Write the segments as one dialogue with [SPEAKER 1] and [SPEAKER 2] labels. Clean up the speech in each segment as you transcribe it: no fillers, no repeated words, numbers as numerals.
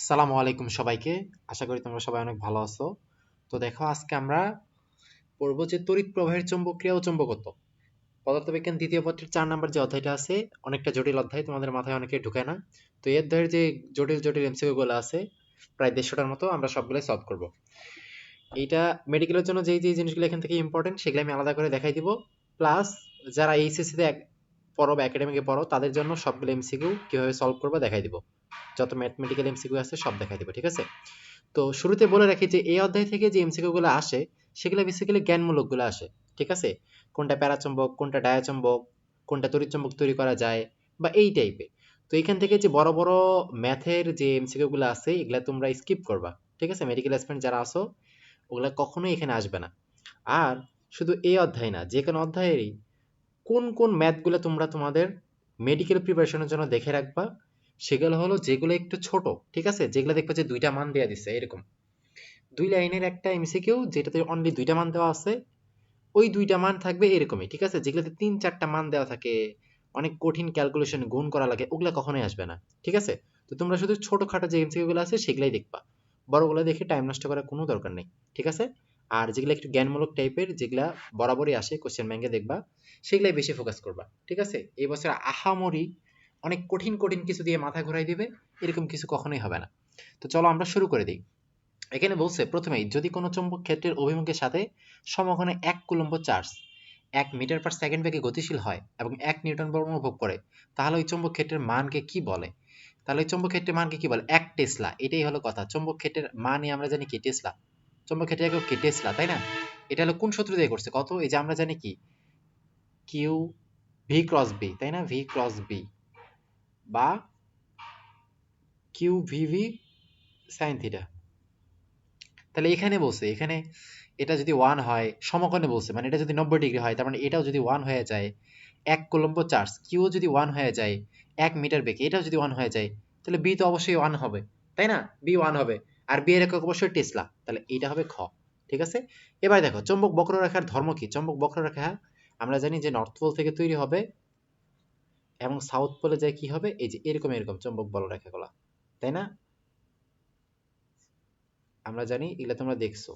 [SPEAKER 1] আসসালামু আলাইকুম সবাইকে। আশা করি তোমরা সবাই অনেক ভালো আছো। তো দেখো আজকে আমরা পড়বো যে তড়িৎ প্রবাহের চৌম্বকীয় ও চৌম্বকত্ব। পদার্থবিজ্ঞান দ্বিতীয় পত্রের 4 নম্বর যে অধ্যায়টা আছে, অনেকটা জটিল অধ্যায়, তোমাদের মাথায় অনেকে ঢুকে না। তো এই অধ্যায়ের যে জটিল জটিল এমসিকিউ গুলো আছে প্রায় 150টার মতো, আমরা সবগুলোই সলভ করব। এইটা মেডিকেলের জন্য যেই যেই জিনিসগুলো এখান থেকে ইম্পর্টেন্ট সেগুলো আমি আলাদা করে দেখাই দিব। প্লাস যারা এইচএসসি তে পড়ো বা একাডেমিকে পড়ো তাদের জন্য সবগুলো এমসিকিউ কিভাবে সলভ করবো দেখাই দিব। যত ম্যাথমেটিক্যাল এমসিকিউ আছে সব দেখাই দিব, ঠিক আছে? তো শুরুতে বলে রাখি যে এই অধ্যায় থেকে যে এমসিকিউ গুলো আসে সেগুলো বেসিক্যালি জ্ঞানমূলক গুলো আসে, ঠিক আছে? কোনটা প্যারাচম্বক, কোনটা ডায়াচম্বক, কোনটা তড়িৎচম্বক তৈরি করা যায়, বা এই টাইপের। তো এখান থেকে যে বড় বড় ম্যাথের যে এমসিকিউ গুলো আছে এগুলা তোমরা স্কিপ করবা, ঠিক আছে? মেডিকেল স্টুডেন্ট যারা আছো ওগুলা কখনোই এখানে আসবে না। আর শুধু এই অধ্যায় না, যে কোনো অধ্যায়েরই কোন কোন ম্যাথগুলো তোমরা তোমাদের মেডিকেল প্রিপারেশনের জন্য দেখে রাখবা, সেগুলো হলো যেগুলো একটু ছোট, ঠিক আছে? যেগুলো দেখবা যে দুইটা মান দেয়া দিচ্ছে এরকম, 2 লাইনের একটা এমসিকিউ যেটাতে অনলি দুইটা মান দেওয়া আছে, ওই দুইটা মান থাকবে এরকমই, ঠিক আছে? যেগুলোতে 3-4টা মান দেওয়া থাকে, অনেক কঠিন ক্যালকুলেশন গুণ করা লাগে, ওগুলা কখনোই আসবে না, ঠিক আছে? তো তোমরা শুধু ছোটখাটো যে এমসিকিউ গুলো আছে সেগুলাই দেখবা, বড়গুলো দেখে টাইম নষ্ট করার কোনো দরকার নেই, ঠিক আছে? আর যেগুলো একটু জ্ঞানমূলক টাইপের, যেগুলা বরাবরই আসে কোশ্চেন ব্যাংকে দেখবা, সেগুলাই বেশি ফোকাস করবা, ঠিক আছে? এই বছর আহামরি অনেক কঠিন কঠিন কিছু দিয়ে মাথা ঘুরাই দিবে এরকম কিছু কখনোই হবে না। তো চলো আমরা শুরু করে দিই। এখানে বলছে প্রথমেই, যদি কোনো চৌম্বক ক্ষেত্রের অভিমুখের সাথে সমকোণে 1 কুলম্ব চার্জ 1 মিটার/সেকেন্ড বেগে গতিশীল হয় এবং 1 নিউটন বল অনুভব করে, তাহলে ওই চৌম্বক ক্ষেত্রের মানকে কি বলে? তাহলে ওই চৌম্বক ক্ষেত্রের মানকে কি বলে? 1 টেসলা, এটাই হলো কথা। চৌম্বক ক্ষেত্রের মানই আমরা জানি কি? টেসলা। চৌম্বক ক্ষেত্রের একক কি? টেসলা, তাই না? এটা হলো কোন সূত্র দিয়ে করছে কত? এই যে আমরা জানি কি, কিউ ভি ক্রস বি, তাই না? ভি ক্রস বি বা Q V V sine theta. তাহলে এখানে বলছে, এখানে এটা যদি 1 হয়, সমকোণে বলছে, মানে এটা যদি 90 ডিগ্রি হয়, তার মানে এটাও যদি 1 হয়ে যায়, 1 কুলম্ব চার্জ কিউ যদি 1 হয়ে যায়, 1 মিটার বেগে এটাও যদি 1 হয়ে যায়, তাহলে বি তো অবশ্যই 1 হবে, তাই না? বি 1 হবে। আর বি এর একক অবশ্যই টেসলা, তাহলে এটা হবে খ, ঠিক আছে? এবার দেখো চৌম্বক বক্ররেখার ধর্ম কি? চৌম্বক বক্ররেখা আমরা জানি যে নর্থ পোল থেকে তৈরি হবে এবং সাউথ পোলে যায় কি হবে? এই যে এরকম এরকম চৌম্বক বলরেখাগুলো, তাই না? আমরা জানি, এগুলা তোমরা দেখছো।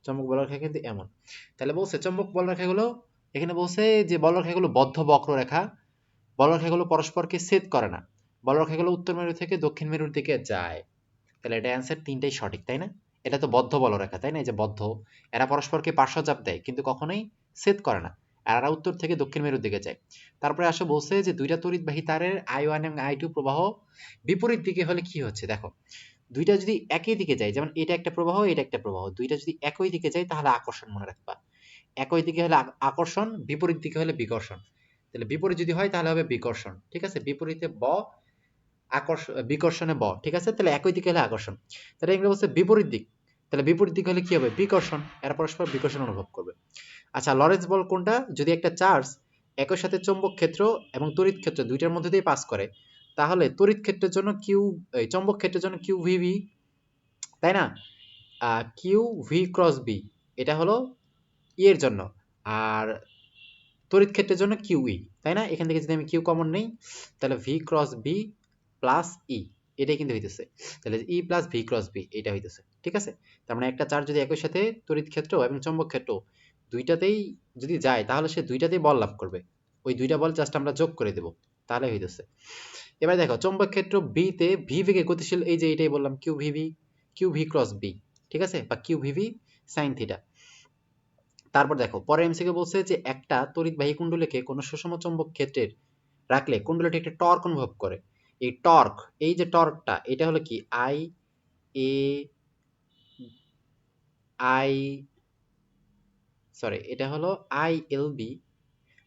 [SPEAKER 1] চৌম্বক বলরেখা কিন্তু এমন। তাহলে বলছে চৌম্বক বলরেখাগুলো, এখানে বলছে যে বলরেখাগুলো বদ্ধ বক্ররেখা, বলরেখাগুলো পরস্পরকে ছেদ করে না, বলরেখাগুলো উত্তর মেরু থেকে দক্ষিণ মেরুর দিকে যায়। তাহলে এটা অ্যান্সার তিনটাই সঠিক, তাই না? এটা তো বদ্ধ বলরেখা, তাই না? এই যে বদ্ধ, এরা পরস্পরকে পার্শ্বচাপ দেয় কিন্তু কখনোই ছেদ করে না, আর এরা উত্তর থেকে দক্ষিণ মেরুর দিকে যায়। তারপরে আসে বলছে যে দুইটা তড়িৎবাহী তারের I1 এবং I2 প্রবাহ বিপরীত দিকে হলে কি হচ্ছে, দেখো। দুইটা যদি একই দিকে যায়, যেমন এটা একটা প্রবাহ, এটা একটা প্রবাহ, দুইটা যদি একই দিকে যায় তাহলে আকর্ষণ মনে রাখবা। একই দিকে হলে আকর্ষণ, বিপরীত দিকে হলে বিকর্ষণ। তাহলে বিপরীত যদি হয় তাহলে হবে বিকর্ষণ, ঠিক আছে? বিপরীতে ব, আকর্ষণ বিকর্ষণে ব, ঠিক আছে? তাহলে একই দিকে হলে আকর্ষণ। তাহলে এগুলো বলছে বিপরীত দিক, তাহলে বিপরীত দিক হলে কি হবে? বিকর্ষণ। এরা পরস্পর বিকর্ষণ অনুভব করবে। আচ্ছা, লরেন্স বল কোনটা? যদি একটা চার্জ একই সাথে চৌম্বক ক্ষেত্র এবং তড়িৎ ক্ষেত্র দুইটার মধ্যে দিয়ে পাস করে, তাহলে তড়িৎ ক্ষেত্রের জন্য কিউ, চৌম্বক ক্ষেত্রের জন্য কিউ ভিভি, তাই না? কিউ ভি ক্রস বি, এটা হলো ই এর জন্য, আর তড়িৎ ক্ষেত্রের জন্য কিউ ই, তাই না? এখান থেকে যদি আমি কিউ কমন নেই, তাহলে V cross B plus E, এটাই কিন্তু হইতেছে। তাহলে ই প্লাস ভি ক্রস বি এটা হইতেছে, ঠিক আছে? তার মানে একটা চার্জ যদি একই সাথে তড়িৎ ক্ষেত্র এবং চৌম্বক ক্ষেত্র দুইটাতেই যদি যায়, তাহলে সে দুইটাতেই বল লাভ করবে। ওই দুইটা বল জাস্ট আমরা যোগ করে দেব, তাহলে হইতেছে। এবার দেখো চৌম্বক ক্ষেত্র বি তে ভি বেগে গতিশীল, এই যে এটাই বললাম Q V V, Q V cross B, ঠিক আছে? বা কিউ ভিভি সাইন থিটা। তারপর দেখো পরের এমসিকিউ বলছে যে একটা তড়িৎবাহী কুণ্ডলীকে কোনো সুষম চৌম্বক ক্ষেত্রের রাখলে কুণ্ডলীটি একটা টর্ক অনুভব করে। এই টর্ক, এই যে টর্কটা, এটা হলো কি? আই এ আই সরি, এটা হলো আই এল বি।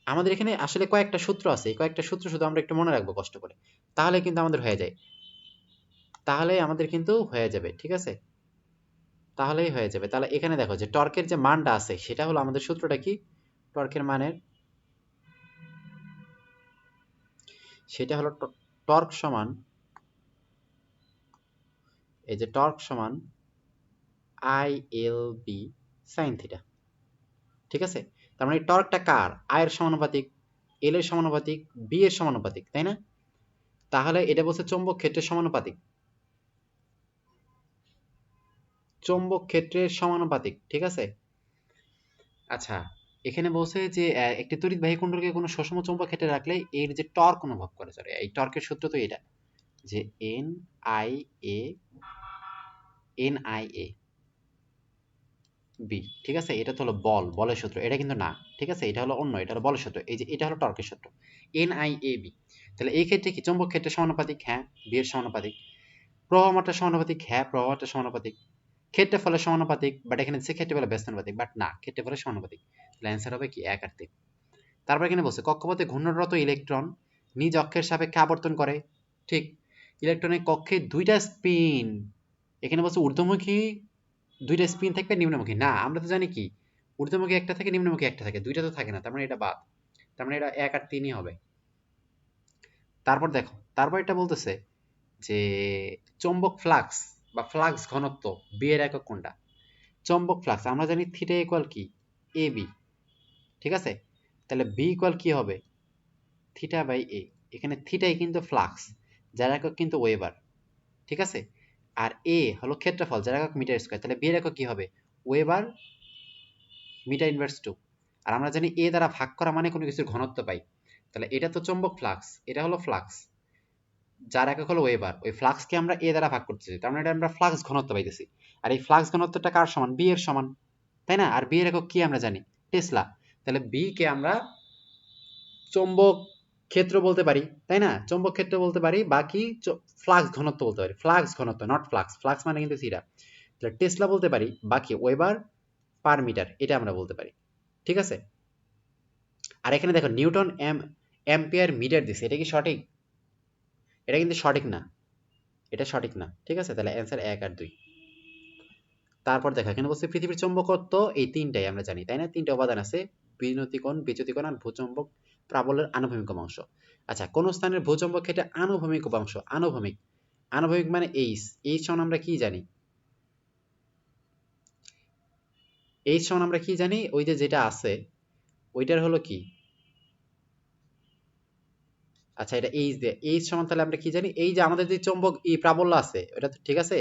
[SPEAKER 1] আমাদের এখানে আসলে কয়েকটা সূত্র আছে, এই কয়েকটা সূত্র শুধু আমরা একটু মনে রাখবো কষ্ট করে, তাহলে কিন্তু আমাদের হয়ে যায়, তাহলে আমাদের কিন্তু হয়ে যাবে, ঠিক আছে? তাহলেই হয়ে যাবে। তাহলে এখানে দেখো যে টর্কের যে মানটা আছে সেটা হলো, আমাদের সূত্রটা কি টর্কের মানের? সেটা হলো টর্ক সমান, এই যে টর্ক সমান I L B sine theta, ঠিক আছে? তার মানে টর্কটা কার? আই এর সমানুপাতিক, এল এর সমানুপাতিক, বি এর সমানুপাতিক, তাই না? তাহলে এটা বলছে চৌম্বক ক্ষেত্রের সমানুপাতিক, চৌম্বক ক্ষেত্রের সমানুপাতিক, ঠিক আছে। আচ্ছা, এখানে বলছে যে একটি তড়িৎবাহী কুণ্ডলকে কোনো সুষম চৌম্বক ক্ষেত্রে রাখলে এর যে টর্ক অনুভব করে, সরি এই টর্কের সূত্র তো এটা, যে এন আই এ বি, ঠিক আছে। এটা তো হলো বলের সূত্র, এটা কিন্তু না, ঠিক আছে। এটা হলো অন্য, এটা হলো বলের সূত্র, এই যে এটা হলো টর্কের সূত্র, এন আই এ বি। তাহলে এই ক্ষেত্রে কি চৌম্বক ক্ষেত্রের সমানুপাতিক? হ্যাঁ। বি এর সমানুপাতিক। প্রবাহ মাত্রার সমানুপাতিক? হ্যাঁ, প্রবাহ মাত্রার সমানুপাতিক। ক্ষেত্রফলের সমানুপাতিক, বাট এখানে দিচ্ছে ক্ষেত্রফলের ব্যস্তানুপাতিক, বাট না, ক্ষেত্রফলের সমানুপাতিক। তাহলে অ্যান্সার হবে কি 1 আর 3। তারপর এখানে বলছে কক্ষপথে ঘূর্ণনরত ইলেকট্রন নিজ অক্ষের সাপেক্ষে আবর্তন করে, ঠিক। ইলেকট্রনের কক্ষে দুইটা স্পিন, এখানে বলছে ঊর্ধ্বমুখী দুইটা স্পিন থাকবে, নিম্নমুখী না, আমরা তো জানি কি ঊর্ধ্বমুখী একটা থাকে, নিম্নমুখী একটা থাকে, দুইটা তো থাকে না, তার মানে এটা বাদ, তার মানে এটা 1 আর 3ই হবে। তারপর দেখো, তারপর এটা বলতেছে যে চৌম্বক ফ্লাক্স বা ফ্লাক্স ঘনত্ব বি এর একক কোনটা? চৌম্বক ফ্লাক্স আমরা জানি থিটা ইকুয়াল কি এ বি, ঠিক আছে। তাহলে বি ইকুয়াল কি হবে? থিটা বাই এ। এখানে থিটাই কিন্তু ফ্লাক্স, যার একক কিন্তু ওয়েবার, ঠিক আছে। আর এ হলো ক্ষেত্রফল, যার একক মিটার স্কয়ার, তাহলে বি এর একক কি হবে? Weber metre inverse 2। আর আমরা জানি এ দ্বারা ভাগ করা মানে কোনো কিছুর ঘনত্ব পাই। তাহলে এটা তো চৌম্বক ফ্লাক্স, এটা হলো ফ্লাক্স, যার একক হলো ওয়েবার, ওই ফ্লাক্সকে আমরা এ দ্বারা ভাগ করতেছি, তার মানে এটা আমরা ফ্লাক্স ঘনত্ব পাইতেছি। আর এই ফ্লাক্স ঘনত্বটা কার সমান? বি এর সমান, তাই না। আর বি এর একক কি আমরা জানি? টেসলা। তাহলে বি কে আমরা চৌম্বক ক্ষেত্র বলতে পারি, তাই না, চৌম্বক ক্ষেত্র বলতে পারি, বাকি ফ্লাক্স ঘনত্ব বলতে পারি, ফ্লাক্স ঘনত্ব, নট ফ্লাক্স, ফ্লাক্স মানে কিন্তু থিটা। তাহলে টেসলা বলতে পারি, বাকি ওয়েবার পার মিটার, এটা আমরা বলতে পারি, ঠিক আছে। আর এখানে দেখো নিউটন অ্যাম্পিয়ার মিটার দিছে, এটা কি সঠিক? এটা কিন্তু সঠিক না, এটা সঠিক না, ঠিক আছে। তাহলে অ্যান্সার 1 আর 2। তারপর দেখো এখানে বলছে পৃথিবীর চৌম্বকত্ব এই তিনটাই আমরা জানি, তাই না, তিনটা উপাদান আছে, বিনতিকোণ, বিচ্যুতিকোণ আর ভূচৌম্বক প্রাবল্যের আনুভূমিক উপাংশ। আচ্ছা, কোন স্থানের ভূচৌম্বক ক্ষেত্রে আনুভূমিক উপাংশ, আনুভূমিক, আনুভূমিক মানে এইচ সমান আমরা কি জানি? এইচ সমান আমরা কি জানি? ওই যে যেটা আছে ওইটার হলো কি, আচ্ছা এটা এইচ দিয়ে, এইচ সমান তাহলে আমরা কি জানি? এই যে আমাদের যে চৌম্বক প্রাবল্য আছে ওটা তো ঠিক আছে,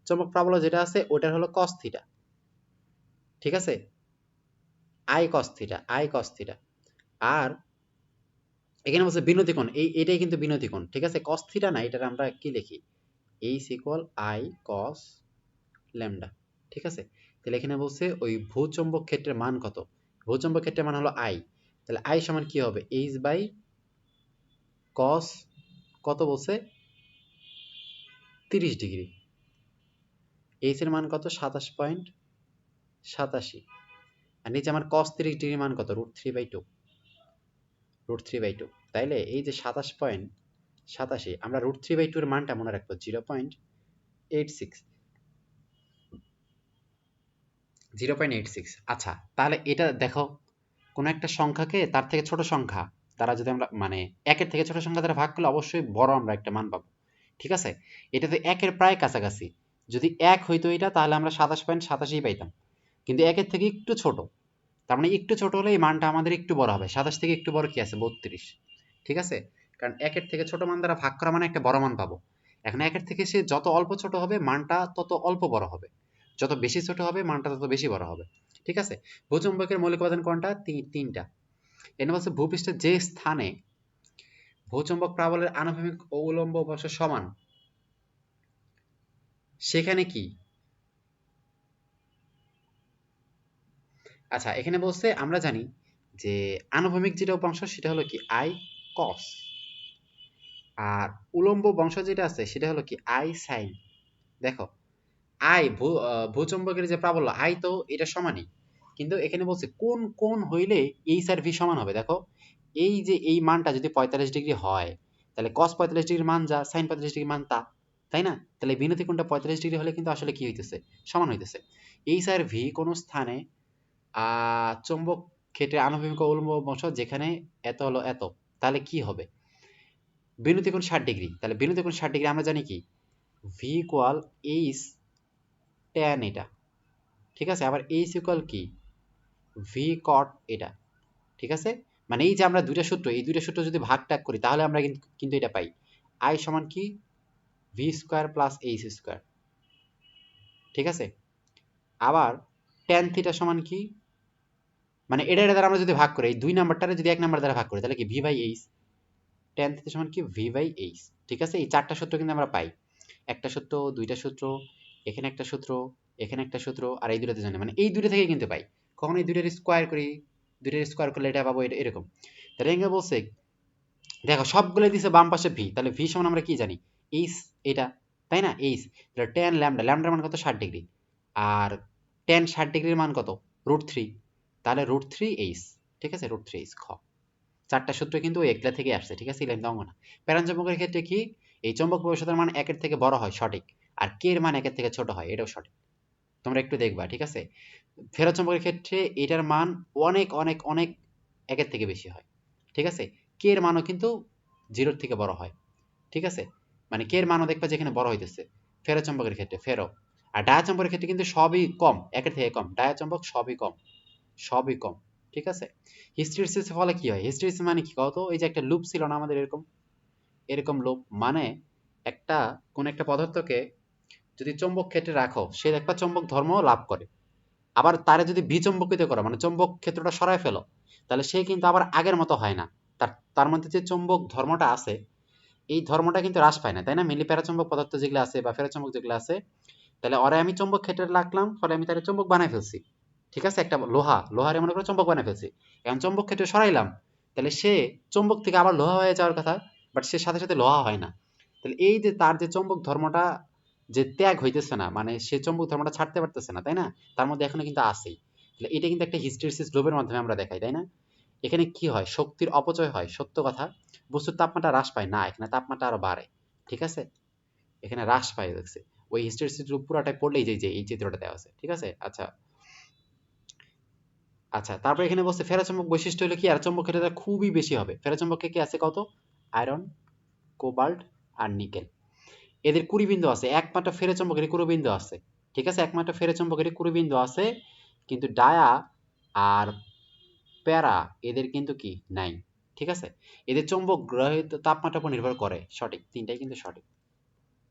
[SPEAKER 1] চৌম্বক প্রাবল্য যেটা আছে ওটার হলো cos থিটা, ঠিক আছে, আই cos থিটা। আর এখানে বলছে বিনতিকোণ, এটাই কিন্তু বিনতিকোণ, ঠিক আছে, cos থিটা না, এটার আমরা কি লিখি? H equal I cos lambda, ঠিক আছে। তাহলে এখানে বলছে ওই ভূচৌম্বক ক্ষেত্রের মান কত? ভূচৌম্বক ক্ষেত্রের মান হলো আই, তাহলে আই সমান কি হবে? এইচ বাই cos, কত বলছে? 30 ডিগ্রি। এইচ এর মান কত? 27.87। আর নিচে আমার cos 30 ডিগ্রি মান কত? √3/2, √3/2। তাইলে এই যে 27.87, আমরা √3/2 এর মানটা মনে রাখবো 0.86, 0.86। আচ্ছা, তাহলে এটা দেখো, কোন একটা সংখ্যাকে তার থেকে ছোট সংখ্যা দ্বারা যদি আমরা মানে একের থেকে ছোট সংখ্যা দ্বারা ভাগ করলে অবশ্যই বড় আমরা একটা মান পাবো, ঠিক আছে। এটা তো একের প্রায় কাছাকাছি, যদি এক হইতো এটা তাহলে আমরা 27.87 পাইতাম, কিন্তু একের থেকে একটু ছোট, তার মানে একটু ছোট হলে এই মানটা আমাদের একটু বড় হবে, 27 থেকে একটু বড় কি আছে? 32, ঠিক আছে। কারণ একের থেকে ছোট মান দ্বারা ভাগ করা মানে একটা বড় মান পাবো। এখন একের থেকে সে যত অল্প ছোট হবে মানটা তত অল্প বড় হবে, যত বেশি ছোট হবে মানটা তত বেশি বড় হবে, ঠিক আছে। ভূচুম্বকের মৌলিক উপাদান কোনটা? তিনটা। এর বলছে ভূপৃষ্ঠের যে স্থানে ভূচুম্বক প্রাবল্যের আনুভূমিক ও উলম্ব উপাংশ সমান সেখানে কি? আচ্ছা, এখানে বলছে আমরা জানি যে আনুভূমিক যেটা উপাংশ সেটা হলো কি আই কস, আর উলম্ব বংশ যেটা আছে সেটা হলো কি আই সাইন। দেখো আই ভূচম্বকের যে প্রাবল্য আই তো এটা সমানই, কিন্তু এখানে বলছে কোন কোন হইলে এইচ আর ভি সমান হবে। দেখো এই যে এই মানটা যদি 45 ডিগ্রি হয় তাহলে cos 45 ডিগ্রির মান যা, sin 45 ডিগ্রির মান তা, তাই না। তাহলে বিনতি কোণটা 45 ডিগ্রি হলে কিন্তু আসলে কি হইতেছে? সমান হইতেছে। এইচ আর ভি কোন স্থানে চৌম্বক ক্ষেত্রে আনুভূমিক ও উলম্ব বংশ যেখানে এত হলো এত, তাহলে কি হবে? বিনতি কোণ 60 ডিগ্রি, তাহলে বিনতি কোণ 60 ডিগ্রি আমরা জানি কি ভি ইকুয়াল এইচ ট্যান এটা, ঠিক আছে। আবার এইচ ইকুয়াল কি ভি কট এটা, ঠিক আছে। মানে এই যে আমরা দুইটা সূত্র, এই দুইটা সূত্র যদি ভাগ টাগ করি তাহলে আমরা কিন্তু এটা পাই, আই সমান কি V square plus H square, ঠিক আছে। আবার tan থিটা সমান কি, মানে এটা দ্বারা আমরা যদি ভাগ করি, এই 2 নাম্বারটারে যদি 1 নাম্বার দ্বারা ভাগ করি তাহলে কি v/h, tan থিটা সমান কি v/h। ঠিক আছে, এই চারটা সূত্র কিন্তু আমরা পাই, একটা সূত্র, দুইটা সূত্র, এখানে একটা সূত্র, এখানে একটা সূত্র, আর এই দুটোতে জানি, মানে এই দুটো থেকে কিন্তু পাই। কখন এই দুইটার স্কোয়ার করি, দুইটার স্কোয়ার করলে এটা পাবো, এটা এরকম। তাহলে এখানে বলছে দেখো সবগুলো দিছে বাম পাশে ভি, তাহলে ভি সমান আমরা কি জানি, এইচ, এটা, তাই না, এইচ। তাহলে ট্যান ল্যামডা, ল্যামডার মান কত, 60 ডিগ্রি, আর ট্যান 60 ডিগ্রির মান কত, √3, তাহলে √3h। ঠিক আছে, √3h খ। চারটা সূত্র কিন্তু ওই একলা থেকে আসছে, ঠিক আছে, এই লাইনটা অঙ্গ না। প্যারান চৌম্বকের ক্ষেত্রে কি, এই চৌম্বক প্রবেশতার মান 1-এর থেকে বড় হয়, সঠিক, আর কে এর মান 1-এর থেকে ছোট হয়, এটাও সঠিক, তোমরা একটু দেখবা, ঠিক আছে। ফেরত চৌম্বকের ক্ষেত্রে এটার মান অনেক অনেক অনেক 1-এর থেকে বেশি হয়, ঠিক আছে। কে এর মানও কিন্তু 0-এর থেকে বড় হয়, ঠিক আছে, মানে কে এর মানও দেখবা যেখানে বড় হইতেছে ফেরো চৌম্বকের ক্ষেত্রে, ফেরো। আর ডায়া চৌম্বকের ক্ষেত্রে কিন্তু সবই কম, 1-এর থেকে কম, ডায়া চৌম্বক সবই কম, সবই কম, ঠিক আছে। হিস্টেরিসিসের ফলে কি হয়, হিস্টেরিসিস মানে কি কত, এই যে একটা লুপ ছিল না আমাদের, এরকম এরকম লুপ, মানে একটা কোন একটা পদার্থকে যদি চৌম্বক ক্ষেত্রে রাখো, সে একটা চৌম্বক ধর্ম লাভ করে। আবার তারে যদি বিচৌম্বকিত করো, মানে চৌম্বক ক্ষেত্রটা সরায় ফেলো, তাহলে সে কিন্তু আবার আগের মতো হয় না, তার তার মধ্যে যে চৌম্বক ধর্মটা আছে, এই ধর্মটা কিন্তু হ্রাস পায় না, তাই না। মেনলি প্যারাচৌম্বক পদার্থ যেগুলো আছে বা ফেরোচৌম্বক যেগুলো আছে, তাহলে ওরে আমি চৌম্বক ক্ষেত্রে রাখলাম, ফলে আমি তারে চৌম্বক বানাই ফেলছি, ঠিক আছে। একটা লোহারে মনে করে চৌম্বক বানাই ফেলছি, এখন চৌম্বক ক্ষেত্রে সরাইলাম, তাহলে সে চৌম্বক থেকে আবার লোহা হয়ে যাওয়ার কথা, বাট সে সাথে সাথে লোহা হয় না। তাহলে এই যে তার যে চৌম্বক ধর্মটা যে ত্যাগ হইতেছে না, মানে সে চৌম্বক ধর্মটা ছাড়তে পারতেছে না, তাই না, তার মধ্যে এখনো কিন্তু আছেই। তাহলে এটা কিন্তু একটা হিস্টেরিসিস লোভের মাধ্যমে আমরা দেখাই, তাই না। এখানে কি হয়, শক্তির অপচয় হয়, সত্য কথা। বস্তুর তাপমাত্রা হ্রাস পায় না, এখানে তাপমাত্রা আরো বাড়ে, ঠিক আছে, এখানে হ্রাস পায় দেখছে। ওই হিস্টেরিসিস লুপ পুরাটাই পড়লেই যে এই চিত্রটা দেওয়া আছে, ঠিক আছে। আচ্ছা আচ্ছা, তারপর এখানে বলছে ফেরোচৌম্বক বৈশিষ্ট্য হলো কি, আর চৌম্বক ক্ষেত্রে খুবই বেশি হবে। ফেরোচৌম্বকে কি আছে কত, আয়রন, কোবাল্ট আর নিকেল, এদের কুড়িবিন্দু আছে, একমাত্র ফেরোচৌম্বকের কুড়িবিন্দু আছে, ঠিক আছে, একমাত্র ফেরোচৌম্বকের কুড়িবিন্দু আছে, কিন্তু ডায়া আর প্যারা এদের কিন্তু কি নাই, ঠিক আছে। এদের চৌম্বক গ্রহিত তাপমাত্রার উপর নির্ভর করে, সঠিক, তিনটাই কিন্তু সঠিক,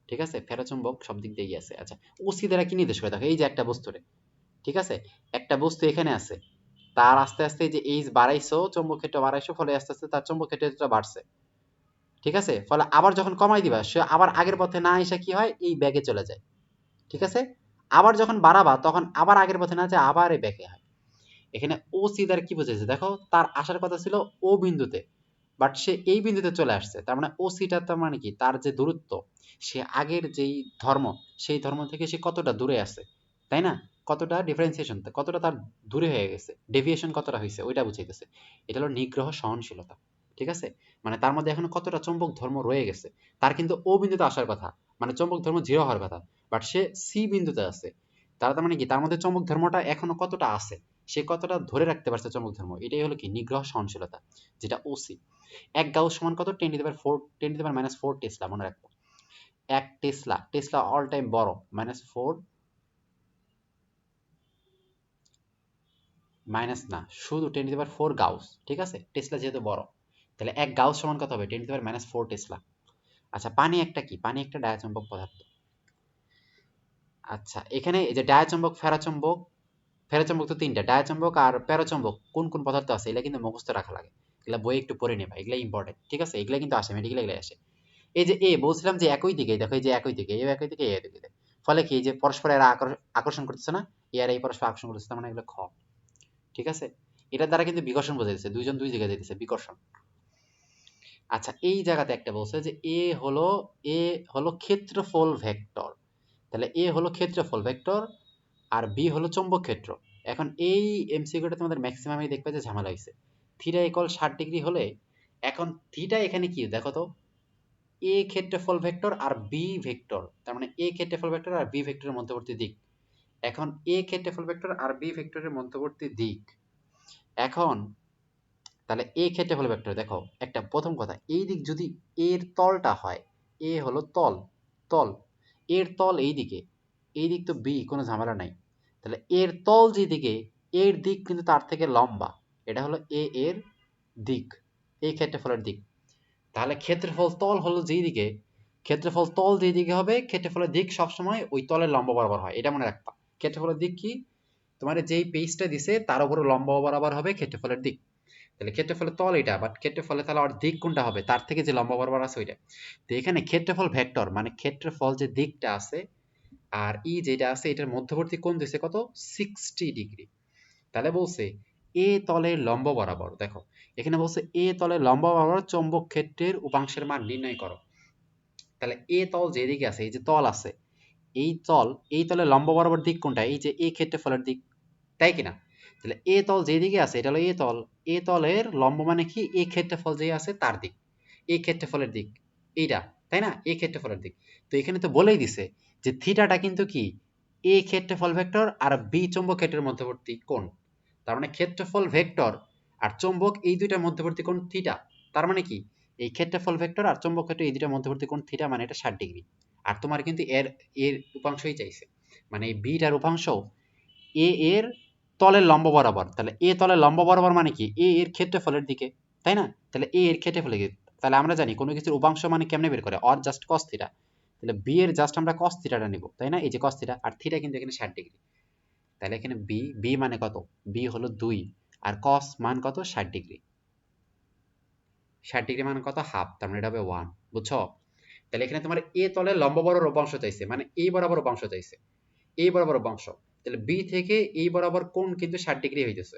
[SPEAKER 1] ঠিক আছে। ফেরোচৌম্বক সব দিক দিয়েই আছে। আচ্ছা, ওসি দ্বারা কি নির্দেশ করে, দেখো এই যে একটা বস্তুরে, ঠিক আছে, একটা বস্তু এখানে আছে, তার আস্তে আস্তে যে এইচ বাড়াইছো, চৌম্বক ক্ষেত্র বাড়াইছো, ফলে আস্তে আস্তে তার চৌম্বক ক্ষেত্রটা বাড়ছে, ঠিক আছে। ফলে আবার যখন কমাই দিবা, সে আবার আগের পথে না এসে কি হয়, এই ব্যাগে চলে যায়, ঠিক আছে। আবার যখন বাড়াবা, তখন আবার আগের পথে না যায়, আবার এই ব্যাগে হয়। এখানে ও সি দ্বারা কি বুঝেছে, দেখো তার আসার কথা ছিল ও বিন্দুতে, বাট সে এই বিন্দুতে চলে আসছে, তার মানে ও সিটা, তার মানে কি, তার যে দূরত্ব, সে আগের যেই ধর্ম, সেই ধর্ম থেকে সে কতটা দূরে আছে, তাই না, কতটা ডিফারেন্সিয়েশন, কতটা তার দূরে হয়ে গেছে, ডেভিয়েশন কতটা হয়েছে, ওইটা বুঝাইতেছে। এটা হলো নিগ্রহ সহনশীলতা, ঠিক আছে। মানে তার মধ্যে এখনো কতটা চৌম্বক ধর্ম রয়ে গেছে, তার কিন্তু ও বিন্দুতে আসার কথা, মানে চৌম্বক ধর্ম 0 হওয়ার কথা, বাট সে সি বিন্দুতে আছে। তার মানে কি, তার মধ্যে চৌম্বক ধর্মটা এখনো কতটা আছে, সে কতটা ধরে রাখতে পারছে চৌম্বক ধর্ম, এটাই হলো কি নিগ্রহ সহনশীলতা, যেটা ওসি। এক গাউস সমান কত, 10⁻⁴, 10⁻⁻⁴ টেসলা, মনে রাখবো। এক টেসলা, টেসলা অল টাইম বড়, -4, মাইনাস না, শুধু 10⁻⁴ গাউস, ঠিক আছে, টেসলা যেহেতু বড়, তাহলে এক গাউস সমান কত হবে, 10⁻⁻⁴ টেসলা। আচ্ছা, পানি একটা কি, পানি একটা ডায়াচম্বক পদার্থ। আচ্ছা, এখানে এই যে ডায়াচম্বক, ফেরাচম্বক, ফেরোচৌম্বক তো তিনটা, ডায়াচম্বক আর প্যারাচৌম্বক কোন কোন পদার্থ আছে, এগুলা কিন্তু মুখস্থ রাখা লাগে, এগুলা বই একটু পড়ে নেবা, এগুলা ইম্পর্টেন্ট, ঠিক আছে, এগুলা কিন্তু আসে মেডিকেল, এগুলা আসে। এই যে এ বলছিলাম যে একই দিকে, দেখো এই যে একই দিকে, এও একই দিকে, এ একই দিকে, ফলে কি, এই যে পরস্পর এরা আকর্ষণ করতেছে না, এ আর এই পরস্পর আকর্ষণ করতেছে, তার মানে এগুলো খ, ঠিক আছে। এটার দ্বারা কিন্তু বিকর্ষণ বোঝা যাচ্ছে, দুইজন দুই জায়গায় যেতেছে, বিকর্ষণ। আচ্ছা, এই জায়গাতে একটা বলছে যে এ হলো ক্ষেত্রফল ভেক্টর, তাহলে এ হলো ক্ষেত্রফল ভেক্টর, আর বি হলো চৌম্বক ক্ষেত্র। এখন এই এমসিকিউটা তোমাদের ম্যাক্সিমামই দেখবে যে ঝামেলা হয়েছে, থিটা ইকুয়াল 60 ডিগ্রি হলে, এখন থিটা এখানে কি দেখো তো, এ ক্ষেত্রফল ভেক্টর আর বি ভেক্টর, তার মানে এ ক্ষেত্রফল ভেক্টর আর বি ভেক্টরের মধ্যবর্তী দিক। এখন এ ক্ষেত্রফল ভেক্টর আর বি ভেক্টরের মধ্যবর্তী দিক, এখন তাহলে এ ক্ষেত্রফল ভেক্টর দেখো, একটা প্রথম কথা, এই দিক যদি এর তলটা হয়, এ হলো তল, তল, এর তল এই দিকে, এই দিক তো বি, কোনো ঝামেলা নাই, তাহলে এর তল যেদিকে, এর দিক কিন্তু তার থেকে লম্বা, এটা হলো এ এর দিক, এই ক্ষেত্রফলের দিক। তাহলে ক্ষেত্রফল তল হলো যেই দিকে, ক্ষেত্রফল তল যেই দিকে হবে, ক্ষেত্রফলের দিক সবসময় ওই তলের লম্ব বরাবর হয়, এটা মনে রাখবা। ক্ষেত্রফলের দিক কি, তোমার যেই পেজটা দিছে তার উপরে লম্বা বরাবর হবে ক্ষেত্রফলের দিক। তাহলে ক্ষেত্রফলের তল এটা, বাট ক্ষেত্রফলে তাহলে ওর দিক কোনটা হবে, তার থেকে যে লম্বা বরাবর আছে ওইটা। তো এখানে ক্ষেত্রফল ভেক্টর মানে ক্ষেত্রফল যে দিকটা আছে আর ই যেটা আছে এটার মধ্যবর্তী কোণ দিছে কত, 60 ডিগ্রি। তাহলে বলছে এ তলের লম্ব বরাবর, দেখো এখানে বলছে এ তলের লম্ব বরাবর চৌম্বক ক্ষেত্রের উপাংশের মান নির্ণয় করো। তাহলে এ তল যেদিকে আছে, এই যে তল আছে, এই তলের লম্ব বরাবর দিক কোনটা, এই যে এ ক্ষেত্রফলের দিক, তাই কিনা? তাহলে এ তল যেদিকে আছে এটা হলো এ তল, এ তলের লম্ব মানে কি, এ ক্ষেত্রফল যে আছে তার দিক, এই ক্ষেত্রফলের দিক এইটা, তাই না, এই ক্ষেত্রফলের দিক। তো এখানে তো বলেই দিছে যে থিটাটা কিন্তু কি, এ ক্ষেত্রফল ভেক্টর আর বি চৌম্বক ক্ষেত্রের মধ্যবর্তী কোণ। তার মানে ক্ষেত্রফল ভেক্টর আর চৌম্বক এই দুইটার মধ্যবর্তী কোণ থিটা। তার মানে কি, এই ক্ষেত্রফল ভেক্টর আর চৌম্বক ক্ষেত্র এই দুইটার মধ্যবর্তী কোণ থিটা, মানে এটা 60 ডিগ্রি। আর তোমার কিন্তু এর এর উপাংশই চাইছে, মানে এই বিটার উপাংশ এ এর তলের লম্ব বরাবর। তাহলে এ তলের লম্ব বরাবর মানে কি, এ এর ক্ষেত্রফলের দিকে, তাই না? তাহলে এ এর ক্ষেত্রফলের দিকে, তাহলে আমরা জানি কোনো কিছুর উপাংশ মানে কেমনে বের করে, অর জাস্ট কস থিটা। তাহলে বি এর জাস্ট আমরা কস থিটাটা নিব, তাই না, এই যে কস থিটা, আর থিটা কিন্তু এখানে 60 ডিগ্রি। তাহলে এখানে বি মানে কত, বি হলো 2, আর কস মান কত, 60 ডিগ্রি। 60 ডিগ্রি মান কত, হাফ, তার মানে এটা হবে 1, বুঝছো? তাহলে এখানে তোমার এ তলের লম্ব বরাবর উপাংশ চাইছে, মানে এই বরাবর উপাংশ চাইছে, এই বরাবর উপাংশ। তাহলে বি থেকে এই বরাবর কোণ কিন্তু 60 ডিগ্রি হইতেছে,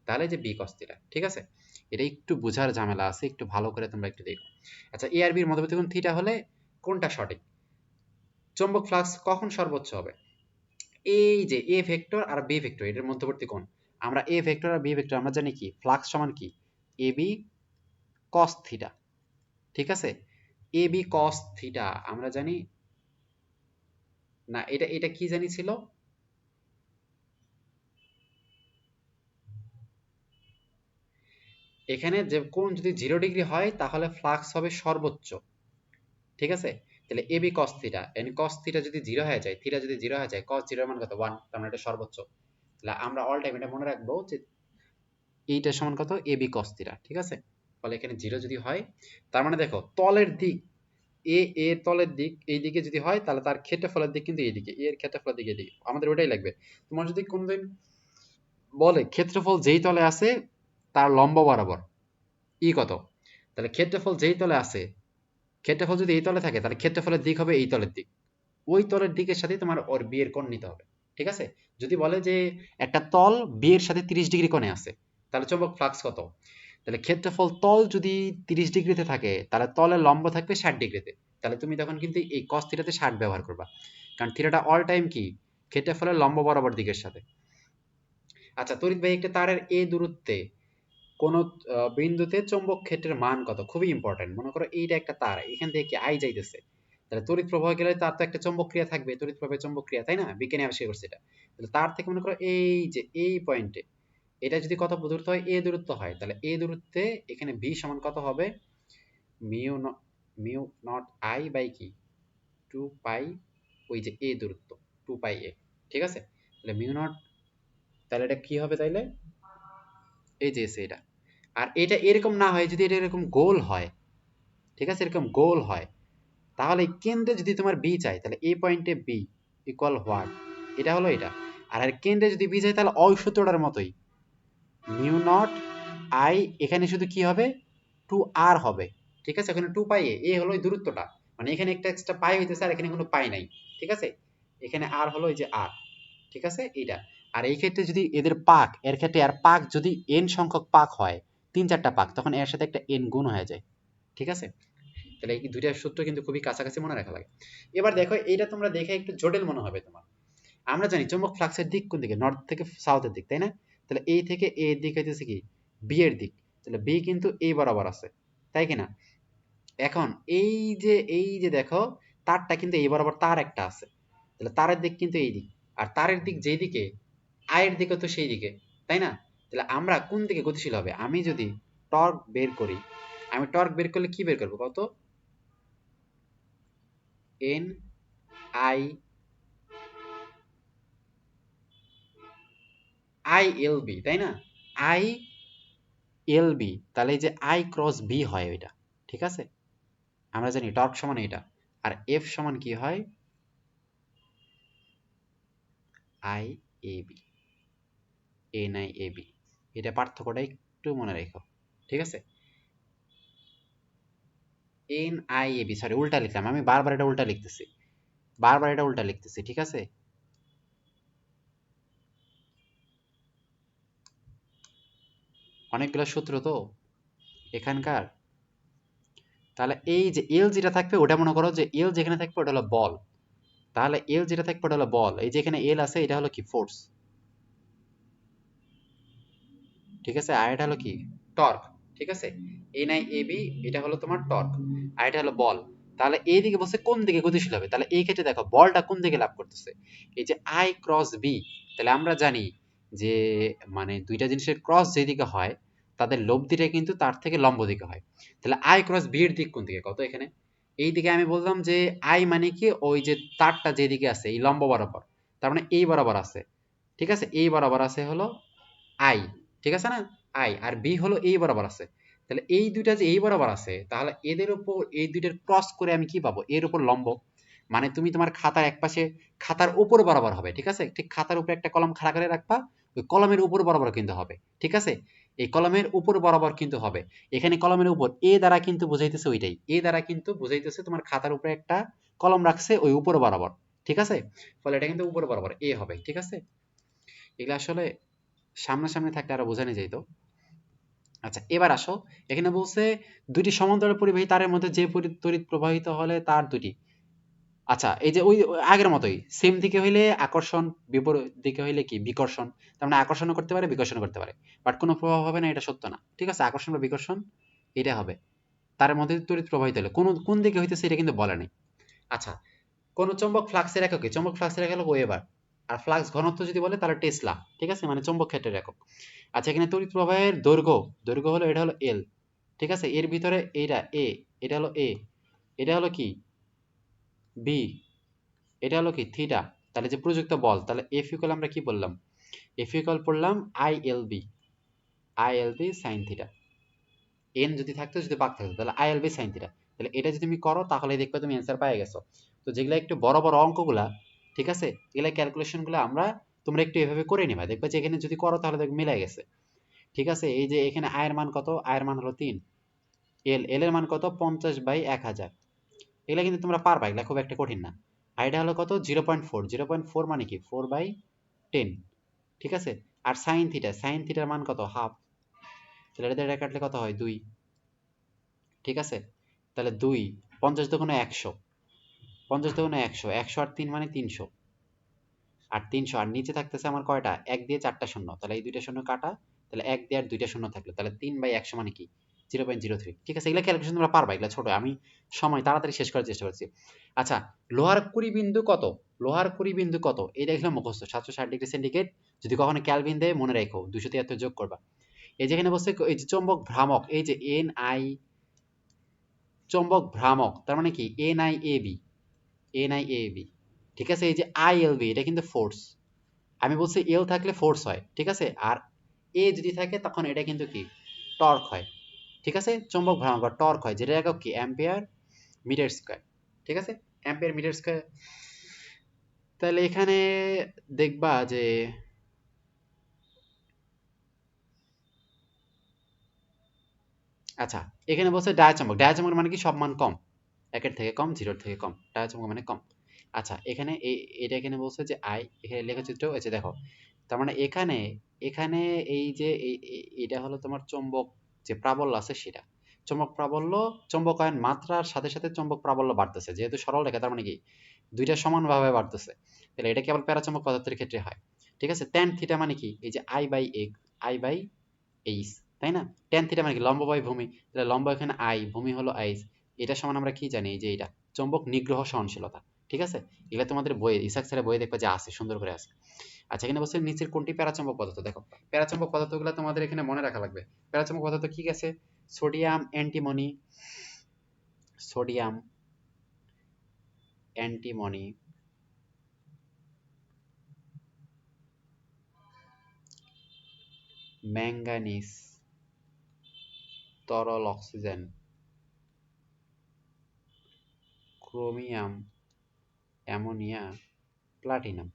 [SPEAKER 1] তাহলে যে বি কস থিটা, ঠিক আছে? এটা একটু বোঝার ঝামেলা আছে, একটু ভালো করে তোমরা একটু দেখো। আচ্ছা, এ আর বির মধ্যবর্তী কোণ থিটা হলে কোনটা সঠিক, চৌম্বক ফ্লাক্স কখন সর্বোচ্চ হবে, এই যে এ ভেক্টর আর বি ভেক্টর এটার মধ্যবর্তী কোণ। আমরা এ ভেক্টর আর বি ভেক্টর আমরা জানি কি, ফ্লাক্স সমান কি, এ বি কস থিটা, ঠিক আছে? এ বি কস থিটা আমরা জানি না, এটা এটা কি জানি ছিল, এখানে যে কোণ যদি 0 ডিগ্রি হয় তাহলে ফ্লাক্স হবে সর্বোচ্চ, ঠিক আছে? তাহলে A B cos theta, and cos theta যদি 0 হয়ে যায়, থিটা যদি 0 হয়ে যায়, কস 0 এর মান কত, 1, তার মানে এটা সর্বোচ্চ। তাহলে আমরা অল টাইম এটা মনে রাখবো যে এইটা সমান কত, এ বি কস থিটা, ঠিক আছে? ফলে এখানে 0 যদি হয়, তার মানে দেখো তলের দিক, এ এর তলের দিক এই দিকে যদি হয় তাহলে তার ক্ষেত্রফলের দিক কিন্তু এইদিকে, এর ক্ষেত্রফলের দিক এদিকে, আমাদের ওটাই লাগবে। তোমার যদি কোনদিন বলে ক্ষেত্রফল যেই তলে আছে তার লম্ব বরাবর ই কত, তাহলে ক্ষেত্রফল যেই তলে আছে, ক্ষেত্রফল যদি এই তলে থাকে তাহলে ক্ষেত্রফলের দিক হবে এই তলের দিক, ওই তলের দিকের সাথে তোমার ওর বিয়ের কোণ নিতে হবে, ঠিক আছে? যদি বলে যে একটা তল বিয়ের সাথে 30 ডিগ্রি কোণে আছে, তাহলে চৌম্বক ফ্লাক্স কত, তাহলে ক্ষেত্রফল তল যদি 30 ডিগ্রিতে থাকে তাহলে তলের লম্ব থাকবে 60 ডিগ্রিতে, তাহলে তুমি তখন কিন্তু এই কস থিটাতে 60 ব্যবহার করবা, কারণ থিটাটা অল টাইম কি, ক্ষেত্রফলের লম্ব বরাবর দিকের সাথে। আচ্ছা, তড়িৎবাহী একটা তারের এ দূরত্বে কোন বিন্দুতে চৌম্বক ক্ষেত্রের মান কত, খুবই ইম্পর্টেন্ট। মনে করো এইটা একটা তার, এখান থেকে কি আই যাইতেছে, তাহলে তড়িৎ প্রবাহ গেলে তার তো একটা চৌম্বক ক্রিয়া থাকবে, তড়িৎ প্রবাহের চৌম্বক ক্রিয়া, তাই না, বিজ্ঞানী আবিষ্কার করছে এটা। তাহলে তার থেকে মনে করো এই যে এই পয়েন্টে এটা যদি কত দূরত্ব হয়, এ দূরত্ব হয়, তাহলে এ দূরত্বে এখানে ভি সমান কত হবে, mu mu not I by কি, 2 পাই, ওই যে এ দূরত্ব 2 পাই এ, ঠিক আছে? তাহলে মিউ নট, তাহলে এটা কি হবে তাইলে, এই যে এসে এটা। আর এটা এরকম না হয়, যদি এটা এরকম গোল হয়, ঠিক আছে, এরকম গোল হয়, তাহলে কেন্দ্রে যদি তোমার বি চাই তাহলে এই পয়েন্টে বি ইকুয়াল হোয়াট, এটা হলো এটা। আর এর কেন্দ্রে যদি বি চাই তাহলে ওই সূত্রটার মতোই, মিউ নট আই, এখানে শুধু কি হবে, 2 আর হবে, ঠিক আছে? এখানে 2 পাই এ হলো এই দূরত্বটা, মানে এখানে একটা এক্সট্রা পাই হইতেছে আর এখানে কোনো পাই নাই, ঠিক আছে? এখানে আর হলো এই যে আর, ঠিক আছে এইটা। আর এই ক্ষেত্রে যদি এদের পাক, এর ক্ষেত্রে আর পাক যদি n সংখ্যক পাক হয়, 3-4টা পাক, তখন এর সাথে একটা n গুণ হয়ে যায়, ঠিক আছে? তাহলে এই দুইটা সূত্র কিন্তু খুবই কাছাকাছি মনে রাখা লাগে। এবার দেখো এইটা তোমরা দেখে একটু জটিল মনে হবে তোমার। আমরা জানি চৌম্বক ফ্লাক্সের দিক কোন দিকে, নর্থ থেকে সাউথের দিক, তাই না? তাহলে এই থেকে এ এর দিক হইতেছে কি, বি এর দিক, তাহলে বি কিন্তু এই বরাবর আছে, তাই কিনা? এখন এই যে দেখো তারটা কিন্তু এই বরাবর তার একটা আছে, তাহলে তারের দিক কিন্তু এই দিক, আর তারের দিক যেই দিকে আয়ের দিকে তো সেই দিকে, তাই না? তাহলে আমরা কোন দিকে গতিশীল হবে, আমি যদি টর্ক বের করি, আমি টর্ক বের করলে কি বের করবো কত, N I I L B, তাই না, আই এল বি, তাহলে এই যে আই ক্রস বি হয় ওইটা, ঠিক আছে? আমরা জানি টর্ক সমান এটা, আর এফ সমান কি হয়, I A B, N I A B, এটা পার্থক্যটা একটু মনে রেখো, ঠিক আছে? N I A B, sorry উল্টা লিখলাম আমি, বারবার এটা উল্টা লিখতেছি, বারবার এটা উল্টা লিখতেছি, ঠিক আছে? অনেকগুলো সূত্র তো এখানকার, তাহলে এই যে এল যেটা থাকবে ওটা মনে করো যে এল যেখানে থাকবে ওটা হলো বল, তাহলে এল যেটা থাকবে ওটা হলো বল, এই যে এখানে এল আছে এটা হলো কি ফোর্স, ঠিক আছে? আর এটা হলো কি টর্ক, ঠিক আছে? এন আই এ বি এটা হলো তোমার টর্ক, আর এটা হলো বল। তাহলে এই দিকে বলছে কোন দিকে গতিশীল হবে, তাহলে এই ক্ষেত্রে দেখো বলটা কোন দিকে লাভ করতেছে, এই যে আই ক্রস বি, তাহলে আমরা জানি যে মানে দুইটা জিনিসের ক্রস যেদিকে হয় তাদের লব্ধিটা কিন্তু তার থেকে লম্ব দিকে হয়, তাহলে আই ক্রস বি এর দিক কোন দিকে কত এখানে, এই দিকে আমি বললাম যে আই মানে কি ওই যে তারটা যেদিকে আছে এই লম্ব বরাবর, তার মানে এই বরাবর আছে, ঠিক আছে? এই বরাবর আছে হলো আই, ঠিক আছে না? আই আর বি হলো এই বরাবর আছে, তাহলে এই দুইটা যে এই বরাবর আছে তাহলে এদের উপর এই দুইটার ক্রস করে আমি কি পাবো, এর উপর লম্ব, মানে তুমি তোমার খাতার এক পাশে খাতার উপর বরাবর হবে, ঠিক আছে? ঠিক খাতার উপরে একটা কলম খাড়া করে রাখবা, ওই কলমের উপর বরাবর কিন্তু হবে, ঠিক আছে? এই কলমের উপর বরাবর কিন্তু হবে, এখানে কলমের উপর এ দ্বারা কিন্তু বুঝাইতেছে ওইটাই, এ দ্বারা কিন্তু বুঝাইতেছে তোমার খাতার উপরে একটা কলম রাখছে ওই উপর বরাবর, ঠিক আছে? ফলে এটা কিন্তু উপর বরাবর এ হবে, ঠিক আছে? এগুলো আসলে সামনাসামনি থাকলে আরো বোঝানো যেত। আচ্ছা এবার আসো, এখানে বলছে দুইটি সমান্তরাল পরিবাহী তারের মধ্যে যে তড়িৎ প্রবাহিত হলে তার দুটি, আচ্ছা এই যে ওই আগের মতোই সেম দিকে হইলে আকর্ষণ, বিপরীত দিকে হইলে কি বিকর্ষণ, তার মানে আকর্ষণও করতে পারে বিকর্ষণ করতে পারে, বাট কোনো প্রভাব হবে না এটা সত্য না, ঠিক আছে? আকর্ষণ বা বিকর্ষণ এটা হবে তার মধ্যে তড়িৎ প্রবাহিত হলে কোন কোন দিকে হইতেছে এটা কিন্তু বলে নাই। আচ্ছা কোন চৌম্বক ফ্লাক্সের একক কি, চৌম্বক ফ্লাক্সের একক হলো ওয়েবার, আর ফ্লাক্স ঘনত্ব যদি বলে তাহলে টেসলা, ঠিক আছে? মানে চৌম্বক ক্ষেত্রের একক। আচ্ছা এখানে তড়িৎ প্রবাহের দৈর্ঘ্য, দৈর্ঘ্য হলো এটা হলো এল, ঠিক আছে? এর ভিতরে এইটা এ, এটা হলো এ, এটা হলো কি বি, এটা হলো কি থিটা, তাহলে যে প্রযুক্ত বল, তাহলে এফ ইকুয়াল আমরা কি বললাম, এফ ইকুয়াল পড়লাম I L B, I L B sine theta, N যদি থাকতো যদি বাক থাকতো তাহলে I L B sine theta, তাহলে এটা যদি তুমি করো তাহলে দেখবে তুমি অ্যান্সার পেয়ে গেছো। তো যেগুলা একটু বড় বড় অঙ্কগুলা, ঠিক আছে, এগুলা ক্যালকুলেশন গুলো আমরা তোমরা একটু এভাবে করে নিবা, দেখবে যে এখানে যদি করো তাহলে দেখবে মিলাই গেছে, ঠিক আছে? এই যে এখানে আয়ের মান কত, আয়ের মান হলো 3, এল এল এর মান কত 50/1000, এগুলা কিন্তু তোমরা পারবা, এগুলা খুব একটা কঠিন না। আর এটা হলো কত 0.4, 0.4 মানে কি 4/10, ঠিক আছে? আর সাইন থিটা, সাইন থিটার মান কত হাফ, তাহলে এটা কাটলে কত হয় 2, ঠিক আছে? তাহলে 2 50 দুগুণে 100, 50 দুগুণে 100, 100 আর 3 মানে 300, আর 300 আর নিচে থাকতেছে আমার কয়টা, 1 দিয়ে 4টা শূন্য, তাহলে এই দুইটা শূন্য কাটা, তাহলে 1 দিয়ে আর দুইটা শূন্য থাকলো, তাহলে 3/100 মানে কি 0.03, ঠিক আছে? এগুলা ক্যালকুলেশন তোমরা পারবা, এগুলা ছোট, আমি সময় তাড়াতাড়ি শেষ করার চেষ্টা করছি। আচ্ছা লোহার কুড়ি বিন্দু কত, লোহার কুড়ি বিন্দু কত এটা এগুলো মুখস্থ, 760°C, যদি কখনো ক্যালভিন দেয় মনে রেখো 273 যোগ করবা। এই যেখানে বলছে এই যে চৌম্বক ভ্রামক, এই যে এন আই, চৌম্বক ভ্রামক তার মানে কি N I A B, N I A B, ঠিক আছে? এই যে আই এল বি এটা কিন্তু ফোর্স, আমি বলছি এল থাকলে ফোর্স হয়, ঠিক আছে? আর এ যদি থাকে তখন এটা কিন্তু কি টর্ক হয়, ঠিক আছে? চৌম্বক ভ্রামক বা টর্ক হয়, যেটা একক কি অ্যাম্পিয়ার মিটার স্কয়ার, ঠিক আছে? Ampere metre square. তাহলে এখানে দেখবা যে আচ্ছা এখানে বলছে ডায়াচুম্বক, ডায়াচুম্বক মানে কি সব মান কম, একের থেকে কম, জিরোর থেকে কম, ডায়াচুম্বক মানে কম। আচ্ছা এখানে এটা এখানে বলছে যে আই, এখানে লেখচিত্র আছে দেখো, তার মানে এখানে এখানে এই যে এটা হলো তোমার চৌম্বক যে প্রাবল্য আছে সেটা, চৌম্বক প্রাবল্য, চৌম্বকায়ন মাত্রার সাথে সাথে চৌম্বক প্রাবল্য বাড়তেছে, যেহেতু সরল রেখা তার মানে কি দুইটা সমানভাবে বাড়তেছে, তাহলে এটা কেবল প্যারাচৌম্বক পদার্থের ক্ষেত্রে হয়, ঠিক আছে? ট্যান থিটা মানে কি এই যে I by X, I by H, তাই না? ট্যান থিটা মানে কি লম্ব বাই ভূমি, তাহলে লম্ব এখানে আই, ভূমি হলো এইচ, এটা সমান আমরা কি জানি এই যে এটা চৌম্বক নিগ্রহ সহনশীলতা, ঠিক আছে? এগুলা তোমাদের বইয়ে ইসাক স্যারের বইয়ে দেখবে যে আছে, সুন্দর করে আছে। আচ্ছা এখানে বলছে নিচের কোনটি প্যারাচৌম্বক পদার্থ, দেখো প্যারাচৌম্বক পদার্থগুলো তোমাদের এখানে মনে রাখা লাগবে। প্যারাচৌম্বক পদার্থ কি আছে, sodium antimony, sodium antimony, manganese, তরল অক্সিজেন, ক্রোমিয়াম, অ্যামোনিয়া, প্লাটিনাম,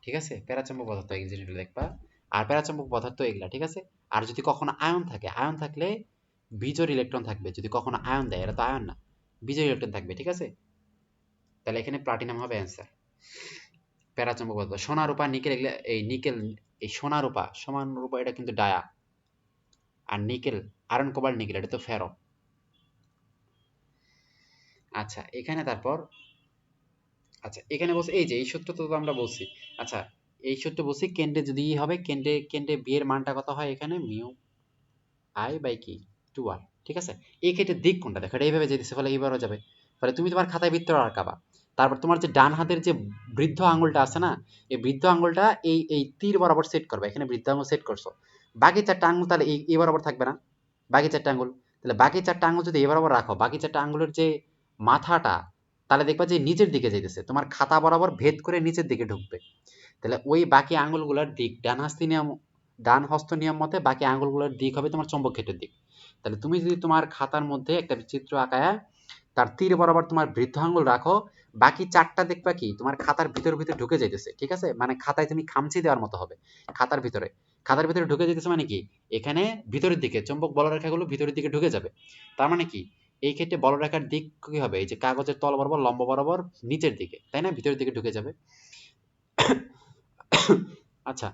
[SPEAKER 1] ঠিক আছে, প্যারাচুম্বক পদার্থ এই জিনিসগুলো দেখবা। আর প্যারাচুম্বক পদার্থ এগুলা, ঠিক আছে। আর যদি কখনো আয়ন থাকে, আয়ন থাকলে বিজোড় ইলেকট্রন থাকবে। যদি কখনো আয়ন দেয়, এটা তো আয়ন না, বিজোড় ইলেকট্রন থাকবে, ঠিক আছে। তাহলে এখানে প্লাটিনাম হবে অ্যান্সার। প্যারাচুম্বক পদার্থ সোনা রূপা নিকেল, এগুলা এই নিকেল, এই সোনা রূপা সমান রূপা, এটা কিন্তু ডায়া। আর নিকেল, আয়রন কোবাল্ট নিকেল, এটা তো ফেরো। আচ্ছা এখানে তারপর, আচ্ছা এখানে বলছে এই যে এই সূত্র তো আমরা বলছি। আচ্ছা এই সূত্র বলছি, কেন্দ্রে যদি ই হবে, কেন্দ্রে কেন্দ্রে বি এর মানটা কত হয় এখানে, মিউ আই বাই কি 2r, ঠিক আছে। এই ক্ষেত্রে দিক কোনটা দেখো, এটা এইভাবে যে দিছে, ফলে এইবারও যাবে। ফলে তুমি তোমার খাতায় বৃত্ত আঁকাবা। তারপর তোমার যে ডান হাতের যে বৃদ্ধ আঙ্গুলটা আছে না, এই বৃদ্ধ আঙ্গুলটা এই এই তীর বরাবর সেট করবে। এখানে বৃদ্ধ আঙ্গুল সেট করছো, বাকি চারটা আঙ্গুল তাহলে এই বরাবর থাকবে না, বাকি চারটা আঙ্গুল। তাহলে বাকি চারটা আঙ্গুল যদি এই বরাবর রাখো, বাকি চারটা আঙ্গুলের যে মাথাটা, তাহলে দেখবা যে নিচের দিকে যাইতেছে, তোমার খাতা বরাবর ভেদ করে নিচের দিকে ঢুকবে। তাহলে ওই বাকি আঙ্গুলগুলোর দিক, ডান হস্ত নিয়ম মতে বাকি আঙ্গুলগুলোর দিক হবে তোমার চৌম্বক ক্ষেত্রের দিক। তাহলে তুমি যদি তোমার খাতার মধ্যে একটা চিত্র আঁকায়া তার তীর বরাবর তোমার বৃদ্ধ আঙ্গুল রাখো, বাকি চারটা দেখবা কি তোমার খাতার ভিতরে ভিতরে ঢুকে যাইতেছে, ঠিক আছে। মানে খাতায় তুমি খামচি দেওয়ার মতো হবে খাতার ভিতরে। খাতার ভিতরে ঢুকে যেতেছে মানে কি, এখানে ভিতরের দিকে চৌম্বক বলরেখাগুলো ভিতরের দিকে ঢুকে যাবে। তার মানে কি, এই ক্ষেত্রে বলরেখার দিক কি হবে, এই যে কাগজের তল বরাবর লম্ব বরাবর নিচের দিকে, তাই না, ভিতরের দিকে ঢুকে যাবে। আচ্ছা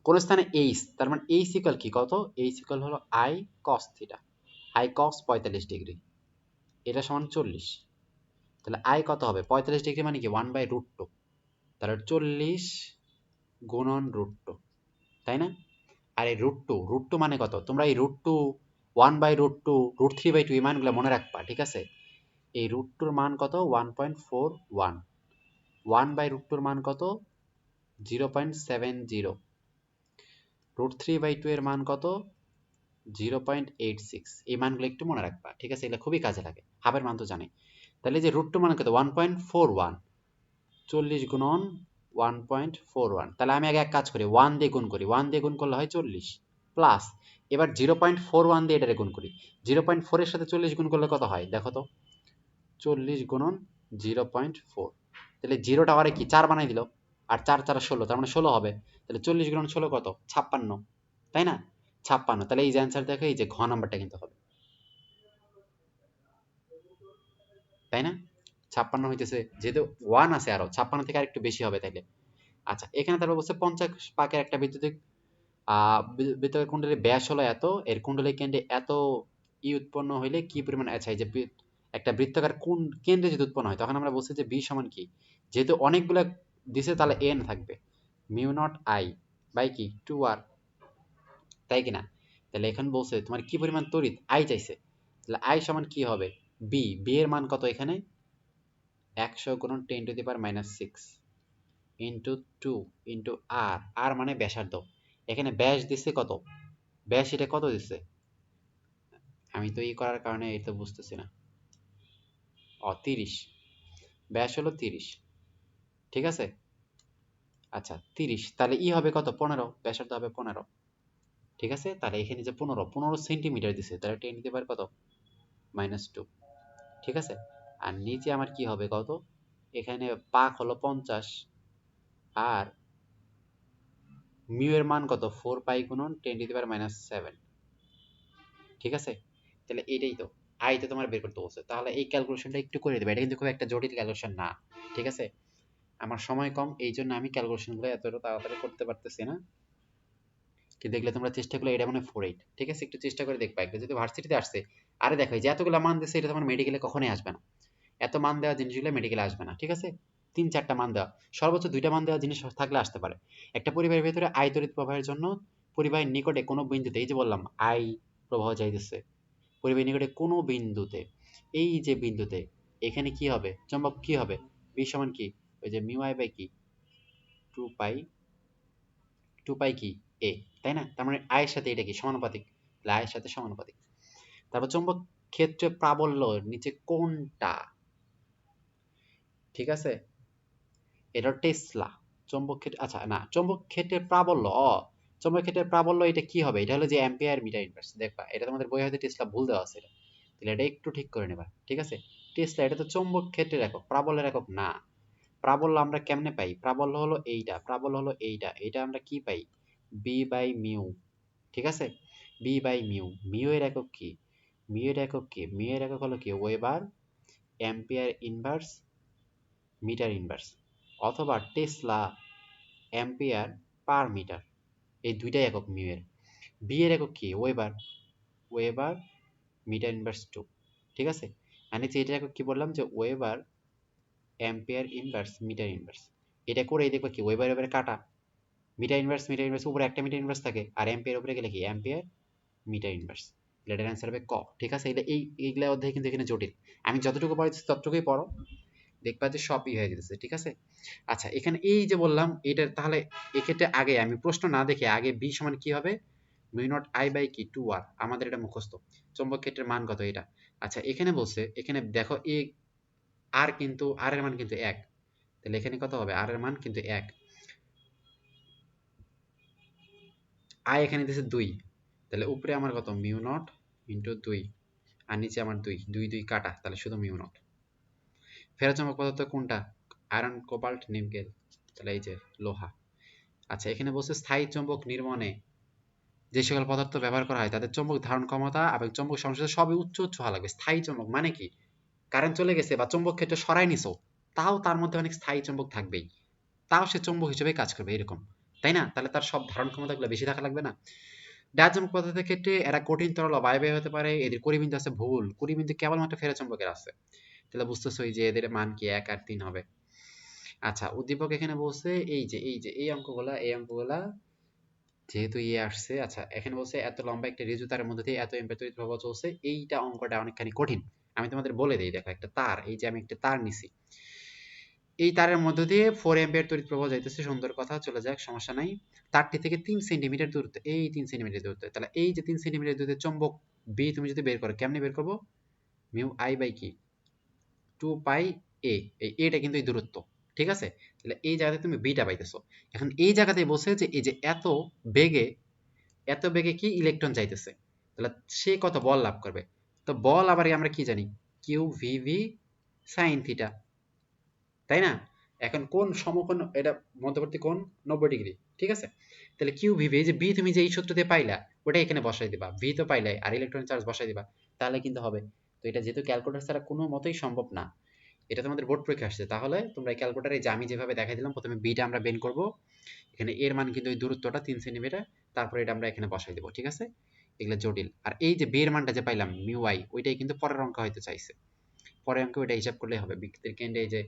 [SPEAKER 1] কোন স্থানে এইচ, তার মানে এইচ ইকুয়াল কি কত, এইচ ইকুয়াল হলো I cos theta, I cos 45 degree, এটা সমান 40। তাহলে আই কত হবে, 45 ডিগ্রি মানে কি 1/√2, তাহলে 40 গুণন √2, তাই না। আর এই √2 মানে কত, তোমরা এই √2, 1/√2, √3/2 এই মানগুলো মনে রাখবা, ঠিক আছে। এই √2 মান কত 1.41, 1/√2 মান কত 0.70, √3/2 এর মান কত 0.86। এই মানগুলো একটু মনে রাখবা, ঠিক আছে, এগুলো খুবই কাজে লাগে, হাফের মান তো জানি। তাহলে যে √2 মান কত 1.41, 40 গুণন 1.41, তাহলে আমি আগে এক কাজ করি, 1 দিয়ে গুণ করি, 1 দিয়ে গুণ করলে হয় 40, প্লাস এবার 0.41 দিয়ে এটারে গুণ করি, 0.4 এর সাথে 40 গুণ করলে কত হয় দেখো তো, 40 গুণন 0.4, তাহলে জিরোটা আবার কি 4 বানাই দিল, আর 4 4 16, তার মানে 16 হবে। তাহলে 40 গুণন 16 কত 56, তাই না, 56। তাহলে এই যে অ্যান্সার দেখো, এই যে ঘ নাম্বারটা কিন্তু হবে, তাই না। 56 হইতেছে, যেহেতু 1 আছে, আরো 56 থেকে আরেকটু বেশি হবে তাইলে। আচ্ছা এখানে তারপর বলছে 50 পাকের একটা বিদ্যুতিক বিদ্যুতের কুণ্ডলীর ব্যাস হলো এত, এর কুণ্ডলী কেন্দ্রে এত ই উৎপন্ন হইলে কি পরিমাণ, আচ্ছা এই যে একটা বৃত্তাকার কোন কেন্দ্রে যদি উৎপন্ন হয়, তখন আমরা বলছি যে বি সমান কি, যেহেতু অনেকগুলো দিছে তাহলে এন থাকবে, মিউ নট আই বাই কি 2r, তাই কিনা। তাহলে এখন বলছে তোমার কি পরিমাণ তড়িৎ, আই চাইছে, তাহলে আই সমান কি হবে, বি এর মান কত এখানে 100 গুণন 10⁻⁻6 ইন্টু 2 ইন্টু আর মানে ব্যাসার্ধ। এখানে ব্যাস দিছে কত, ব্যাস এটা কত দিছে, আমি তো ই করার কারণে এটা বুঝতেছি না। 30, ব্যাস হলো 30, ঠিক আছে। আচ্ছা 30, তাহলে ই হবে কত 15, ব্যাসার্ধ হবে 15, ঠিক আছে। তাহলে এখানে যে 15 সেন্টিমিটার দিছে, তাহলে 10⁻⁻ কত -2, ঠিক আছে। আর নিচে আমার কি হবে কত, এখানে পাক হলো 50, আর মিউ এর মান কত 4 পাই গুণন 10⁻⁻7, ঠিক আছে। তাহলে এটাই তো আই তো তোমার বের করতে বলছে, তাহলে এই ক্যালকুলেশনটা একটু করে দেবে, এটা কিন্তু খুব একটা জটিল ক্যালকুলেশন না, ঠিক আছে। আমার সময় কম, এই জন্য আমি ক্যালকুলেশনগুলো এতটা তাড়াতাড়ি করতে পারতেছি না, কি দেখলে তোমরা চেষ্টা করলে এটা মানে 48, ঠিক আছে, একটু চেষ্টা করে দেখবা, একটা যদি ভার্সিটিতে আসছে। আরে দেখো এই যে এতগুলো মান দিচ্ছে, এটা তোমার মেডিকেলে কখনোই আসবে না, এত মান দেওয়া জিনিসগুলো মেডিকেলে আসবে না, ঠিক আছে। 3-4টা মান দেওয়া, সর্বোচ্চ 2টা মান দেওয়া জিনিস থাকলে আসতে পারে। একটা পরিবাহের ভেতরে আই তড়িৎ প্রবাহের জন্য পরিবাহের নিকটে কোনো বিন্দুতে, এই যে বললাম আই প্রবাহ যাইতেছে পরিবাহের নিকটে কোনো বিন্দুতে, এই যে বিন্দুতে এখানে কি হবে, চুম্বক কি হবে, বি সমান কি, ওই যে মিউ আই বাই কি 2 পাই কি এ, তাই না। তার মানে আয়ের সাথে এটা কি সমানুপাতিক, তাহলে আয়ের সাথে সমানুপাতিক। তারপর চুম্বক ক্ষেত্রে প্রাবল্য নিচে কোনটা, ঠিক আছে, এটা টেসলা। চৌম্বক ক্ষেত্র, আচ্ছা না, চৌম্বক ক্ষেত্রের প্রাবল্য, চৌম্বক ক্ষেত্রের প্রাবল্য এটা কি হবে, এটা হলো যে অ্যাম্পিয়ার মিটার ইনভার্স, দেখবা এটা তোমাদের বই হয়তো টেসলা ভুল দেওয়া আছে, তাহলে এটা একটু ঠিক করে নেবা, ঠিক আছে। টেসলা এটা তো চৌম্বক ক্ষেত্রের একক, প্রাবল্যের একক না। প্রাবল্য আমরা কেমনে পাই? প্রাবল্য হলো এইটা, প্রাবল্য হলো এইটা, এটা আমরা কি পাই? বি বাই মিউ, ঠিক আছে? বি বাই মিউ, মিউ এর একক কি? মিউ এর একক কি? মিউ এর একক হলো কি? Weber ampere inverse metre inverse, অথবা টেসলা অ্যাম্পিয়ার পার মিটার, এই দুইটাই একক মিউ এর। বি এর একক কি? ওয়েবার, ওয়েবার মিটার ইনভার্স 2, ঠিক আছে? মানে যে এটা একক কি বললাম, যে weber ampere inverse metre inverse. এটা করে দেখবা কি ওয়েবার ওয়েবার কাটা, মিটার ইনভার্স উপরে একটা মিটার ইনভার্স থাকে, আর অ্যাম্পিয়ার উপরে গেলে কি অ্যাম্পিয়ার মিটার ইনভার্স। এটার অ্যান্সার হবে ক, ঠিক আছে? এটা এইগুলা অধ্যায় কিন্তু এখানে জটিল, আমি যতটুকু পারছি ততটুকুই পড়ো, দেখবা যে সবই হয়ে যেতেছে, ঠিক আছে? আচ্ছা, এখানে এই যে বললাম এটা, তাহলে এক্ষেত্রে আগে আমি প্রশ্ন না দেখে আগে বি সমান কি হবে? মিউ নট আই বাই কি 2r, আমাদের এটা মুখস্থ। চৌম্বক ক্ষেত্রের মান কত এটা? আচ্ছা, এখানে বলছে, এখানে দেখো এ আর কিন্তু আর এর মান কিন্তু 1, তাহলে এখানে কত হবে? আর এর মান কিন্তু 1, আই এখানে দিয়েছে 2, তাহলে উপরে আমার কত? মিউ নট ইন্টু 2, আর নিচে আমার 2, 2 2 কাটা, তাহলে শুধু মিউ নট। ফেরোচৌম্বক পদার্থ কোনটা? আয়রন, কোবাল্ট, নিকেল, তাহলে এই যে লোহা। আচ্ছা, এখানে বলছে স্থায়ী চৌম্বক নির্মাণে যে সকল পদার্থ ব্যবহার করা হয় তাদের চৌম্বক ধারণ ক্ষমতা এবং চৌম্বক সংশ্লেষ সবই উচ্চ উচ্চ হওয়া লাগবে। স্থায়ী চৌম্বক মানে কি? কারেন্ট চলে গেছে বা চৌম্বক ক্ষেত্র সরাই নিছো, তাও তার মধ্যে অনেক স্থায়ী চৌম্বক থাকবেই, তাও সে চৌম্বক হিসেবে কাজ করবে, এরকম, তাই না? তাহলে তার সব ধারণ ক্ষমতাগুলো বেশি থাকা লাগবে না? ডায়াচৌম্বক পদার্থের ক্ষেত্রে এরা কঠিন তরল বায়বীয় হতে পারে, এদের কুড়িবিন্দু আছে ভুল, কুড়িবিন্দু কেবলমাত্র ফেরোচৌম্বকের আছে, তাহলে বুঝতেছোই যে এদের মান কি 1 আর 3 হবে। আচ্ছা, উদ্দীপক এখানে বলছে এই যে এই অঙ্কগুলা যেহেতু ইয়ে আসছে। আচ্ছা, এখানে বলছে এত লম্বা একটা রিজু তারের মধ্যে দিয়ে এত এম্পিয়ার তড়িৎ প্রবাহ চলছে, এইটা অঙ্কটা অনেকখানি কঠিন। আমি তোমাদের বলে দিই, দেখো একটা তার, এই যে আমি একটা তার নিছি, এই তারের মধ্য দিয়ে 4 এম্পিয়ার তড়িৎ প্রবাহ যাইতেছে, সুন্দর কথা, চলে যাক, সমস্যা নাই। তারটি থেকে 3 সেন্টিমিটার দূরত্ব, এই 3 সেন্টিমিটার দূরত্ব, তাহলে এই যে 3 সেন্টিমিটার দূরত্বে চৌম্বক বি তুমি যদি বের করো, কেমনে বের করবো? মিউ আই বাই কি 2 পাই এ, এই এটা কিন্তু এই দূরত্ব, ঠিক আছে? তাহলে এই জায়গাতে তুমি বিটা পাইতেছো। এখন এই জায়গাতে বলছে যে এই যে বেগে এত বেগে কি ইলেকট্রন যাইতেছে, তাহলে সে কত বল লাভ করবে? তো বল আবার আমরা কি জানি? কিউ ভিভি সাইন থিটা, তাই না? এখন কোন সমকোণ এটা? মধ্যবর্তী কোণ 90 ডিগ্রি, ঠিক আছে? তাহলে কিউ ভিভি, এই যে বি তুমি যে এই সূত্র দিয়ে পাইলা, ওটা এখানে বসাই দিবা, ভি তো পাইলাই, আর ইলেকট্রন চার্জ বসাই দিবা, তাহলে কিন্তু হবে। তো এটা যেহেতু ক্যালকুলেটর ছাড়া কোনো মতেই সম্ভব না, এটা তোমাদের বোর্ড পরীক্ষা আসছে, তাহলে তোমরা ক্যালকুলেটারে যে আমি যেভাবে দেখাই দিলাম, প্রথমে বিটা আমরা বের করব, এখানে এর মান কিন্তু ওই দূরত্বটা 3 সেন্টিমিটার, তারপরে এটা আমরা এখানে বসাই দেবো, ঠিক আছে? এগুলো জটিল। আর এই যে বের মানটা যে পাইলাম মিউ আই, ওইটাই কিন্তু পরের অঙ্ক হয়তো চাইছে, পরের অঙ্কে ওইটা হিসাব করলেই হবে। বৃত্তের কেন্দ্রে এই যে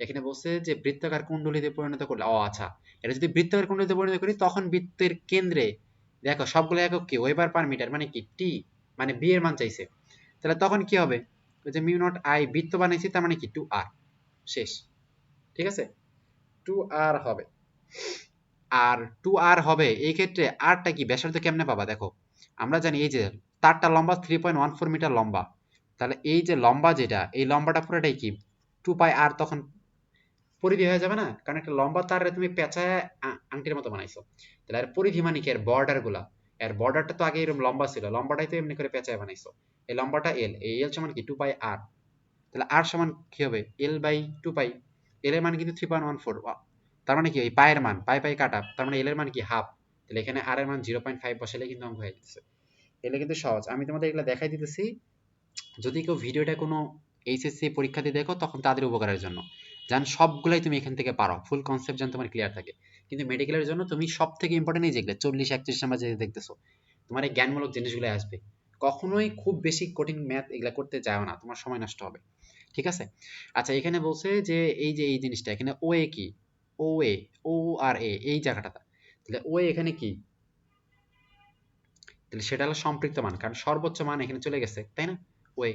[SPEAKER 1] এখানে বলছে যে বৃত্তাকার কুণ্ডলীতে পরিণত করলে, ও আচ্ছা, এটা যদি বৃত্তাকার কুণ্ডলীতে পরিণত করি তখন বৃত্তের কেন্দ্রে দেখো সবগুলো একক কি? ওয়েবার পার মিটার, মানে কি টি, মানে বি এর মান চাইছে, তাহলে তখন কি হবে? ওই যে মিউ নট আই বৃত্ত বানাইছি, তার মানে কি 2r, শেষ, ঠিক আছে? 2r হবে। আর 2r হবে এই ক্ষেত্রে, আরটা কি ব্যাসার্ধ কেমনে পাবা? দেখো, আমরা জানি এই যে তারটা লম্বা 3.14 মিটার লম্বা, তাহলে এই যে লম্বা যেটা, এই লম্বাটা পুরোটাই কি 2 পাই আর, তখন পরিধি হয়ে যাবে না? কারণ একটা লম্বা তারে তুমি পেঁচায় আংটির মতো বানাইছো, তাহলে এর পরিধি মানে কি? এর বর্ডার গুলা, এর বর্ডারটা তো আগে এরকম লম্বা ছিল, লম্বাটাই তো এমনি করে পেঁচায় বানাইছো, এই লম্বাটা এল, এই এল সমান কি 2 পাই আর, তাহলে আর সমান কি হবে? এল বাই 2 পাই, এল এর মান কিন্তু 3.14, তার মানে কি এই পায়ের মান, পাই পাই কাটা, তার মানে এল এর মান কি হাফ, তাহলে এখানে আর এর মান 0.5 বসালে কিন্তু অঙ্ক হয়ে যাচ্ছে। এগুলো কিন্তু সহজ, আমি তোমাদের এগুলো দেখাই দিতেছি, যদি কেউ ভিডিওটা কোনো এইচএসসি পরীক্ষাতে দেখো তখন তাদের উপকারের জন্য, জান সবগুলাই তুমি এখান থেকে পারো, ফুল কনসেপ্ট যেন তোমার ক্লিয়ার থাকে। কিন্তু মেডিকেলের জন্য তুমি সব থেকে ইম্পর্টেন্ট এই যেগুলো 40-41 নাম্বার যে দেখতেছো, তোমার এই জ্ঞানমূলক জিনিসগুলো আসবে, কখনোই খুব বেশি কঠিন ম্যাথ এগুলা করতে যাও না, তোমার সময় নষ্ট হবে, ঠিক আছে? আচ্ছা, এখানে বলছে যে এই যে এই জিনিসটা এখানে ও এ কি, ও এ, ও আর এ, এই জায়গাটা, তাহলে ও এখানে কি? তাহলে সেটা হলো সম্পৃক্ত মান, কারণ সর্বোচ্চ মান এখানে চলে গেছে, তাই না? ওয়ে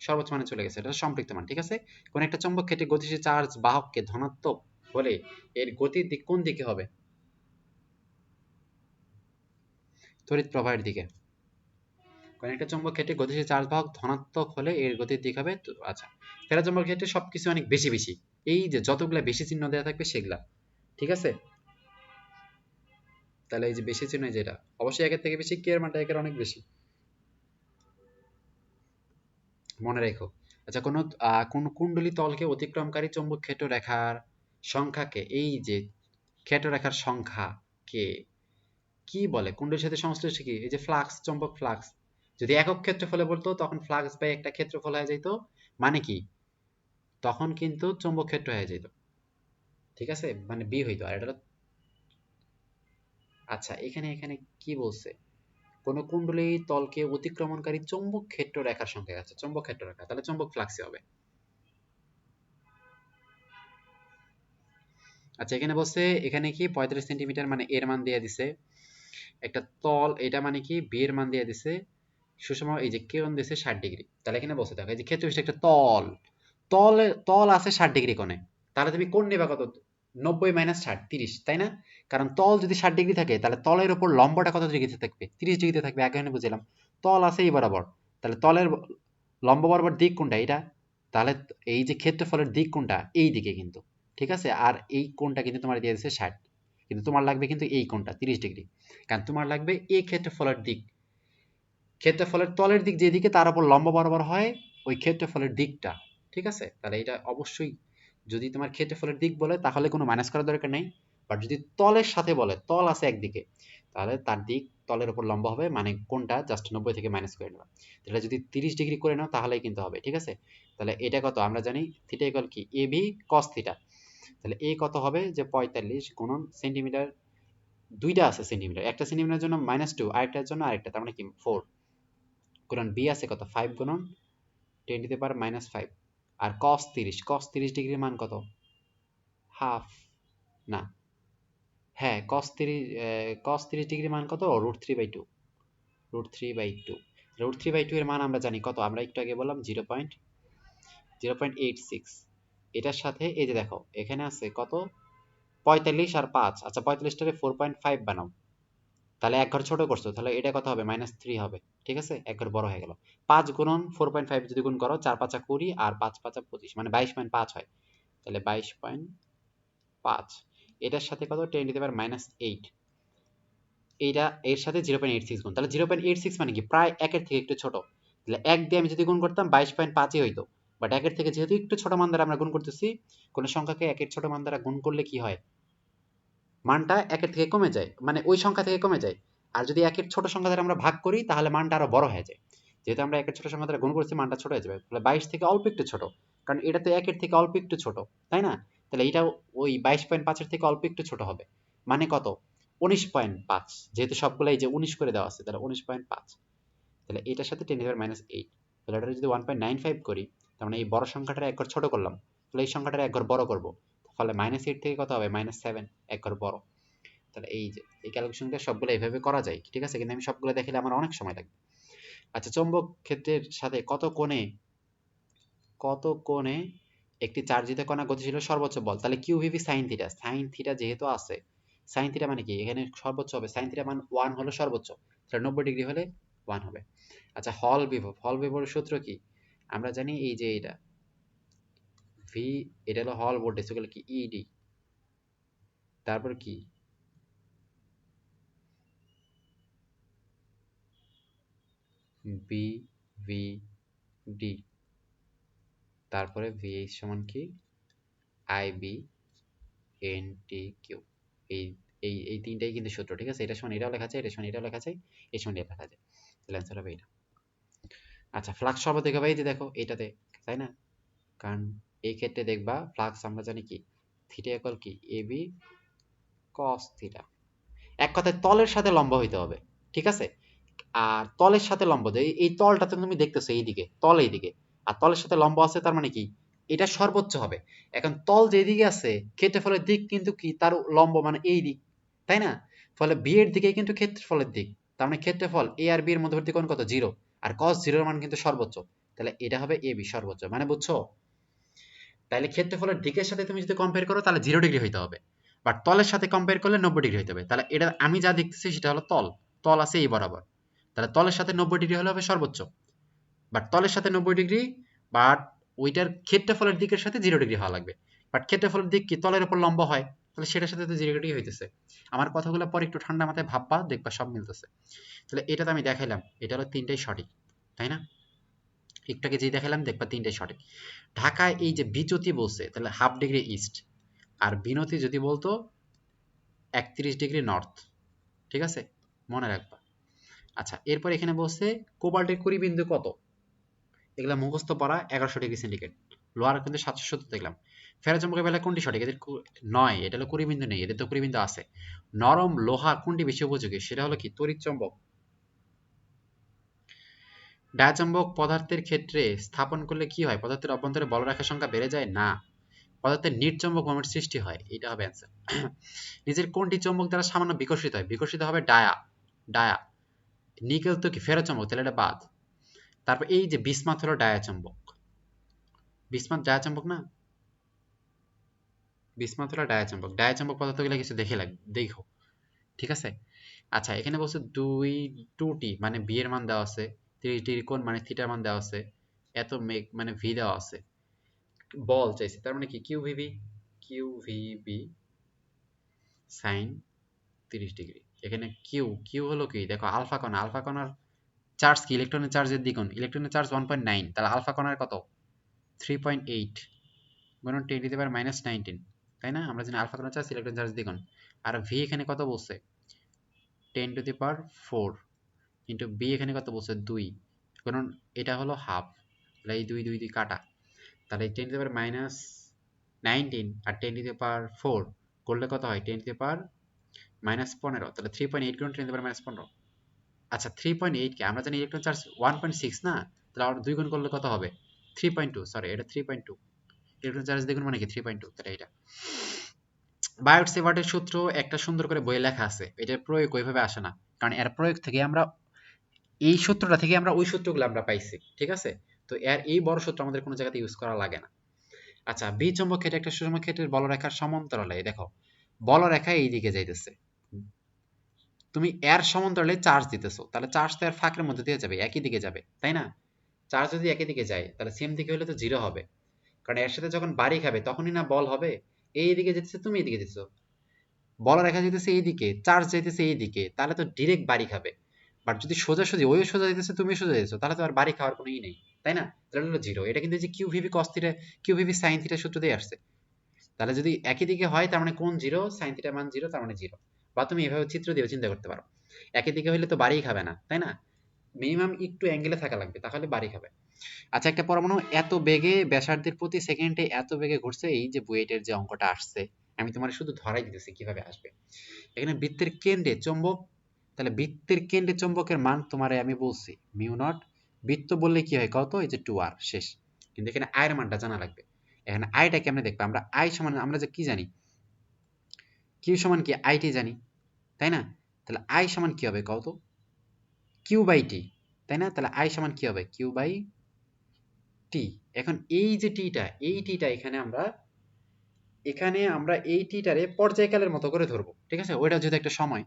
[SPEAKER 1] সর্বোচ্চ মানে চলে গেছে, এটা সম্পৃক্ত মান, ঠিক আছে? কোন একটা চৌম্বক ক্ষেত্রে গতিশীল চার্জ বাহককে ধনাত্মক হলে এর গতির দিক কোন দিকে হবে? তড়িৎ প্রবাহের দিকে। কোন একটা চৌম্বক ক্ষেত্রে গতিশীল চার্জ বাহক ধনাত্মক হলে এর গতির দিক হবে আচ্ছা, ফেরোচৌম্বক ক্ষেত্রে সবকিছু অনেক বেশি বেশি, এই যে যতগুলা বেশি চিহ্ন দেওয়া থাকবে সেগুলা, ঠিক আছে? তাহলে এই যে বেশি চিহ্ন যেটা, অবশ্যই একের থেকে বেশি, কে এর মানটা একের অনেক বেশি, মনে রেখো। আচ্ছা, কোন কুণ্ডলী তলকে অতিক্রমকারী চৌম্বক ক্ষেত্র রেখার
[SPEAKER 2] সংখ্যাকে, এই যে ক্ষেত্ররেখার সংখ্যাকে কি বলে, কুণ্ডলীর সাথে সংশ্লিষ্ট কি? এই যে ফ্লাক্স, চৌম্বক ফ্লাক্স। যদি একক ক্ষেত্রফলে বলতো তখন ফ্লাক্স বাই একটা ক্ষেত্রফল হয়ে যেত, মানে কি তখন কিন্তু চৌম্বক ক্ষেত্র হয়ে যেত, ঠিক আছে, মানে বি হইতো। আর এটা আচ্ছা, এখানে এখানে কি বলছে, কোন কুণ্ডলী তলকে অতিক্রমণকারী চৌম্বক ক্ষেত্র রেখার সংখ্যা আছে, চৌম্বক ক্ষেত্র রেখা, তাহলে চৌম্বক ফ্লাক্সই হবে। আচ্ছা, এখানে বলছে এখানে কি 35 সেন্টিমিটার মানে এর মান দিয়ে দিছে, একটা তল, এটা মানে কি বি এর মান দিয়ে দিছে, সুষম এই যে কোণ দিছে 60 ডিগ্রি। তাহলে এখানে বলছে দেখো এই যে ক্ষেত্র বিশিষ্ট একটা তল, তল আছে 60 ডিগ্রি কোণে, তাহলে তুমি কোণ নেবা কত, 90 মাইনাস 60 30, তাই না? কারণ তল যদি 60 ডিগ্রি থাকে তাহলে তলের উপর লম্বটা কত ডিগ্রিতে থাকবে, 30 ডিগ্রিতে থাকবে, আগে আমি বুঝলাম। তল আছে এই বরাবর, তাহলে তলের লম্ব বরাবর দিক কোনটা, এটা, তাহলে এই যে ক্ষেত্রফলের দিক কোনটা, এই দিকে কিন্তু, ঠিক আছে। আর এই কোণটা কিন্তু তোমার দিয়ে দিচ্ছে 60, কিন্তু তোমার লাগবে কিন্তু এই কোণটা 30 ডিগ্রি, কারণ তোমার লাগবে এই ক্ষেত্রফলের দিক, ক্ষেত্রফলের তলের দিক যেদিকে তার উপর লম্ব বরাবর হয় ওই ক্ষেত্রফলের দিকটা, ঠিক আছে। তাহলে এটা অবশ্যই, যদি তোমার ক্ষেত্রফলের দিক বলে তাহলে কোনো মাইনাস করার দরকার নেই, বাট যদি তলের সাথে বলে, তল আছে একদিকে, তাহলে তার দিক তলের উপর লম্ব হবে, মানে কোনটা জাস্ট 90 থেকে মাইনাস করে নেবা। এটা যদি 30 ডিগ্রি করে নাও তাহলেই কিন্তু হবে, ঠিক আছে। তাহলে এটা কত আমরা জানি, থিটা ইকুয়াল কি এ বি কস থিটা, তাহলে এ কত হবে যে 45 গুণন সেন্টিমিটার, দুইটা আছে সেন্টিমিটার, একটা সেন্টিমিটার জন্য -2, আরেকটার জন্য আরেকটা, তার মানে কি 4, গুণন বি আছে কত 5 গুণন 10⁻⁻5, আর cos 30 ডিগ্রির মান কত, হাফ, না, হ্যাঁ cos 30 ডিগ্রির মান কত, √3/2, √3/2, √3/2 এর মান আমরা জানি কত, আমরা একটু আগে বললাম 0.86। এটার সাথে এই যে দেখো এখানে আছে কত 45 আর 5, আচ্ছা 45টারে 4.5 বানাও, তাহলে এক ঘর ছোট করছো, তাহলে এটা কত হবে -3 হবে, ঠিক আছে, এক ঘর বড় হয়ে গেল। 5 গুণন 4.5 যদি গুণ করো 4 5 20 আর 5 5 25, মানে 22.5 হয়, তাহলে 22.5, এটার সাথে কত 10⁻⁻8, এইটা এর সাথে 0.86 গুণ, তাহলে 0.86 মানে কি প্রায় একের থেকে একটু ছোট, তাহলে এক দিয়ে আমি যদি গুণ করতাম 22.5ই হইতো, বাট একের থেকে যেহেতু একটু ছোট মান দ্বারা আমরা গুণ করতেছি, কোন সংখ্যাকে একের ছোট মান দ্বারা গুণ করলে কি হয়, মানটা একের থেকে কমে যায়, মানে ওই সংখ্যা থেকে কমে যায়। আর যদি একের ছোট সংখ্যা দ্বারা আমরা ভাগ করি তাহলে মানটা আরো বড় হয়ে যায়, যেহেতু আমরা একের ছোট সংখ্যা দ্বারা গুণ করছি মানটা ছোট হয়ে যাবে, তাহলে 22 থেকে অল্প একটু ছোট, কারণ এটা তো একের থেকে অল্প একটু ছোট, তাই না? তাহলে এটাও ওই 22.5 এর থেকে অল্প একটু ছোট হবে, মানে কত 19.5, যেহেতু সবগুলো এই যে 19 করে দেওয়া আছে, তাহলে 19.5, তাহলে এটার সাথে 10⁻⁻8, তাহলে এটা যদি 1.95 করি, তার মানে এই বড় সংখ্যাটা এক ঘর ছোট করলাম, তাহলে এই সংখ্যাটা এক ঘর বড় করব, ফলে -8 থেকে কত হবে -7, এক ঘর বড়। তাহলে এই যে এই ক্যালকুলেশনটা সবগুলো এইভাবে করা যায়, ঠিক আছে, কিন্তু আমি সবগুলো দেখালে আমার অনেক সময় লাগবে। আচ্ছা, চৌম্বক ক্ষেত্রের সাথে কত কোণে একটি চার্জিত কণা গতিশীল সর্বোচ্চ বল, তাহলে কিউভিভি সাইন থিটা যেহেতু আছে, সাইন থিটা মানে কি এখানে সর্বোচ্চ হবে, সাইন থিটা মান 1 হলো সর্বোচ্চ, তাহলে 90 ডিগ্রি হলে 1 হবে। আচ্ছা, হল বিভবের সূত্র কি, আমরা জানি এই যে এটা ভি, এটা হলো হল ভোল্টেজ, এগুলো কি ইডি, তারপর কি বি ভি ডি, তারপরে ভিএইচ সমান কি I B N T Q, এই এই এই তিনটাই কিন্তু সূত্র, ঠিক আছে, এটা সমান এটাও লেখা যায়, এটা সমান এটাও লেখা যায়, এই সমান এটা লেখা যায়, তাহলে অ্যান্সার হবে এটা। আচ্ছা, ফ্লাক্স সর্বাধিক হবে এই যে দেখো এটাতে, তাই না, কারণ এই ক্ষেত্রে দেখবা ফ্লাক্স আমরা জানি কি থিটা ইকুয়াল কি এ বি কস থিটা, এক কথায় তলের সাথে লম্ব হইতে হবে, ঠিক আছে। আর তলের সাথে লম্ব, এই তলটা তুমি দেখতেছো এইদিকে, তল এইদিকে, আর তলের সাথে লম্ব আছে, তার মানে কি এটা সর্বোচ্চ হবে। এখন তল যেদিকে আছে ক্ষেত্রফলের দিক কিন্তু কি তার লম্ব মানে এই দিক, তাই না, ফলে বি এর দিকে কিন্তু ক্ষেত্রফলের দিক, তার মানে ক্ষেত্রফল এ আর বি এর মধ্যবর্তী কোণ কত 0, আর cos 0 এর মান কিন্তু সর্বোচ্চ, তাহলে এটা হবে এ বি সর্বোচ্চ, মানে বুঝছো। তাহলে ক্ষেত্রফলের দিকের সাথে তুমি যদি কম্পেয়ার করো তাহলে 0 ডিগ্রি হইতে হবে, বাট তলের সাথে কম্পেয়ার করলে 90 ডিগ্রি হইতে হবে, তাহলে এটা আমি যা দেখতেছি সেটা হলো তল, তল আছে এই বরাবর, তাহলে তলের সাথে 90 ডিগ্রি হলে হবে সর্বোচ্চ, বাট তলের সাথে 90 ডিগ্রি, বাট ওইটার ক্ষেত্রফলের দিকের সাথে 0 ডিগ্রি হওয়া লাগবে, বাট ক্ষেত্রফলের দিক কি তলের উপর লম্ব হয়, তাহলে সেটার সাথে তো 0 ডিগ্রি হইতেছে। আমার কথাগুলো পরে একটু ঠান্ডা মাথায় ভাববা, দেখবা সব মিলতেছে। তাহলে এটা তো আমি দেখাইলাম, এটা হলো তিনটাই সঠিক, তাই না, একটু আগে যে দেখালাম দেখবা তিনটাই সঠিক। ঢাকায় এই যে বিচ্যুতি বলছে, তাহলে হাফ ডিগ্রি ইস্ট, আর বিনতি যদি বলতো 31 ডিগ্রি নর্থ। ঠিক আছে, মনে রাখবা। আচ্ছা, এরপর এখানে বলছে কোবাল্টের কুড়িবিন্দু কত, এগুলা মুখস্থ পড়া 1100 ডিগ্রি সেন্টিগ্রেড। লোহার কিন্তু 770 দেখলাম। ফেরোচুম্বকের বেলায় কোনটি সঠিক, এদের নয়, এটা হলো কুড়িবিন্দু নেই, এদের তো কুড়িবিন্দু আছে। নরম লোহা কোনটি বেশি উপযোগী, সেটা হলো কি তড়িৎ চম্বক। ডায়াচম্বক পদার্থের ক্ষেত্রে স্থাপন করলে কি হয়, পদার্থের অভ্যন্তরে বলরেখার সংখ্যা বেড়ে যায় না, পদার্থের নির্চম্বক মোমেন্ট সৃষ্টি হয়, এটা হবে অ্যান্সার। নিজের কোনটি চম্বক দ্বারা সামান্য বিকশিত হয়, বিকশিত হবে ডায়া। ডায়া। নিকেল তো কি ফেরোচম্বক, তাহলে এটা বাদ। তারপর এই যে বিসমাথ হলো ডায়াচম্বক, বিসমাথ ডায়াচম্বক না, বিসমাথ হলো ডায়াচম্বক। ডায়াচম্বক পদার্থগুলো কিছু দেখে দেখো, ঠিক আছে। আচ্ছা, এখানে বলছে টু টি মানে বি এর মান দেওয়া আছে, 30 ডিগ্রি কোণ মানে থিটার মান দেওয়া আছে, এত মেঘ মানে ভি দেওয়া আছে, বল চাইছে, তার মানে কি Q V B sine 30 degree. এখানে কিউ কিউ হলো কি, দেখো আলফা কণা, আলফা কণার চার্জ কি, ইলেকট্রনের চার্জের দ্বিগুণ, ইলেকট্রনের চার্জ 1.9, তাহলে আলফা কণার কত 3.8 গুণন 10 টু দি পাওয়ার -19, তাই না? আমরা জানি আলফা কণার চার্জ ইলেকট্রন চার্জ দ্বিগুণ। আর ভি এখানে কত বলছে 10 to the power 4 into B এখানে কত বলছে 2, কারণ এটা হলো হাফ, তাহলে এই 2 2 2 কাটা, তাহলে 10 to the power -19 R 10 to the power 4 করলে কত হয় 10 টু দি পাওয়ার -15, তাহলে 3.8 গুণ 10 টু দি পাওয়ার -15। আচ্ছা, 3.8 কে আমরা জানি ইলেকট্রন চার্জ 1.6 না, তাহলে আর 2 গুণ করলে কত হবে 3.2, সরি এটা 3.2, ইলেকট্রন চার্জ দ্বিগুণ মানে কি 3.2, তাহলে এটা। বায়োট সেভার্টের সূত্র একটা সুন্দর করে বইয়ে লেখা আছে, এটার প্রয়োগ ওইভাবে আসে না, কারণ এর প্রয়োগ থেকে আমরা এই সূত্রটা থেকে আমরা ওই সূত্রগুলো আমরা পাইছি, ঠিক আছে। তো এর এই বড় সূত্র আমাদের কোনো জায়গাতে ইউজ করা লাগে না। আচ্ছা, বি চৌম্বক ক্ষেত্রে একটা সুষম ক্ষেত্রের বলরেখার সমান্তরালে দেখো বলরেখা এই দিকে যাইতেছে, তুমি এর সমান্তরালে চার্জ দিতেছো, তাহলে চার্জ তো এর ফাঁকের মধ্যে দিয়ে যাবে, একই দিকে যাবে, তাই না? চার্জ যদি একই দিকে যায় তাহলে সেম দিকে হলে তো জিরো হবে, কারণ এর সাথে যখন বাড়ি খাবে তখনই না বল হবে। এই দিকে যেতেছে, তুমি এদিকে যেতেছো, বলরেখা যেতেছে এইদিকে, চার্জ যাইতেছে এইদিকে, তাহলে তো ডিরেক্ট বাড়ি খাবে। বাট যদি সোজাসুজি ওই সোজা যেতেছে তুমি সোজা যেতেছো, তাহলে তো আর বাড়ি খাওয়ার কোনো ই নেই, তাই না? তাহলে হলো জিরো। এটা কিন্তু এই যে Q V V cos theta, Q V V sine theta সূত্র দিয়ে আসছে। তাহলে যদি একই দিকে হয় তার মানে কোন জিরো, সাইন থিটা মান জিরো, তার মানে জিরো। বা তুমি এভাবে চিত্র দিয়ে চিন্তা করতে পারো, একই দিকে হইলে তো বাড়িই খাবে না, তাই না? মিনিমাম একটু অ্যাঙ্গেলে থাকা লাগবে, তাহলে বাড়ি খাবে। আচ্ছা, একটা পরমাণু এত বেগে ব্যাসার্ধের প্রতি সেকেন্ডে এত বেগে ঘুরছে, এই যে বুয়েটের যে অঙ্কটা আসছে, আমি তোমার শুধু ধরাই দিতেছি কিভাবে আসবে। এখানে বৃত্তের কেন্দ্রে চৌম্বক, তাহলে বৃত্তের কেন্দ্রে চৌম্বকের মান তোমারে আমি বলছি মিউ নট, বৃত্ত বললে কি হয় কত, এই যে 2r শেষ। কিন্তু এখানে আয়ের মানটা জানা লাগবে। এখানে আইটা কেমনে দেখবে, আমরা আই সমান, আমরা যে কি জানি কিউ সমান কি আইটি জানি, তাই না? তাহলে আই সমান কি হবে কত, কিউ বাই টি, তাই না? তাহলে আই সমান কি হবে কিউ বাই টি। এখন এই যে টিটা, এই টিটা এখানে আমরা এই টিটারে পর্যায়কালের মতো করে ধরবো, ঠিক আছে, ওইটা যেহেতু একটা সময়,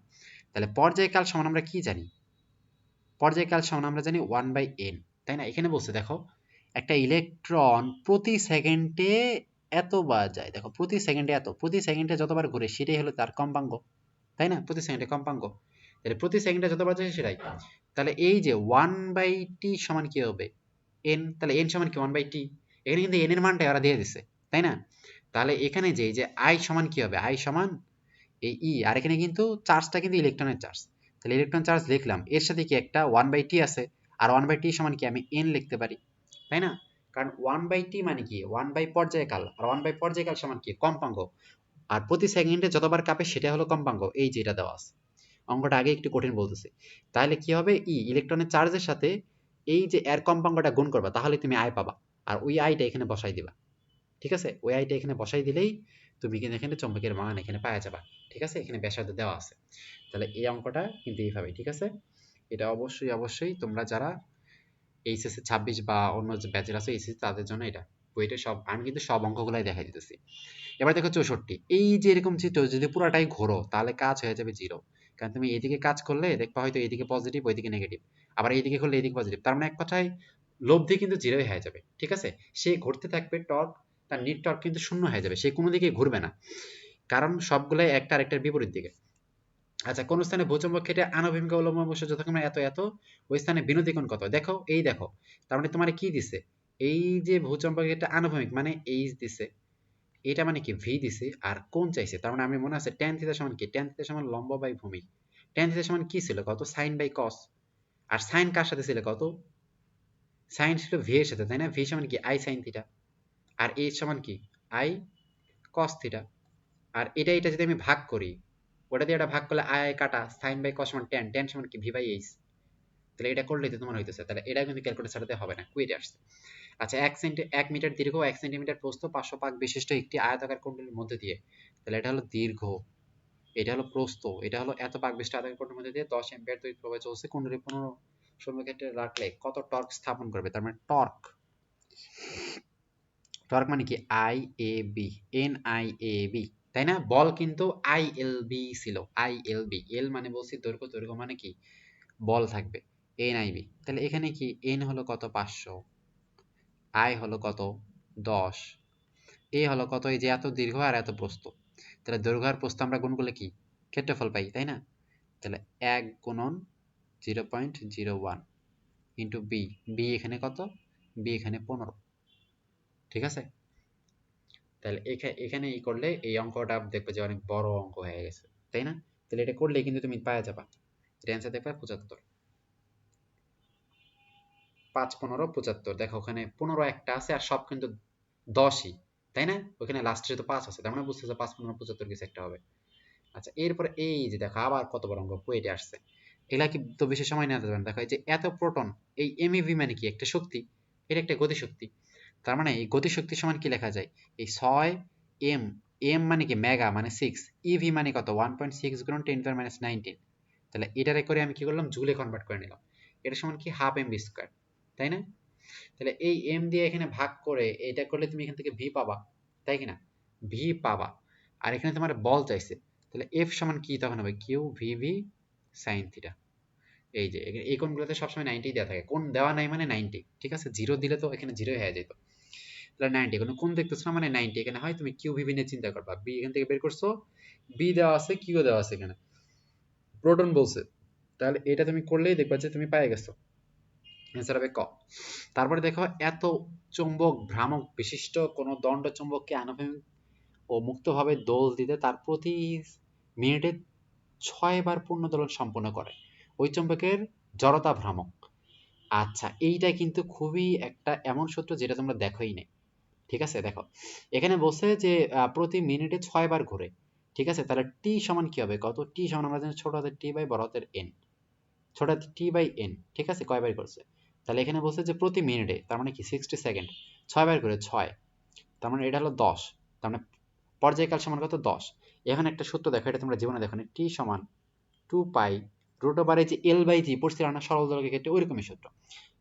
[SPEAKER 2] তাহলে পর্যায়কাল সমান আমরা কি জানি, পর্যায়কাল সমান আমরা জানি 1/n, তাই না? এখানে বলছে দেখো একটা ইলেকট্রন প্রতি সেকেন্ডে এতবার যায়, দেখো প্রতি সেকেন্ডে এত, প্রতি সেকেন্ডে যতবার ঘুরে সেটাই হলো তার কম্পাঙ্ক, তাই না? প্রতি সেকেন্ডে কম্পাঙ্ক, তাহলে প্রতি সেকেন্ডে যতবার যায় সেটাই। তাহলে এই যে 1/t সমান কি হবে n, তাহলে n সমান কি 1/t, এখানে কিন্তু n এর মানটা ওরা দিয়ে দিছে, তাই না? তাহলে এখানে যে যে i সমান কি হবে, i সমান এই ই, আর এখানে কিন্তু চার্জটা কিন্তু ইলেকট্রনের চার্জ, তাহলে ইলেকট্রন চার্জ লিখলাম, এর সাথে কি একটা 1/t আছে, আর 1/t সমান কি আমি n লিখতে পারি, তাই না? কারণ 1/t মানে কি 1 বাই পর্যায়কাল, আর 1 বাই পর্যায়কাল সমান কি কম্পাঙ্ক, আর প্রতি সেকেন্ডে যতবার কাঁপে সেটা হলো কম্পাঙ্ক, এই যে এটা দেওয়া আছে। অঙ্কটা আগে একটু কঠিন বলতেছে। তাহলে কি হবে, ই ইলেকট্রনের চার্জের সাথে এই যে এর কম্পাঙ্কটা গুণ করবা, তাহলে তুমি আই পাবা, আর ওই আইটা এখানে বসাই দিবা, ঠিক আছে? ওই আইটা এখানে বসাই দিলেই তুমি কিন্তু এখানে চৌম্বকের মান এখানে পাওয়া যাবা, ঠিক আছে? এখানে ব্যাসার্ধ দেওয়া আছে। তাহলে এই অঙ্কটা কিন্তু এইভাবে, ঠিক আছে? এটা অবশ্যই অবশ্যই তোমরা যারা এইচএসসি 26 বা অন্য যে ব্যাচের আছে এইচএসসি তাদের জন্য এটা বইটা সব, আমি কিন্তু সব অঙ্কগুলাই দেখাই দিতেছি। এবার দেখো 64, এই যে এরকম চিত্র যদি পুরাটাই ঘোরো তাহলে কাজ হয়ে যাবে জিরো, কারণ তুমি এইদিকে কাজ করলে দেখবা হয়তো এইদিকে পজিটিভ ওইদিকে নেগেটিভ, আবার এইদিকে করলে এইদিকে পজিটিভ, তার মানে এক কথায় লব্ধি কিন্তু জিরোই হয়ে যাবে, ঠিক আছে? সে ঘুরতে থাকবে টর্ক, তার নিট টর্ক কিন্তু শূন্য হয়ে যাবে, সে কোনো দিকে ঘুরবে না, কারণ সবগুলাই একটা আরেকটার বিপরীত দিকে। আচ্ছা, কোন স্থানে ভূচম্বক ক্ষেত্রে আনুভূমিক অবলম্বন বসে যথাক্রমে এত এত, ওই স্থানে বিনতি কোণ কত, দেখো এই দেখো, তার মানে তোমার কি দিছে, এই যে ভূচম্বক ক্ষেত্রে আনুভূমিক মানে এইচ দিছে, এটা মানে কি ভি দিছে আর কোণ চাইছে, তার মানে আমি মনে আছে ট্যান থিটা সমান কি, ট্যান থিটা সমান লম্ব বাই ভূমি। ট্যান থিটা সমান কি ছিল কত, সাইন বাই কস। আর সাইন কার সাথে ছিল কত, সাইন ছিল ভি এর সাথে, তাই না? ভি সমান কি আই সাইন থিটা, আর এ সমান কি আই কস থিটা। আর এটা যদি আমি ভাগ করি, ওটা দিয়ে এটা ভাগ করলে আই আই কাটা, সাইন বাই কস সমান ট্যান, ট্যান সমান কি ভি বাই এইচ। তাহলে এটা করলেই তো তোমার হইতেছে, তাহলে এটা কিন্তু ক্যালকুলেটর ছাড়াতে হবে না, কুইটে আসছে। আচ্ছা, 1 মিটার দীর্ঘ 1 সেন্টিমিটার প্রস্থ 500 পাক বিশিষ্ট একটি আয়তাকার কুণ্ডলীর মধ্যে দিয়ে, তাহলে এটা হলো দীর্ঘ, এটা হলো প্রস্থ, এটা হলো এত পাক বিশিষ্ট আয়তাকার কুণ্ডলীর মধ্যে দিয়ে 10 অ্যাম্পিয়ার তড়িৎ প্রবাহ চলছে, কুণ্ডলী 15 সমক্ষেত্রে রাখলে কত টর্ক স্থাপন করবে। তার মানে টর্ক, টর্ক মানে কি I A B, N I A B, তাই না? বল কিন্তু আই এল বি ছিল, আই এল বি, এল মানে বলছি দৈর্ঘ্য, দৈর্ঘ্য মানে কি বল থাকবে, এন আই বি। তাহলে এখানে কি এন হলো কত 500, আই হলো কত 10, এ হলো কত, এই যে এত দীর্ঘ আর এত প্রস্থ, তাহলে দৈর্ঘ্য আর প্রস্থ আমরা গুণ করলে কি ক্ষেত্রফল পাই, তাই না? তাহলে 1 গুণন 0.01 ইন্টু বি, বি এখানে কত, বি এখানে 15, ঠিক আছে? তাহলে এখানে ই করলে এই অঙ্কটা দেখবে যে অনেক বড় অঙ্ক হয়ে গেছে, তাই না? তাহলে এটা করলেই কিন্তু তুমি পাওয়া যাবা, এটা অ্যান্সার দেখবে 75, 5 15 75। দেখো ওখানে 15 একটা আছে আর সব কিন্তু 10ই, তাই না? ওখানে লাস্টে তো 5 আছে, তার মানে বুঝতেছো 5 15 75 কিছু একটা হবে। আচ্ছা, এরপরে এই যে দেখো আবার কত বড় অঙ্ক কুয়েটে আসছে, এগুলা কি তো বেশি সময় নিতে পারে না। দেখো এই যে এত প্রোটন, এই এমইভি মানে কি একটা শক্তি, এটা একটা গতিশক্তি, তার মানে এই গতিশক্তি সমান কি লেখা যায়, এই 6 এম, এম মানে কি মেগা মানে 6, ইভি মানে কত 1.6 গুণন 10 টু মাইনাস 19, তাহলে এটারে করে আমি কি করলাম জুলে কনভার্ট করে নিলাম, এটা সমান কি হাফ এম বি স্কয়ার, তাই না? তাহলে এই এম দিয়ে এখানে ভাগ করে এটা করলে তুমি এখান থেকে ভি পাবা, তাই কিনা, ভি পাবা। আর এখানে তোমার বল চাইছে, তাহলে এফ সমান কি তখন হবে Q V V sine theta. এই যে এই কোণগুলোতে সবসময় 90 দেওয়া থাকে, কোণ দেওয়া নাই মানে 90, ঠিক আছে? জিরো দিলে তো এখানে জিরো হয়ে যেত, তাহলে 90 কোনো কোণ দেখতেছো না মানে 90, এখানে হয় তুমি কিউ ভি ভি নিয়ে চিন্তা করবা, বি এখান থেকে বের করছো, বি দেওয়া আছে কিউ দেওয়া আছে, এখানে প্রোটন বলছে, তাহলে এটা তুমি করলেই দেখবা যে তুমি পেয়ে গেছো, অ্যান্সার হবে ক। তারপরে দেখো এত চৌম্বক ভ্রামক বিশিষ্ট কোন দণ্ড চুম্বককে আনুভূমিক ও মুক্তভাবে দোল দিতে তার প্রতি মিনিটে 6 বার পূর্ণ দোলন সম্পন্ন করে, ওই চুম্বকের জড়তা ভ্রামক। আচ্ছা, এইটা কিন্তু খুবই একটা এমন সূত্র যেটা তোমরা দেখোই নাই, ঠিক আছে? দেখো এখানে বলছে যে প্রতি মিনিটে 6 বার ঘুরে, ঠিক আছে? তাহলে টি সমান কি হবে, কত টি সমান আমরা জানি ছোট হাতের টি বাই বড় হাতের এন, ছোট হাতের টি বাই এন, ঠিক আছে? কয়বার করছে, তাহলে এখানে বলছে যে প্রতি মিনিটে, তার মানে কি 60 সেকেন্ড, 6 বার করে 6, তার মানে এটা হলো 10, তার মানে পর্যায়কাল সমান কত 10। এখন একটা সূত্র দেখো, এটা তোমরা জীবনে দেখো না, টি সমান 2 পাই রুট ওভার এই যে এল বাই জি পড়ছিলাম না সরল দোলকের ক্ষেত্রে, ওইরকমই সূত্র,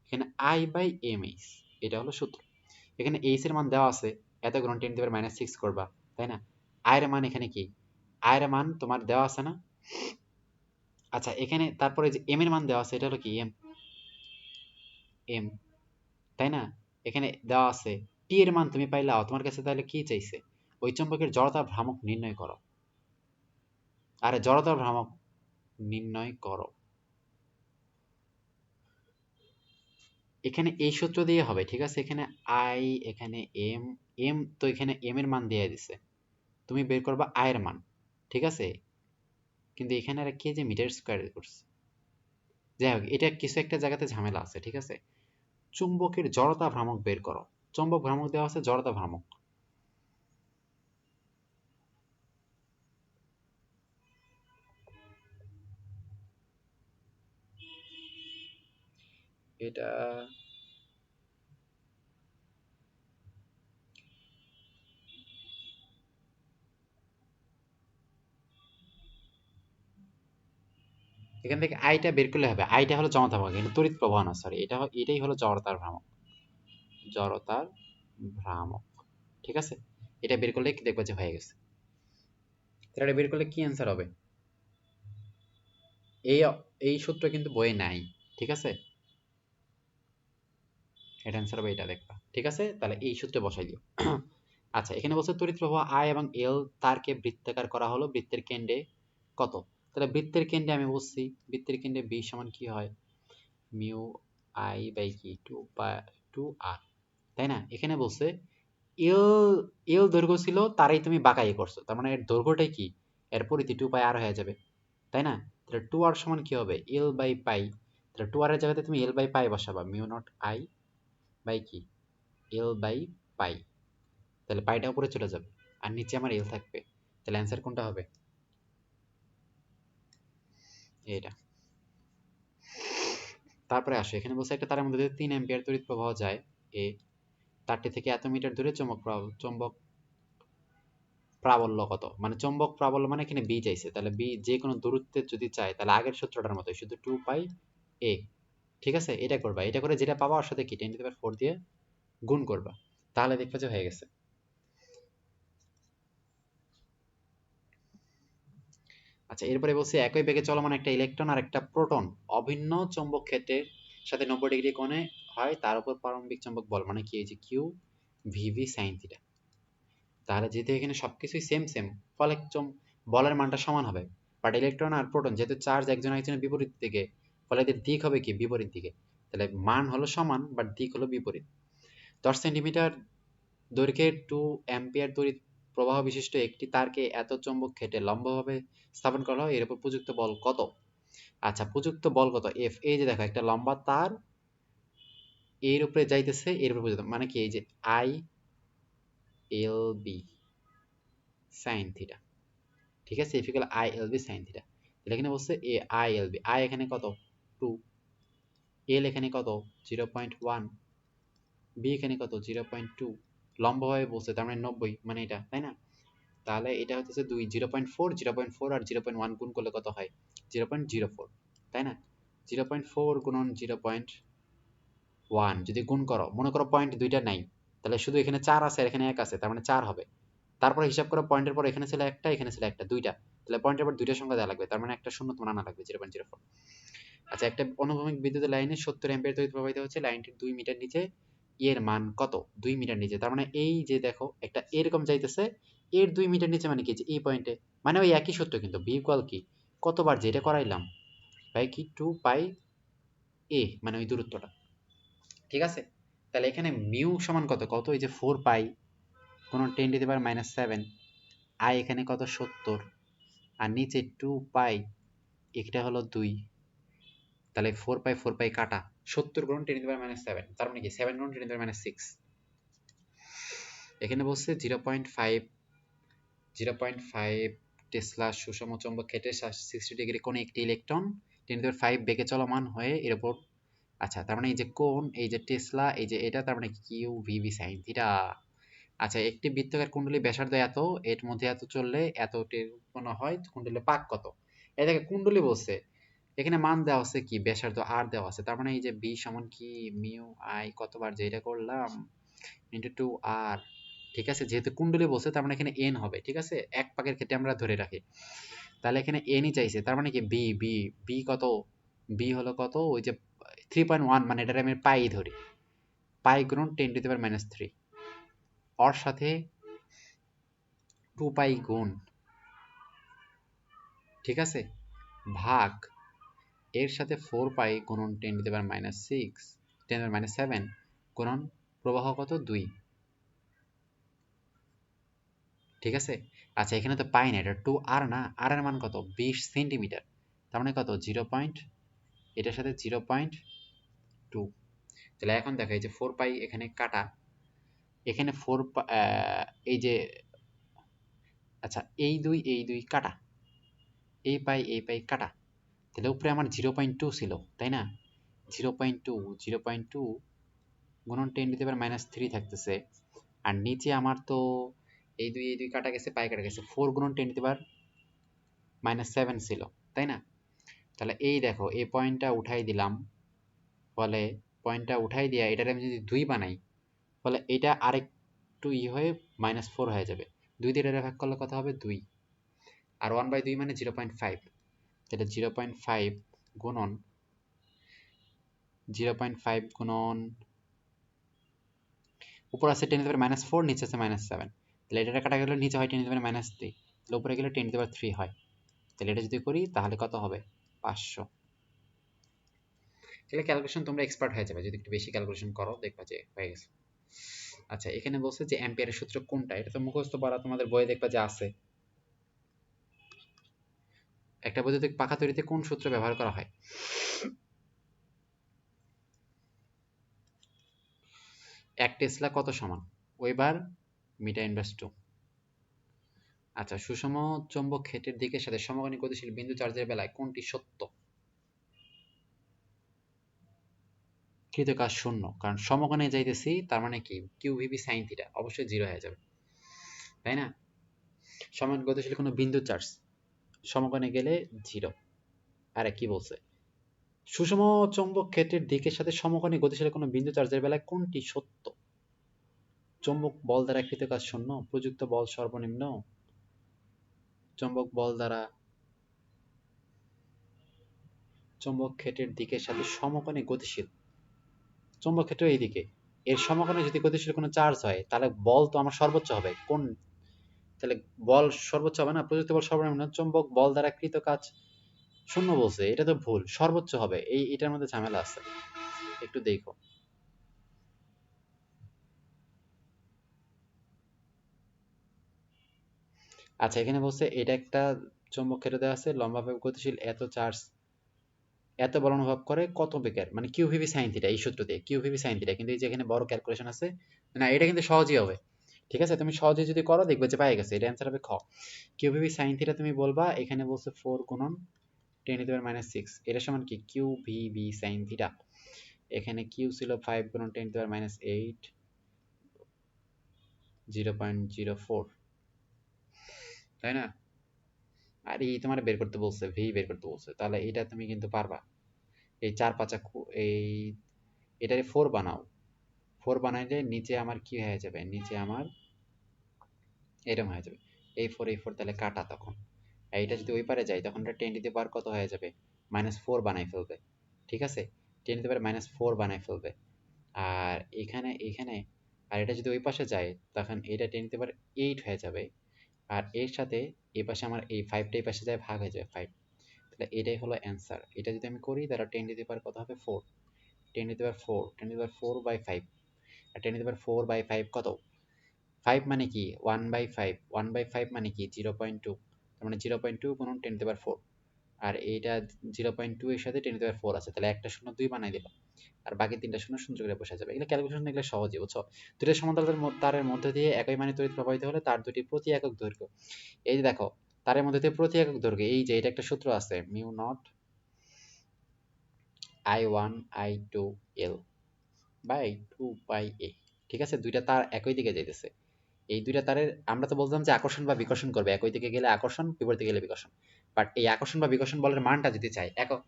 [SPEAKER 2] এখানে আই বাই এম এইচ, এটা হলো সূত্র। এখানে এইচ এর মান দেওয়া আছে, এত গুণ 10 টু দি পাওয়ার -6 করবা, তাই না? আই এর মান এখানে কি, আই এর মান তোমার দেওয়া আছে না? আচ্ছা, এখানে তারপরে যে এম এর মান দেওয়া আছে, এটা হলো কি এম, এম, তাই না? এখানে দেওয়া আছে টি এর মান তুমি পাইলা, তোমার কাছে তাহলে কি চাইছে, ওই চুম্বকের জড়তার ভ্রামক নির্ণয় করো, আরে জড়তার ভ্রামক নির্ণয় করো, এখানে এই সূত্র দিয়ে হবে, ঠিক আছে? এখানে আই, এখানে এম, এম তো এখানে এম এর মান দিয়ে দিছে, তুমি বের করবা আই এর মান, ঠিক আছে? কিন্তু এখানে আর কে যে মিটার স্কয়ার করছে, যাই হোক এটা কিছু একটা জায়গাতে ঝামেলা আছে, ঠিক আছে? চুম্বকের জড়তা ভ্রামক বের করো, চুম্বক ভ্রামক দেওয়া আছে, জড়তা ভ্রামক, এটা এখান থেকে আইটা বের করলে হবে, আইটা হলো জড়তা ভ্রামক, কিন্তু তড়িৎ প্রবাহ না, সরি, এটাই হলো জড়তার ভ্রামক, জড়তার ভ্রামক, ঠিক আছে? এটা বের করলে দেখবা যে হয়ে গেছে। তাহলে এটা বের করলে কি অ্যান্সার হবে, এই এই সূত্র কিন্তু বইয়ে নাই, ঠিক আছে? এটা অ্যান্সার হবে, এটা দেখবা, ঠিক আছে? তাহলে এই সূত্রে বসাই দিও। আচ্ছা, এখানে বলছে তড়িৎ প্রবাহ আই এবং এল তারকে বৃত্তাকার করা হলো বৃত্তের কেন্দ্রে কত, তাহলে বৃত্তের কেন্দ্রে আমি বলছি বৃত্তের কেন্দ্রে বি সমান কি হয়, মিউ আই বাই কি 2 আর, তাই না? এখানে বলছে এল এল দৈর্ঘ্য ছিল তারাই তুমি বাঁকাই করছো, তার মানে এর দৈর্ঘ্যটাই কি, এর পরিধি 2 পাই আর হয়ে যাবে, তাই না? তাহলে 2r সমান কি হবে, এল বাই পাই। তাহলে 2r এর জায়গাতে তুমি এল বাই পাই বসাবা, মিউ নট আই বাই কি, এল বাই পাই। তাহলে পাইটা উপরে চলে যাবে আর নিচে আমার এল থাকবে। তাহলে অ্যান্সার কোনটা হবে, এটা। তারপরে আসো, এখানে বলছে একটা তারের মধ্যে দিয়ে 3 অ্যাম্পিয়ার তড়িৎ প্রবাহ যায়, এ তারটি থেকে এত মিটার দূরে চৌম্বক প্রাবল্য কত, মানে চৌম্বক প্রাবল্য মানে এখানে বি চাইছে, তাহলে বি যে কোনো দূরত্বে যদি চাই তাহলে আগের সূত্রটার মতোই, শুধু 2 পাই এ। ঠিক আছে, এটা করবা, এটা করে যেটা পাবা ওর সাথে কি 10⁴ দিয়ে গুণ করবা, তাহলে দেখবা যে হয়ে গেছে। আচ্ছা, এরপরে বলছি একই বেগে চলমান একটা ইলেকট্রন আর একটা প্রোটন অভিন্ন চৌম্বক ক্ষেত্রের সাথে 90 ডিগ্রি কোণে হয়, তার উপর পারমাণবিক চৌম্বক বল, মানে কি, এই যে কিউ ভিভি সাইন থিটা। তাহলে যেহেতু এখানে সবকিছুই সেম সেম, ফলে বলের মানটা সমান হবে। বাট ইলেকট্রন আর প্রোটন যেহেতু চার্জ একজন একজনের বিপরীত দিকে, ফলে এদের দিক হবে কি বিপরীত দিকে। তাহলে মান হলো সমান বাট দিক হলো বিপরীত। 10 সেন্টিমিটার দৈর্ঘ্যের 2 অ্যাম্পিয়ার তড়িৎ প্রবাহ বিশিষ্ট একটি তারকে এত চৌম্বক ক্ষেত্রে লম্বভাবে স্থাপন করা হয়, এর উপর প্রযুক্ত বল কত? আচ্ছা, প্রযুক্ত বল কত, এফ। এই যে দেখো একটা লম্বা তার এর উপরে যাইতেছে, এর উপরে প্রযুক্ত মানে কি, এই যে I L B sine theta. ঠিক আছে, ইফিক্যাল I L B sine theta. তাহলে এখানে বলছে A I L B, I এখানে কত 2, এল এখানে কত 0.1, বি এখানে কত 0.2, লম্বভাবে বলছে তার মানে 90, মানে এটা, তাই না? তাহলে এটা হচ্ছে 2, 0.4, 0.4 আর 0.1 গুণ করলে কত হয় 0.04, তাই না? 0.4 গুণন 0.1 যদি গুণ করো, মনে করো পয়েন্ট দুইটা নাই, তাহলে শুধু এখানে 4 আছে আর এখানে 1 আছে, তার মানে 4 হবে। তারপরে হিসাব করো পয়েন্টের পর এখানে ছিল একটা, এখানে ছিল একটা, দুইটা, তাহলে পয়েন্টের পর দুইটা সংখ্যা দেওয়া লাগবে, তার মানে একটা শূন্য তোমার আনা লাগবে 0.04। আচ্ছা, একটা অনুভূমিক বিদ্যুতের লাইনে 70 অ্যাম্পিয়ার তড়িৎ প্রবাহিত হচ্ছে, লাইনটির 2 মিটার নিচে, এর মান কত, 2 মিটার নিচে, তার মানে এই যে দেখো একটা এরকম যাইতেছে, এর 2 মিটার নিচে মানে কি, যে এই পয়েন্টে, মানে ওই একই সূত্র কিন্তু বি ইকুয়াল কি, কতবার যেটা করাইলাম বাই কি 2 পাই এ, মানে ওই দূরত্বটা। ঠিক আছে, তাহলে এখানে মিউ সমান কত, কত এই যে 4 পাই কোন 10⁻⁻7, আই এখানে কত 70, আর নিচে 2 পাই, এটা হলো 2, তাহলে 4 পাই 4 পাই কাটা, 70 গুণ 10⁻⁻7, তার মানে কি 7 গুণ 10⁻⁶। এখানে বলছে 0.5 টেসলা সুষম চৌম্বক ক্ষেত্রে 60 ডিগ্রি কোণে একটি ইলেকট্রন 10⁵ বেগে চলমান হয়ে এর উপর। আচ্ছা, তার মানে এই যে কোণ, এই যে টেসলা, এই যে এটা, তার মানে কিউ ভিভি সাইন থিটা। আচ্ছা, একটি বৃত্তাকার কুণ্ডলী ব্যাসার্ধ এত, এর মধ্যে এত চললে এত উৎপন্ন হয়, কুণ্ডলীর পাক কত? এই দেখে কুণ্ডলী বলছে, এখানে মান দেওয়া আছে কি ব্যাসার্ধ আর দেওয়া আছে, তার মানে এই যে বি সমান কি মিউ আই কতবার যেটা করলাম ইন্টু 2 আর। ঠিক আছে, যেহেতু কুণ্ডলী বলছে তার মানে এখানে এন হবে। ঠিক আছে, এক পাকের ক্ষেত্রে আমরা ধরে রাখি, তাহলে এখানে এনই চাইছে, তার মানে কি বি বি বি কত, বি হলো কত ওই যে 3.1, মানে এটার আমি পাই ধরি, পাই গুণন 10⁻³ ওর সাথে 2 পাই গুণ, ঠিক আছে, ভাগ এর সাথে 4 পাই গুণন 10⁻⁶, 10⁻⁷ গুণন প্রবাহ কত 2। ঠিক আছে, আচ্ছা এখানে তো পাই না, এটা 2 আর না, আর এর মান কত 20 সেন্টিমিটার, তার মানে কত 0. এটার সাথে 0.2। তাহলে এখন দেখো এই যে 4 পাই এখানে কাটা, এখানে এই যে, আচ্ছা এই দুই কাটা, এই পাই কাটা, তাহলে উপরে আমার 0.2 ছিল, তাই না? 0.2 গুণন 10⁻³ থাকতেছে, আর নিচে আমার তো এই দুই কাটা গেছে, পাই কাটা গেছে, 4 গুণন 10⁻⁷ ছিল, তাই না? তাহলে এই দেখো এই পয়েন্টটা উঠাই দিলাম, ফলে পয়েন্টটা উঠাই দিয়া এটার আমি যদি 2 বানাই, ফলে এটা আরেকটু হয়ে -4 হয়ে যাবে, 2 দিয়ে এটা ভাগ করলে কত হবে 2, আর 1/2 মানে 0.5, তাহলে 0.5 গুণন 0.5 গুণন উপর আছে 10⁻⁴, নিচে আছে -7, তাহলে এটা কাটা গেলে নিচে হয় 10⁻⁻3, তাহলে উপরে গেলে 10⁻³ হয়, তাহলে এটা যদি করি তাহলে কত হবে 500। তাহলে ক্যালকুলেশন তোমরা এক্সপার্ট হয়ে যাবে, যদি একটু বেশি ক্যালকুলেশন করো দেখবা যে হয়ে গেছে। আচ্ছা, এখানে বলছে যে অ্যাম্পিয়ারের সূত্র কোনটা, এটা তো মুখস্থ পড়া, তোমাদের বইয়ে দেখবা যে আছে। একটা বৈদ্যুতিক পাখা তৈরিতে কোন সূত্র ব্যবহার করা হয়? 1 টেসলা কত সমান? Weber metre inverse 2। আচ্ছা, সুষম চৌম্বক ক্ষেত্রের দিকের সাথে সমকোণী গতিশীল বিন্দু চার্জের বেলায় কোনটি সত্য? কৃত কাজ শূন্য, কারণ সমকোণে যাইতেছি, তার মানে কি কিউভিবি সাইন থিটা অবশ্যই 0 হয়ে যাবে, তাই না? সমান গতিশীল কোনো বিন্দু চার্জ সমকোণে গেলে 0। আরে কি বলছে, সুষম চৌম্বক ক্ষেত্রের দিকের সাথে সমকোণী গতিশীল কোনো বিন্দু চার্জের বেলায় কোনটি সত্য? চৌম্বক বল দ্বারা কৃত কাজ শূন্য, প্রযুক্ত বল সর্বনিম্ন, চৌম্বক বল দ্বারা চৌম্বক ক্ষেত্রের দিকের সাথে সমকোণী গতিশীল, চৌম্বক ক্ষেত্র এইদিকে, এর সমকোণে যদি গতিশীল কোনো চার্জ হয় তাহলে বল তো আমার সর্বোচ্চ হবে, কোন, তাহলে বল সর্বোচ্চ হবে না, প্রযুক্ত বল সর্বনিম্ন, চৌম্বক বল দ্বারা কৃত কাজ শূন্য বলছে, এটা তো ভুল, সর্বোচ্চ হবে, এটার মধ্যে ঝামেলা আছে, একটু দেখো। আচ্ছা, এখানে বলছে এটা একটা চৌম্বক ক্ষেত্র দেওয়া আছে, লম্বাভাবে গতিশীল, এত চার্জ এত বল অনুভব করে কত বেগের, মানে কিউভিবি সাইন থিটা, এই সূত্র দিয়ে কিউভিবি সাইন থিটা, কিন্তু এই যে এখানে বড় ক্যালকুলেশন আছে, না এটা কিন্তু সহজই হবে, ঠিক আছে, তুমি সহজে যদি করো দেখবে যে পাই গেছে, এটা অ্যান্সার হবে খ। কিউভিবি সাইন থিটা তুমি বলবা, এখানে বলছে 4 গুণন 10⁻�6, এটা সমান কি কিউভিবি সাইন থিটা, এখানে কিউ ছিল 5 গুণন 10⁻8, 0.04, তাই না? আর এই তোমার বের করতে বলছে, ভি বের করতে বলছে, তাহলে এটা তুমি কিন্তু পারবা। এই 4 5 এই এটারে 4 বানাও, 4 বানাইলে নিচে আমার কি হয়ে যাবে, নিচে আমার এরকম হয়ে যাবে, এই 4 তাহলে কাটা, তখন আর এটা যদি ওই পারে যায় তখন এটা 10⁻⁴ কত হয়ে যাবে, -4 বানাই ফেলবে, ঠিক আছে, 10⁻⁴ বানাই ফেলবে, আর এখানে এখানে, আর এটা যদি ওই পাশে যায় তখন এটা 10⁻⁸ হয়ে যাবে, আর এর সাথে এই পাশে আমার এই 5টা এই পাশে যায় ভাগ হয়ে যাবে 5, তাহলে এটাই হলো অ্যান্সার। এটা যদি আমি করি তাহলে 10⁻⁴ কত হবে 4, 10⁻⁴, 10⁻⁴ বাই 5, আর 10⁻⁴ বাই 5 কত, 5 মানে কি 1/5, 1/5 মানে কি 0.2, তার মানে 0.2 গুণন 10⁻⁴, আর এইটা 0.2 এর সাথে 10⁻⁴ আছে, তাহলে একটা শূন্য 2 বানাই দিলাম, আর বাকি 3টা শূন্য সুন্দর করে বসে যাবে। এগুলো ক্যালকুলেশন এগুলো সহজই, বুঝছো? দুটো সমান্তরাল তারের মধ্যে দিয়ে একই মানে তড়িৎ প্রবাহিত হলে তার দুটি প্রতি একক দৈর্ঘ্য, এই যে দেখো তারের মধ্যে দিয়ে প্রতি একক দৈর্ঘ্য, এই যে এটা একটা সূত্র আছে, mu naught I1 I2 L by 2 pi A, ঠিক আছে, দুইটা তার একই দিকে যাইতেছে, এই দুইটা তারের আমরা তো বলতাম যে আকর্ষণ বা বিকর্ষণ করবে, একই দিকে গেলে আকর্ষণ, বিপরীতে গেলে বিকর্ষণ, বাট এই আকর্ষণ বা বিকর্ষণ বলের মানটা যদি চাই একক,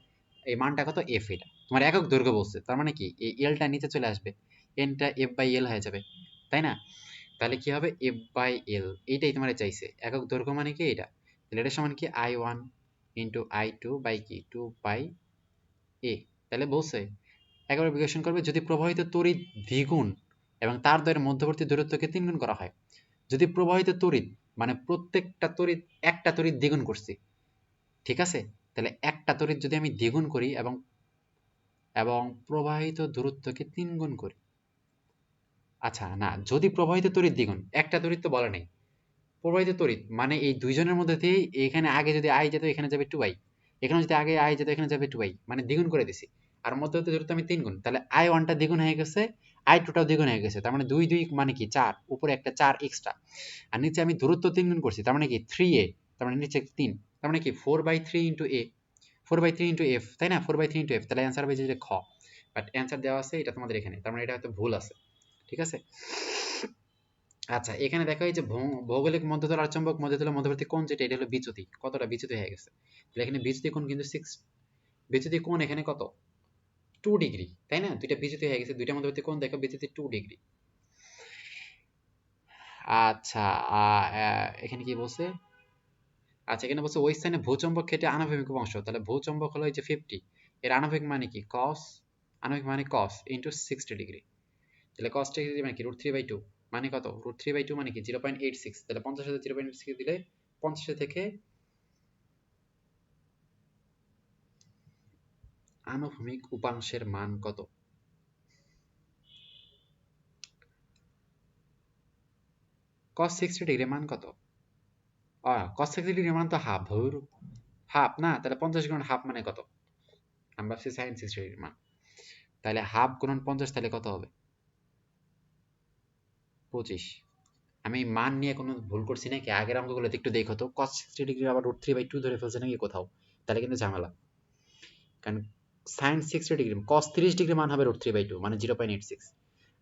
[SPEAKER 2] এই মানটা কত এফ, এটা তোমার একক দৈর্ঘ্য বলছে, তার মানে কি এই এলটা নিচে চলে আসবে, এনটা এফ বাই এল হয়ে যাবে, তাই না? তাহলে কি হবে এফ বাই এল, এইটাই তোমার চাইছে, একক দৈর্ঘ্য মানে কি এটা, তাহলে এটা সমান কি I1 ইন্টু I2 বাই কি 2 পাই এ, তাহলে বলছে একবার বিকর্ষণ করবে যদি প্রবাহিত তড়িৎ দ্বিগুণ এবং তার দ্বয়ের মধ্যবর্তী দূরত্বকে 3 গুণ করা হয়, যদি প্রবাহিত তড়িৎ মানে প্রত্যেকটা তড়িৎ একটা তড়িৎ দ্বিগুণ করছি, ঠিক আছে, তাহলে একটা তড়িৎ যদি আমি দ্বিগুণ করি এবং এবং প্রবাহিত দূরত্বকে 3 গুণ করি, আচ্ছা না, যদি প্রবাহিত তড়িৎ দ্বিগুণ, একটা তড়িৎ তো বলা নেই, প্রবাহিত তড়িৎ মানে এই দুইজনের মধ্যে দিয়ে এখানে আগে যদি আই যেত এখানে যাবে 2i, এখানে যদি আগে আই যেত এখানে যাবে 2i, মানে দ্বিগুণ করে দিছি, আর মধ্যবর্তী দূরত্ব আমি 3 গুণ, তাহলে I1টা দ্বিগুণ হয়ে গেছে, I2টাও দ্বিগুণ হয়ে গেছে, তার মানে 2 2 মানে কি 4, উপরে একটা 4 এক্সট্রা, আর নিচে আমি দূরত্ব 3 গুণ করছি, তার মানে কি 3a, তার মানে নিচে 3, তার মানে কি 4/3 ইন্টু a, 4/3 ইন্টু f, তাই না, 4/3 ইন্টু f, তাহলে অ্যান্সার হবে যে খ, বাট অ্যান্সার দেওয়া আছে এটা তোমাদের এখানে, তার মানে এটা হয়তো ভুল আছে, ঠিক আছে। আচ্ছা, এখানে দেখো এই যে ভৌগোলিক মধ্যতল আর চৌম্বক মধ্যতলের মধ্যবর্তী কোণ যেটা, এটা হলো বিচ্যুতি, কতটা বিচ্যুতি হয়ে গেছে, তাহলে এখানে বিচ্যুতি কোণ কিন্তু 6, বিচ্যুতি কোণ এখানে কত 2 ডিগ্রি, তাই না, দুইটা বিচ্যুতি হয়ে গেছে, দুইটা মধ্যবর্তী কোণ দেখো বিচ্যুতি 2 ডিগ্রি। আচ্ছা, এখানে কি বলছে, আচ্ছা এখানে বলছে ওই স্থানে ভূচম্বক ক্ষেত্রে আনুভূমিক অংশ, তাহলে ভূচম্বক হলো এই যে 50, এর আনুভূমিক মানে কি cos, আনুভূমিক মানে cos ইন্টু 60 ডিগ্রি, তাহলে cos ডিগ্রি মানে কি √3/2, মানে কত √3/2 মানে কি 0.86, তাহলে 50 সাথে 0.86 দিলে 50 থেকে আনুভূমিক উপাংশের মান কত, cos 60 ডিগ্রি মান কত? cos 60 ডিগ্রি মান তো হাফ, ধুর, হাফ না, তাহলে 50 গুণন হাফ মানে কত? আমরা ভাবছি sin 60 ডিগ্রি মান, তাহলে হাফ গুণন 50 তাহলে কত হবে? 25। আমি মান নিয়ে কোনো ভুল করছি নাকি? আগের অঙ্কগুলোতে একটু দেখো তো, cos 60 ডিগ্রি আবার √3/2 ধরে ফেলছে নাকি কোথাও, তাহলে কিন্তু ঝামেলা। কারণ sin 60 ডিগ্রি cos 30 ডিগ্রি মান হবে √3/2 মানে 0.86।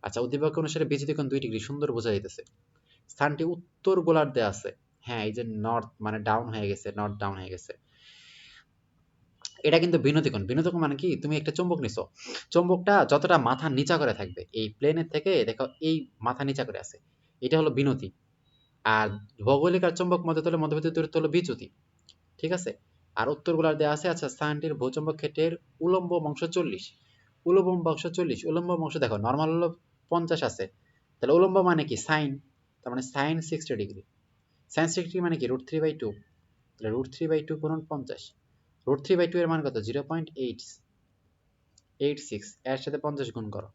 [SPEAKER 2] আচ্ছা, উদ্দীপক অনুসারে বিজিত কোণ 2 ডিগ্রি, সুন্দর বোঝা যাইতেছে। স্থানটি উত্তর গোলার্ধে আছে। হ্যাঁ, এই যে নর্থ মানে ডাউন হয়ে গেছে, নর্থ ডাউন হয়ে গেছে। এটা কিন্তু বিনতি কোণ। বিনতি কোণ মানে কি, তুমি একটা চুম্বক নিছো, চুম্বকটা যতটা মাথা নিচা করে থাকবে এই প্লেনের থেকে, দেখো এই মাথা নিচা করে আছে, এটা হলো বিনতি। আর ভৌগোলিক আর চুম্বক মধ্যতলের মধ্যবর্তী দূরত্ব হলো বিচ্যুতি। ঠিক আছে। আর উত্তর গোলার্ধে আছে, আচ্ছা, স্থানটির ভূচুম্বক ক্ষেত্রের উলম্ব অংশ 40। উলম্ব অংশ 40, উলম্ব অংশ দেখো নর্মাল হলো 50 আছে, তাহলে উলম্ব মানে কি সাইন, তার মানে সাইন 60 ডিগ্রি। সাইন 60 মানে কি √3/2, তাহলে √3/2 গুণন 50, √3/2 এর মান কত? 0.86, এর সাথে 50 গুণ করো,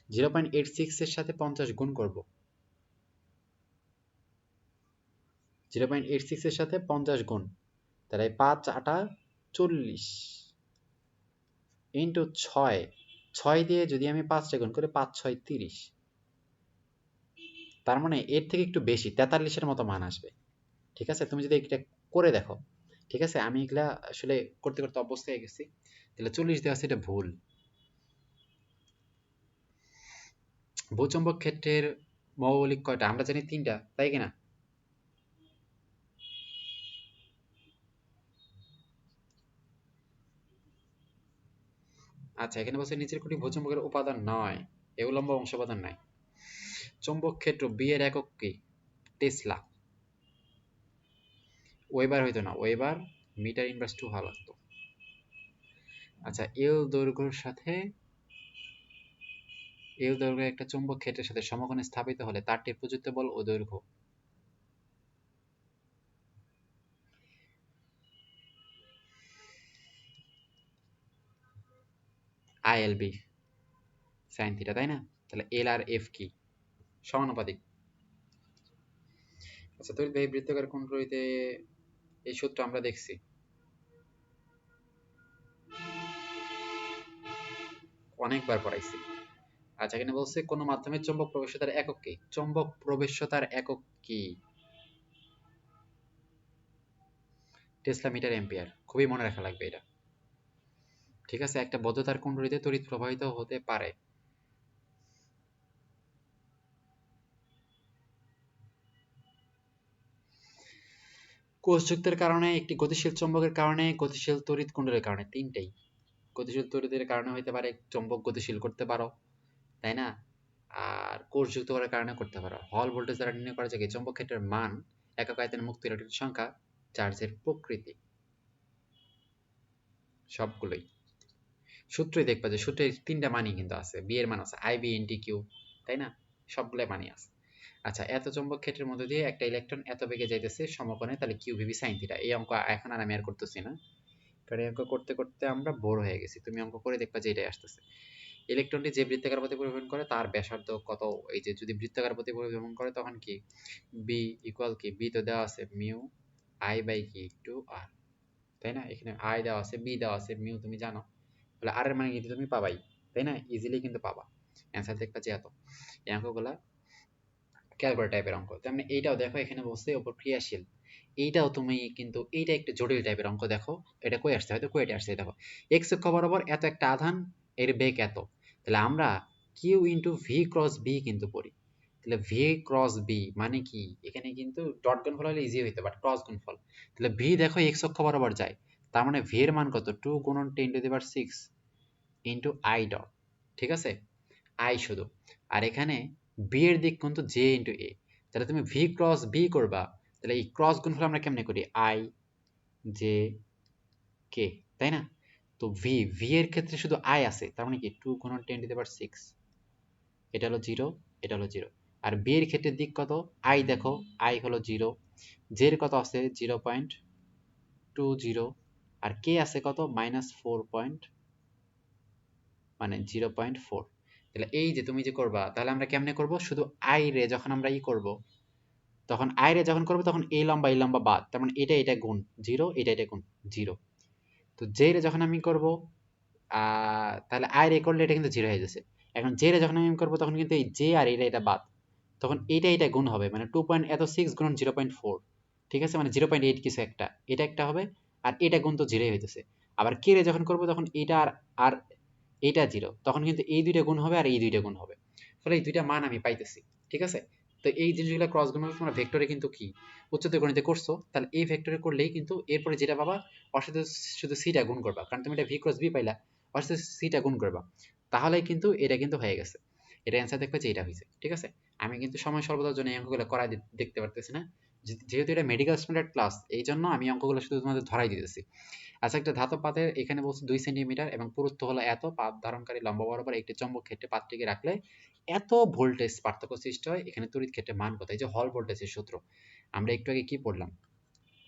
[SPEAKER 2] 0.86 এর সাথে 50 গুণ করব, 0.86 এর সাথে 50 গুণ, তাহলে 5 8 40 ইন্টু 6, 6 দিয়ে যদি আমি 5টা গুণ করি, 5 6 30, তার মানে এর থেকে একটু বেশি 43-এর মতো মান আসবে। ঠিক আছে, তুমি যদি এটা করে দেখো। ঠিক আছে, আমি এগুলা আসলে করতে করতে অভ্যস্ত হয়ে গেছি, তাহলে 40 দেওয়া আছে, এটা ভুল। ভূচুম্বক ক্ষেত্রের মৌলিক কয়টা? আমরা জানি 3টা, তাই কিনা? আচ্ছা, এখানে বলছে নিচের কোনটি ভূচুম্বকের উপাদান নয়, এ উলম্ব অংশ উপাদান নাই। চৌম্বক ক্ষেত্র বি এর একক কি? টেসলা। ওয়েবার হইতো না, ওয়েবার মিটার ইনভার্স 2 হওয়া লাগতো। আচ্ছা, এল দৈর্ঘ্য একটা চৌম্বক ক্ষেত্রের সাথে সমকোণে স্থাপিত হলে তারটির প্রযুক্ত বল ও দৈর্ঘ্য ILB sin থিটা, তাই না? তাহলে এল আর এফ কি? সমানুপাতিক। আচ্ছা, তড়িৎ বাহী বৃত্তাকার কুণ্ডলীতে এই সূত্র আমরা দেখছি, অনেকবার পড়াইছি। আচ্ছা, এখানে বলছে কোন মাধ্যমে চৌম্বক প্রবেশ্যতার একক কি? চৌম্বক প্রবেশ্যতার একক কি? Tesla metre ampere. খুবই মনে রাখা লাগবে এটা। ঠিক আছে, একটা বদ্ধতার কুণ্ডলীতে তড়িৎ প্রবাহিত হতে পারে। কোষযুক্তের কারণে, একটি গতিশীল চৌম্বকের কারণে, গতিশীল তড়িৎ কুণ্ডলীর কারণে, তিনটেই। গতিশীল তড়িতের কারণে হইতে পারে, চৌম্বক গতিশীল করতে পারো, তাই না? আর কোষযুক্ত করার কারণে করতে পারো। হল ভোল্টেজ দ্বারা নির্ণয় করা যায় কি? চৌম্বক ক্ষেত্রের মান, একক আয়তনে মুক্ত ইলেকট্রন সংখ্যা, চার্জের প্রকৃতি, সবগুলোই। সূত্রই দেখবা যে সূত্রের 3টা মানই কিন্তু আছে, বি এর মান আছে, I B N T Q, তাই না? সবগুলো মানই আছে। আচ্ছা, এত চৌম্বক ক্ষেত্রের মধ্যে দিয়ে একটা ইলেকট্রন এত বেগে যাইতেছে সমকোণে, তাহলে কিউ ভিভি সাইন থিটা। এই অঙ্ক এখন আর আমি আর করতেছি না, কারণ এই অঙ্ক করতে করতে আমরা বোর হয়ে গেছি। তুমি অঙ্ক করে দেখবা যে এটাই আসতেছে। ইলেকট্রনটি যে বৃত্তাকার পথে পরিভ্রমণ করে তার ব্যাসার্ধ কত? এই যে যদি বৃত্তাকার পথে পরিভ্রমণ করে তখন কি? বি ইকুয়াল কি? বি তো দেওয়া আছে মিউ আই বাই কি টু আর, তাই না? এখানে আই দেওয়া আছে, বি দেওয়া আছে, মিউ তুমি জানো, তাহলে আর এর মানে কিন্তু তুমি পাবাই, তাই না? ইজিলি কিন্তু পাবা, অ্যান্সার দেখবা যে এত। এই অঙ্কগুলা ক্যালকুলেটর টাইপের অঙ্ক। তেমনি এইটাও দেখো, এখানে বলছে ওপর ক্রিয়াশীল, এইটাও তুমি কিন্তু, এইটা একটু জটিল টাইপের অঙ্ক। দেখো এটা কই আসছে, হয়তো কুয়েটে আসছে। দেখো এক্স অক্ষ বরাবর এত একটা আধান, এর বেগ এত, তাহলে আমরা Q into V cross B কিন্তু পড়ি। তাহলে ভি ক্রস বি মানে কি? এখানে কিন্তু ডট গুণফল হলে ইজি হইতো, বাট ক্রস গুণফল। তাহলে ভি দেখো এক্স অক্ষ বরাবর যায়, তার মানে ভি এর মান কত? 2 গুণন 10⁶ ইন্টু আই ডট। ঠিক আছে, আই শুধু। আর এখানে বি এর দিক কিন্তু জে ইন্টু এ, তাহলে তুমি ভি ক্রস বি করবা, তাহলে এই ক্রস গুণফল আমরা কেমনে করি? আই জে কে, তাই না? তো ভি ভি এর ক্ষেত্রে শুধু আই আছে, তার মানে কি 2 গুণন 10⁶, এটা হলো 0, এটা হলো 0। আর বি এর ক্ষেত্রে দিক কত? আই দেখো, আই হলো 0, জে এর কত আছে? 0.20, আর কে আছে কত? -4 পয়েন্ট, মানে 0.4। তাহলে এই যে তুমি যে করবা, তাহলে আমরা কেমনে করব? শুধু আই রে যখন আমরা ই করব, তখন আই রে যখন করবো তখন এই লম্বা বাদ, তার মানে এটা গুণ 0, এটা গুণ 0। তো জে রে যখন আমি করব তাহলে আই রে করলে এটা কিন্তু 0 হয়ে যাচ্ছে। এখন জে রে যখন আমি করবো তখন কিন্তু এই জে আর এটা বাদ, তখন এটা গুণ হবে, মানে 2.6 গুণ 0.4, ঠিক আছে, মানে 0.8 কিছু একটা, এটা একটা হবে, আর এটা গুণ তো 0 হইতেছে। আবার কে রে যখন করবো তখন এটা আর এইটা 0, তখন কিন্তু এই দুইটা গুণ হবে আর এই দুইটা গুণ হবে, ফলে এই দুইটা মান আমি পাইতেছি, ঠিক আছে। তো এই জিনিসগুলো ক্রস গুণ তোমরা ভেক্টরে কিন্তু কি উচ্চতর গণিতে করছো, তাহলে এই ভেক্টরে করলেই কিন্তু এরপরে যেটা পাবা ওর সাথে শুধু সিটা গুণ করবা, কারণ তুমি এটা ভি ক্রস বি পাইলা, ওর সাথে সিটা গুণ করবা, তাহলেই কিন্তু এটা কিন্তু হয়ে গেছে। এটা অ্যান্সার দেখবে যে এটা হয়েছে, ঠিক আছে। আমি কিন্তু সময় স্বল্পতার জন্য এই অঙ্কগুলো করাই দেখতে পারতেছি না, যেহেতু এটা মেডিকেল স্ট্যান্ডার্ড ক্লাস, এই জন্য আমি অঙ্কগুলো শুধু তোমাদের ধরাই দিতেছি। আচ্ছা, একটা ধাতব পাতের এখানে বলছে 2 সেন্টিমিটার এবং পুরুত্ব হলো এত, পাত ধারণকারী লম্ব বরাবর একটি চৌম্বক ক্ষেত্রে পাতটিকে রাখলে এত ভোল্টেজ পার্থক্য সৃষ্টি হয়, এখানে তড়িৎ ক্ষেত্রের মান কত? এই যে হল ভোল্টেজের সূত্র আমরা একটু আগে কি পড়লাম,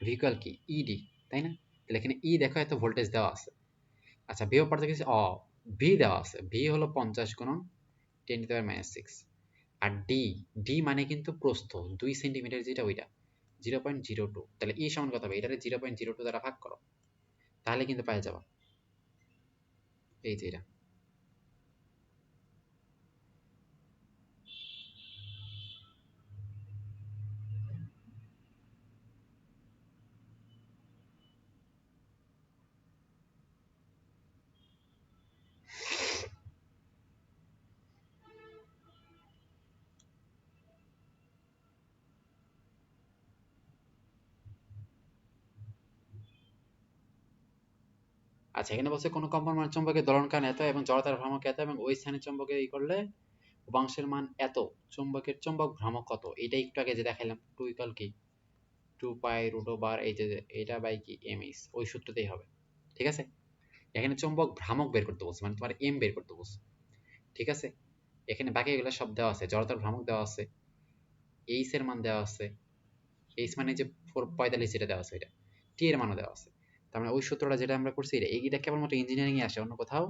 [SPEAKER 2] ভি ইকুয়াল কি ইডি, তাই না? তাহলে এখানে ই দেখো এত ভোল্টেজ দেওয়া আছে। আচ্ছা, বিভব পার্থক্য ভি দেওয়া আছে, ভি হলো 50 গুণন 10 টু দি পাওয়ার -6, আর ডি, ডি মানে কিন্তু প্রস্থ 2 সেন্টিমিটার, যেটা ওইটা 0.02, তাহলে ই সমান কত হবে? এটারে 0.02 দ্বারা ভাগ করো, তাহলে কিন্তু পেয়ে যাবা এই যে এটা। আচ্ছা, এখানে বলছে কোন কম্পন চুম্বকের দোলনকান এত এবং জড়তার ভ্রামক এত এবং ওই স্থানে চুম্বকে ই করলে উপাংশের মান এত, চুম্বকের চুম্বক ভ্রামক কত? এটা একটু আগে যে দেখাইলাম, টু ইকুয়াল কি 2 পাই রুট ওভার এই যে এটা বাই কি এম এইচ, ওই সূত্রতেই হবে, ঠিক আছে। এখানে চুম্বক ভ্রামক বের করতে বলছে, মানে তোমার এম বের করতে বলছে, ঠিক আছে। এখানে বাকি এগুলো সব দেওয়া আছে, জড়তার ভ্রামক দেওয়া আছে, এইচ এর মান দেওয়া আছে, এইচ মানে যে 45 যেটা দেওয়া আছে এটা, টি এর মানও দেওয়া আছে। তার মানে ওই সূত্রটা যেটা আমরা করছি এটা কেবলমাত্র ইঞ্জিনিয়ারিং এ আসে, অন্য কোথাও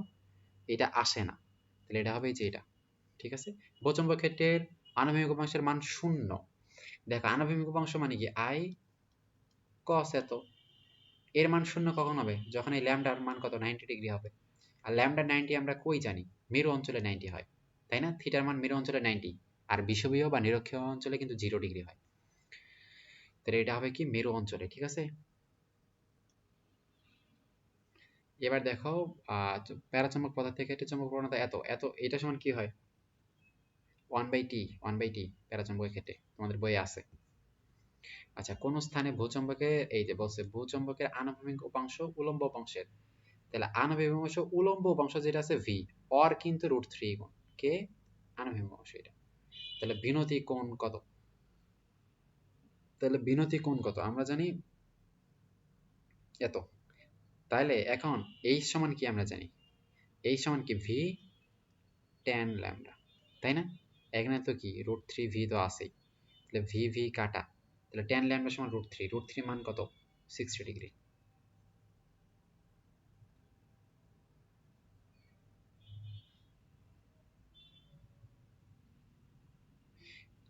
[SPEAKER 2] এটা আসে না। তাহলে এটা হবে যে এটা, ঠিক আছে। ভূচুম্বক ক্ষেত্রের আনুভূমিক উপাংশের মান শূন্য। দেখো আনুভূমিক উপাংশ মানে কি আই কস এত, এর মান শূন্য কখন হবে? যখন এই ল্যামডার মান কত 90 ডিগ্রি হবে। আর ল্যামডা 90 আমরা কই জানি? মেরু অঞ্চলে 90 হয়, তাই না? থিটার মান মেরু অঞ্চলে 90, আর বিষুবীয় বা নিরক্ষীয় অঞ্চলে কিন্তু 0 ডিগ্রি হয়। তাহলে এটা হবে কি মেরু অঞ্চলে, ঠিক আছে। এবার দেখো প্যারাচুম্বক পদার্থের ক্ষেত্রে চুম্বক প্রবণতা এত এত, এটা সমান কি হয়? 1/t প্যারাচুম্বকের ক্ষেত্রে তোমাদের বইয়ে আছে। আচ্ছা, কোন স্থানে ভূচুম্বকে এই যে বলছে ভূচুম্বকের আনুভূমিক উপাংশ উলম্ব উপাংশের, তাহলে আনুভূমিক উপাংশ উলম্ব উপাংশ যেটা আছে ভি, অর কিন্তু √3 গুণ কে আনুভূমিক উপাংশ এটা। তাহলে বিনতি কোণ কত? তাহলে বিনতি কোণ কত আমরা জানি এত। তাহলে এখন এইচ সমান কি আমরা জানি, এইচ সমান কি ভি ট্যান ল্যামডা, তাই না? এখানে তো কি √3 ভি তো আছেই, তাহলে ভি ভি কাটা, তাহলে ট্যান ল্যামডা সমান √3 মান কত? 60 ডিগ্রি।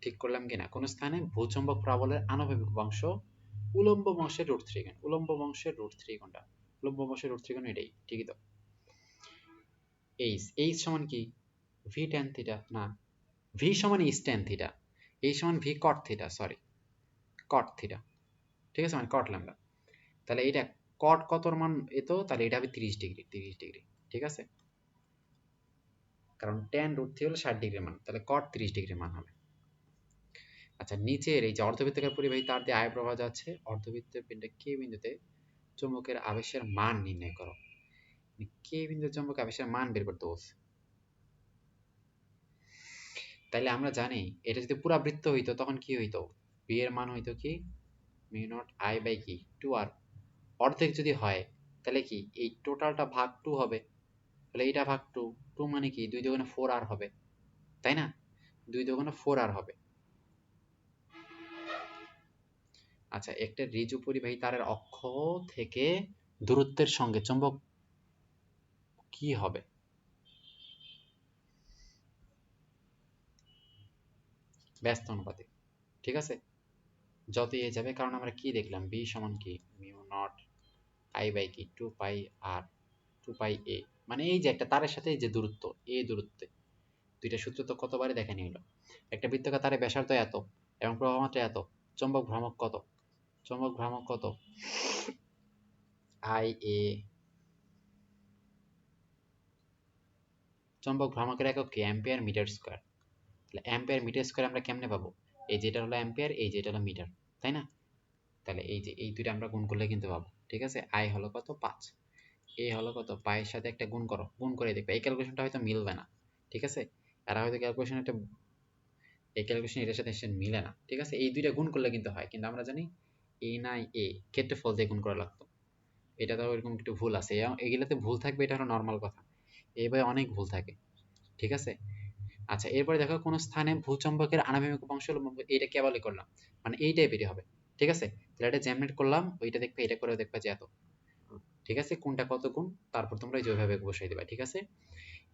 [SPEAKER 2] ঠিক করলাম কিনা? কোন স্থানে ভূচুম্বক প্রাবলের আনুভূমিক উপাংশ উলম্ব বংশের √3 গুণ, উলম্ব বংশের √3 গুণটা, উলম্ব বংশের √3 গুণ এটাই, ঠিকই তো। এইচ, এইচ সমান কি ভি ট্যান থিটা, না ভি সমান এইচ ট্যান থিটা, এই সমান ভি কট থিটা, সরি কট থিটা, ঠিক আছে, মানে কট ল্যামডা। তাহলে এটা কট কতর মান এত, তাহলে এটা হবে 30 ডিগ্রি, 30 ডিগ্রি, ঠিক আছে। কারণ ট্যান √3 হলো 60 ডিগ্রির মান, তাহলে কট 30 ডিগ্রির মান হবে। আচ্ছা, নিচের এই যে অর্ধবৃত্তাকার পরিবাহী তার দিয়ে আয় প্রবাহ যাচ্ছে, অর্ধবৃত্তের পিণ্ডে কে বিন্দুতে চুম্বকের আবেশের মান নির্ণয় করো। কে বিন্দু চুম্বক আবেশের মান বের করতে বলছে। তাইলে আমরা জানি এটা যদি পুরা বৃত্ত হইতো তখন কি হইতো, বি এর মান হইতো কি মিউ নট আই বাই কি 2r। অর্ধেক যদি হয় তাহলে কি এই টোটালটা ভাগ 2 হবে, তাহলে এইটা ভাগ 2, 2 মানে কি 2 দুগুণে 4r হবে, তাই না? 2 দুগুণে 4r হবে। আচ্ছা, একটা ঋজু পরিবাহী তারের অক্ষ থেকে দূরত্বের সঙ্গে চুম্বক কি হবে? ব্যস্ত অনুপাতে, ঠিক আছে। যত এ যাবে, কারণ আমরা কি দেখলাম, বি সমান কি মিউ নট আই বাই কি 2 পাই আর 2 পাই এ, মানে এই যে একটা তারের সাথে এই যে দূরত্ব এ দূরত্বে, দুইটা সূত্র তো কতবারই দেখে নিল। একটা বৃত্তাকার তারে ব্যাসার্ধ এত এবং প্রবাহ মাত্রা এত, চৌম্বক ভ্রামক কত, চৌম্বক ভ্রামক কত, আই এ, চৌম্বক ভ্রামকের একক কি অ্যাম্পিয়ার মিটার স্কয়ার। তাহলে অ্যাম্পিয়ার মিটার স্কয়ার আমরা কেমনে পাবো, এই যেটা হলো অ্যাম্পিয়ার, এই যেটা হলো মিটার, তাই না? তাহলে এই যে এই দুইটা আমরা গুণ করলে কিন্তু পাবো, ঠিক আছে? আই হলো কত 5, এ হলো কত, পায়ের সাথে একটা গুণ করো, গুণ করে দেখবে এই ক্যালকুলেশনটা হয়তো মিলবে না, ঠিক আছে? এরা হয়তো ক্যালকুলেশন একটা, এই ক্যালকুলেশন এটার সাথে এসে মিলে না, ঠিক আছে? এই দুইটা গুণ করলে কিন্তু হয়, কিন্তু আমরা জানি এ নাই এ ক্ষেত্রফল দিয়ে গুণ করা লাগতো, এটা তো এরকম একটু ভুল আছে, এগুলাতে ভুল থাকবে, এটা হলো নর্মাল কথা, এইভাবে অনেক ভুল থাকে, ঠিক আছে? আচ্ছা, এরপরে দেখো কোন স্থানে ভূচম্বকের আনুভূমিক উপাংশ লম্ব, এইটা কেবলই করলাম, মানে এই টাইপেরই হবে, ঠিক আছে? তাহলে এটা জ্যামিনেট করলাম, ওইটা দেখবে, এটা করে দেখবে যে এত, ঠিক আছে? কোনটা কত গুণ, তারপর তোমরা যেভাবে বসাই দিবা, ঠিক আছে?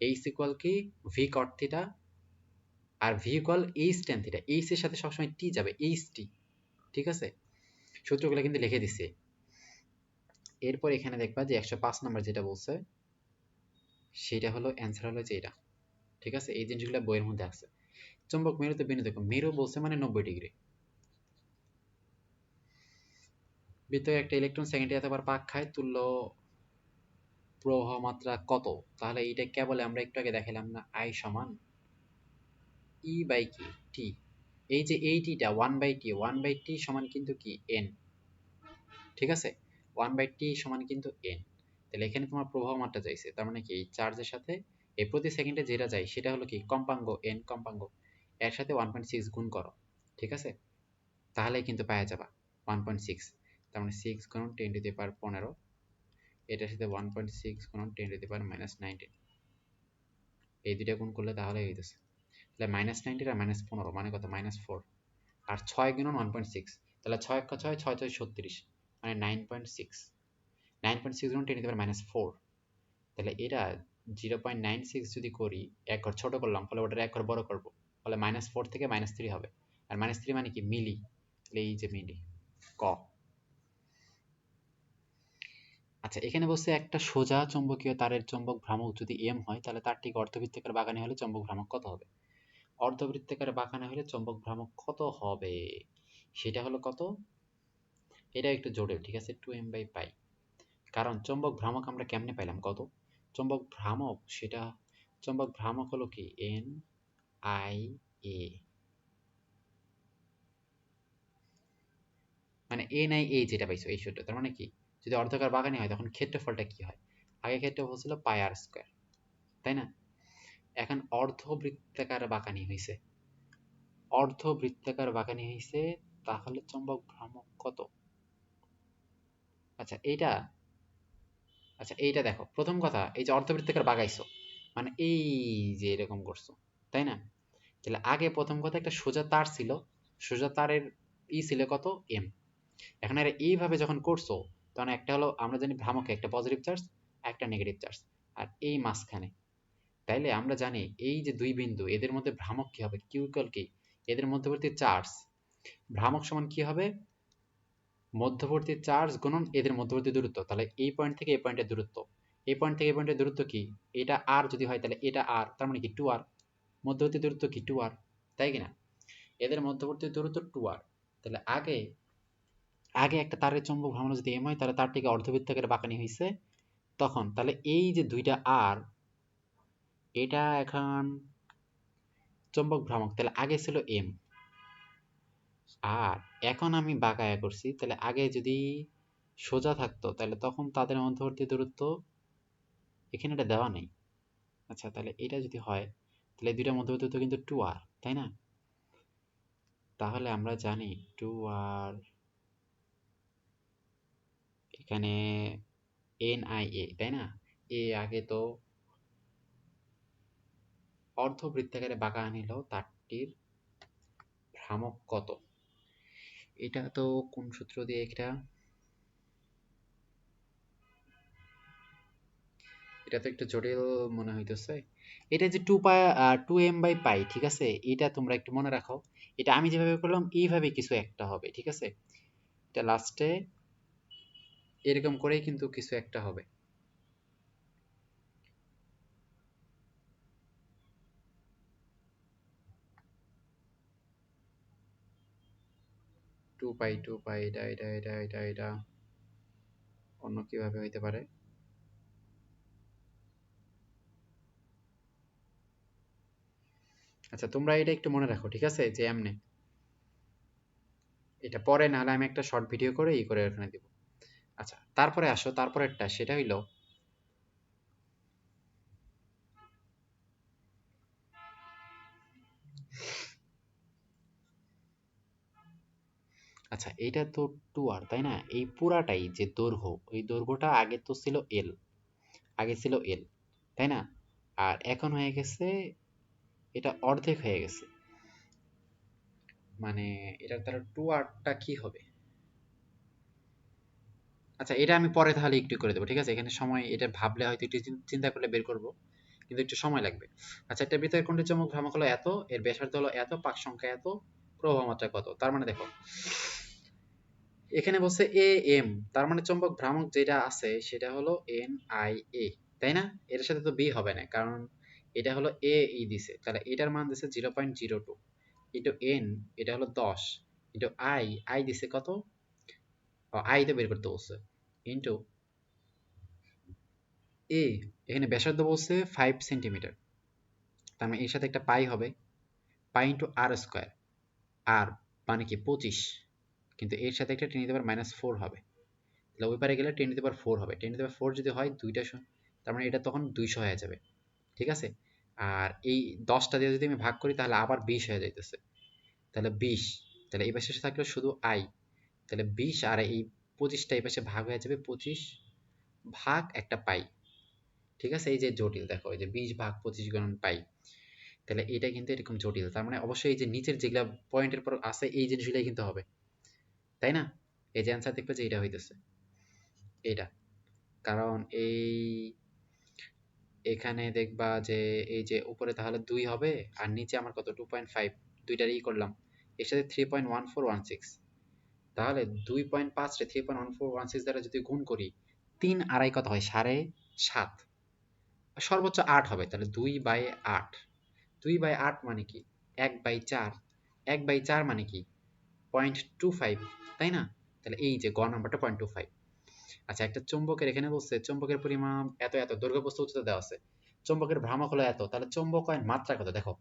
[SPEAKER 2] এইচ ইকুয়াল কি ভি কট থিটা, আর V equal H tan theta, H এর সাথে সবসময় টি যাবে, এইচ টি, ঠিক আছে? সূত্রগুলো কিন্তু লিখে দিছি। এরপর এখানে দেখবা যে 105 নম্বর যেটা বলছে সেটা হলো অ্যান্সার হলো যে এটা, ঠিক আছে? এই জিনিসগুলো বইয়ের মধ্যে আছে। চুম্বক মেরুতে বিন্দু দেখো, মেরু বলছে মানে 90 ডিগ্রি। বৃত্তে একটা ইলেকট্রন সেকেন্ডে এতবার পাক খায়, তুল্য প্রবাহ মাত্রা কত? তাহলে এইটা কেবল আমরা একটু আগে দেখালাম না, আই সমান ই বাই কি টি, এই যে এই টিটা 1/t, 1/t সমান কিন্তু কি এন, ঠিক আছে? 1/t সমান কিন্তু এন। তাহলে এখানে তোমার প্রবাহ মাত্রা চাইছে, তার মানে কি এই চার্জের সাথে এই প্রতি সেকেন্ডে যেটা যায় সেটা হলো কি কম্পাঙ্গ এন, কম্পাঙ্গ এর সাথে 1.6 গুণ করো, ঠিক আছে? তাহলে কিন্তু পাওয়া যাবা 1.6, তার মানে 6 গুণন 10 টু দি পাওয়ার 15, এটার সাথে 1.6 গুণন 10 টু দি পাওয়ার -19, এই দুইটা গুণ করলে তাহলে হইতেছে, তাহলে -19 আর -15 মানে কত, -4, আর 6 গুণন 1.6, তাহলে 6 এক 6, 6 6 36, মানে 9.6, 9.6 গুণন 10 টু দি পাওয়ার -4, তাহলে এটা 0.96 যদি করি, এক ঘর ছোট করলাম, ফলে ওটার এক ঘর বড় করব, ফলে -4 থেকে -3 হবে, আর -3 মানে কি মিলি, তাহলে এই যে মিলি, ক। আচ্ছা, এখানে বলছে একটা সোজা চৌম্বকীয় তারের চৌম্বক ভ্রামক যদি এম হয়, তাহলে তার ঠিক অর্ধবৃত্তাকার বাঁকানি হলে চৌম্বক ভ্রামক কত হবে? অর্ধবৃত্তাকার বাঁকানি হলে চৌম্বক ভ্রামক কত হবে, সেটা হলো কত, এটা একটু জোরে, ঠিক আছে? 2m/π, কারণ চৌম্বক ভ্রামক আমরা কেমনে পাইলাম কত, চৌম্বক ভ্রামক সেটা, চৌম্বক ভ্রামক হলো কি এন আই এ, মানে এন আই এ যেটা পাইছো এই সূত্র, তার মানে কি যদি অর্ধকার বাঁকানি হয় তখন ক্ষেত্রফলটা কি হয়, আগে ক্ষেত্রফল ছিল পাই আর স্কয়ার, তাই না? এখন অর্ধবৃত্তাকার বাঁকানি হয়েছে, অর্ধবৃত্তাকার বাঁকানি হয়েছে, তাহলে চৌম্বক ভ্রামক কত? আচ্ছা এইটা, আচ্ছা এইটা দেখো, প্রথম কথা এই যে অর্ধবৃত্তাকার বাঁকাইছো, মানে এই যে এরকম করছো, তাই না? তাহলে আগে প্রথম কথা একটা সোজা তার ছিল, সোজা তারের ছিল কত এম, এখন এর এইভাবে যখন করছো, তখন একটা হলো আমরা জানি ভ্রামকে একটা পজিটিভ চার্জ, একটা নেগেটিভ চার্জ, আর এই মাঝখানে, তাইলে আমরা জানি এই যে দুই বিন্দু এদের মধ্যে ভ্রামক কি হবে, কিউ ইকুয়াল কি এদের মধ্যবর্তী চার্জ, ভ্রামক সমান কি হবে মধ্যবর্তী চার্জ গুণন এদের মধ্যবর্তী দূরত্ব, তাহলে এই পয়েন্ট থেকে এই পয়েন্টের দূরত্ব, এই পয়েন্ট থেকে এই পয়েন্টের দূরত্ব কি, এটা আর যদি হয় তাহলে এটা আর, তার মানে কি 2r, মধ্যবর্তী দূরত্ব কি 2r, তাই কিনা? এদের মধ্যবর্তী দূরত্ব 2r, তাহলে আগে আগে একটা তারের চৌম্বক ভ্রামক যদি এম হয়, তাহলে তারটিকে অর্ধবৃত্তাকারে বাঁকানি হয়েছে, তখন তাহলে এই যে দুইটা আর, এটা এখন চৌম্বক ভ্রামক, তাহলে আগে ছিল এম, আর এখন আমি বাঁকায়া করছি, তাহলে আগে যদি সোজা থাকতো তাহলে তখন তাদের মধ্যবর্তী দূরত্ব, এখানে এটা দেওয়া নেই, আচ্ছা তাহলে এটা যদি হয় তাহলে এই দুইটার মধ্যবর্তী দূরত্ব কিন্তু 2r, তাই না? তাহলে আমরা জানি 2r, এখানে NIA, তাই না? এ আগে তো অর্ধবৃত্তাকারে বাঁকা নিল, তারটির ভ্রামক কত, এটা তো কোন সূত্র দিয়ে, এটা এটা তো একটু জটিল মনে হইতেছে। এটা যে 2m/π, ঠিক আছে, এটা তোমরা একটু মনে রাখো। এটা আমি যেভাবে করলাম এইভাবে কিছু একটা হবে, ঠিক আছে। এটা লাস্টে এরকম করেই কিন্তু কিছু একটা হবে। টু পাই এটা অন্য কিভাবে হইতে পারে? আচ্ছা, তোমরা এটা একটু মনে রাখো, ঠিক আছে, যে এমনে এটা পরে না হলে আমি একটা শর্ট ভিডিও করে করে ওখানে দিব। আচ্ছা, তারপরে আসো, তারপরেরটা সেটা হইলো, আচ্ছা এইটা তো 2r, তাই না? এই পুরাটাই যে দৈর্ঘ্য, ওই দৈর্ঘ্যটা আগে তো ছিল l, আগে ছিল l, তাই না? আর এখন হয়ে গেছে, এটা অর্ধেক হয়ে গেছে। মানে এটার দ্বারা 2r-টা কি হবে? আচ্ছা, এটা আমি পরে তাহলে একটু করে দেবো, ঠিক আছে। এখানে সময়, এটা ভাবলে হয়তো একটু চিন্তা করলে বের করব, কিন্তু একটু সময় লাগবে। আচ্ছা, একটা বৃত্তের কোণের চৌম্বক ভ্রামক হলো এত, এর ব্যাসার্ধ হলো এত, পাক সংখ্যা এত, প্রবাহ মাত্রা কত। তার মানে দেখো, এখানে বলছে এ এম, তার মানে চৌম্বক ভ্রামক যেটা আছে সেটা হলো এন আই এ, তাই না? এর সাথে তো বি হবে না, কারণ এটা হলো এ ই দিছে, তাহলে এটার মান দিছে 0.02 ইন্টু এন, এটা হলো 10 ইন্টু আই, আই দিছে কত, আই তো বের করতে বলছে, ইন্টু এ, এখানে ব্যাসার্ধ বলছে 5 সেন্টিমিটার, তার মানে এর সাথে একটা পাই হবে, পাই ইন্টু আর স্কোয়ার, আর মানে কি 25, কিন্তু এর সাথে একটা 10⁻⁴ হবে, তাহলে ওই পারে গেলে 10⁻⁴ হবে, 10⁻⁴ যদি হয় দুইটা, তার মানে এটা তখন 200 হয়ে যাবে, ঠিক আছে। আর এই 10টা দিয়ে যদি আমি ভাগ করি তাহলে আবার 20 হয়ে যাইতেছে, তাহলে 20, তাহলে এই পাশে থাকলো শুধু আই, তাহলে 20 আর এই 25টা এই পাশে ভাগ হয়ে যাবে, 25 ভাগ একটা পাই, ঠিক আছে। এই যে জটিল, দেখো এই যে 20 ভাগ 25 গুণন পাই, তাহলে এটা কিন্তু এরকম জটিল, তার মানে অবশ্যই এই যে নিচের যেগুলা পয়েন্টের পর আছে এই জিনিসগুলাই কিন্তু হবে, তাই না? এই যে অ্যান্সার দেখবে যে এটা হইতেছে এটা, কারণ এই এখানে দেখবা যে এই যে উপরে তাহলে 2 হবে, আর নিচে আমার কত 2.5, দুইটারই করলাম, এর সাথে 3.1416, তাহলে 2.5 রে 3.1416 দ্বারা যদি গুণ করি, 3 আড়াই কত হয়, 7.5, সর্বোচ্চ 8 হবে, তাহলে 2/8, 2/8 মানে কি 1/4, 1/4 মানে কি 0.25, তাই না? তাহলে এই যে গ নাম্বারটা 0.25। আচ্ছা, একটা চুম্বকের, এখানে বলছে চুম্বকের পরিমাণ এত এত, দৈর্ঘ্য প্রস্থ উচ্চতা দেওয়া আছে, চুম্বকের ভ্রামক হলো এত, তাহলে চুম্বকয়ের মাত্রা কত? দেখো,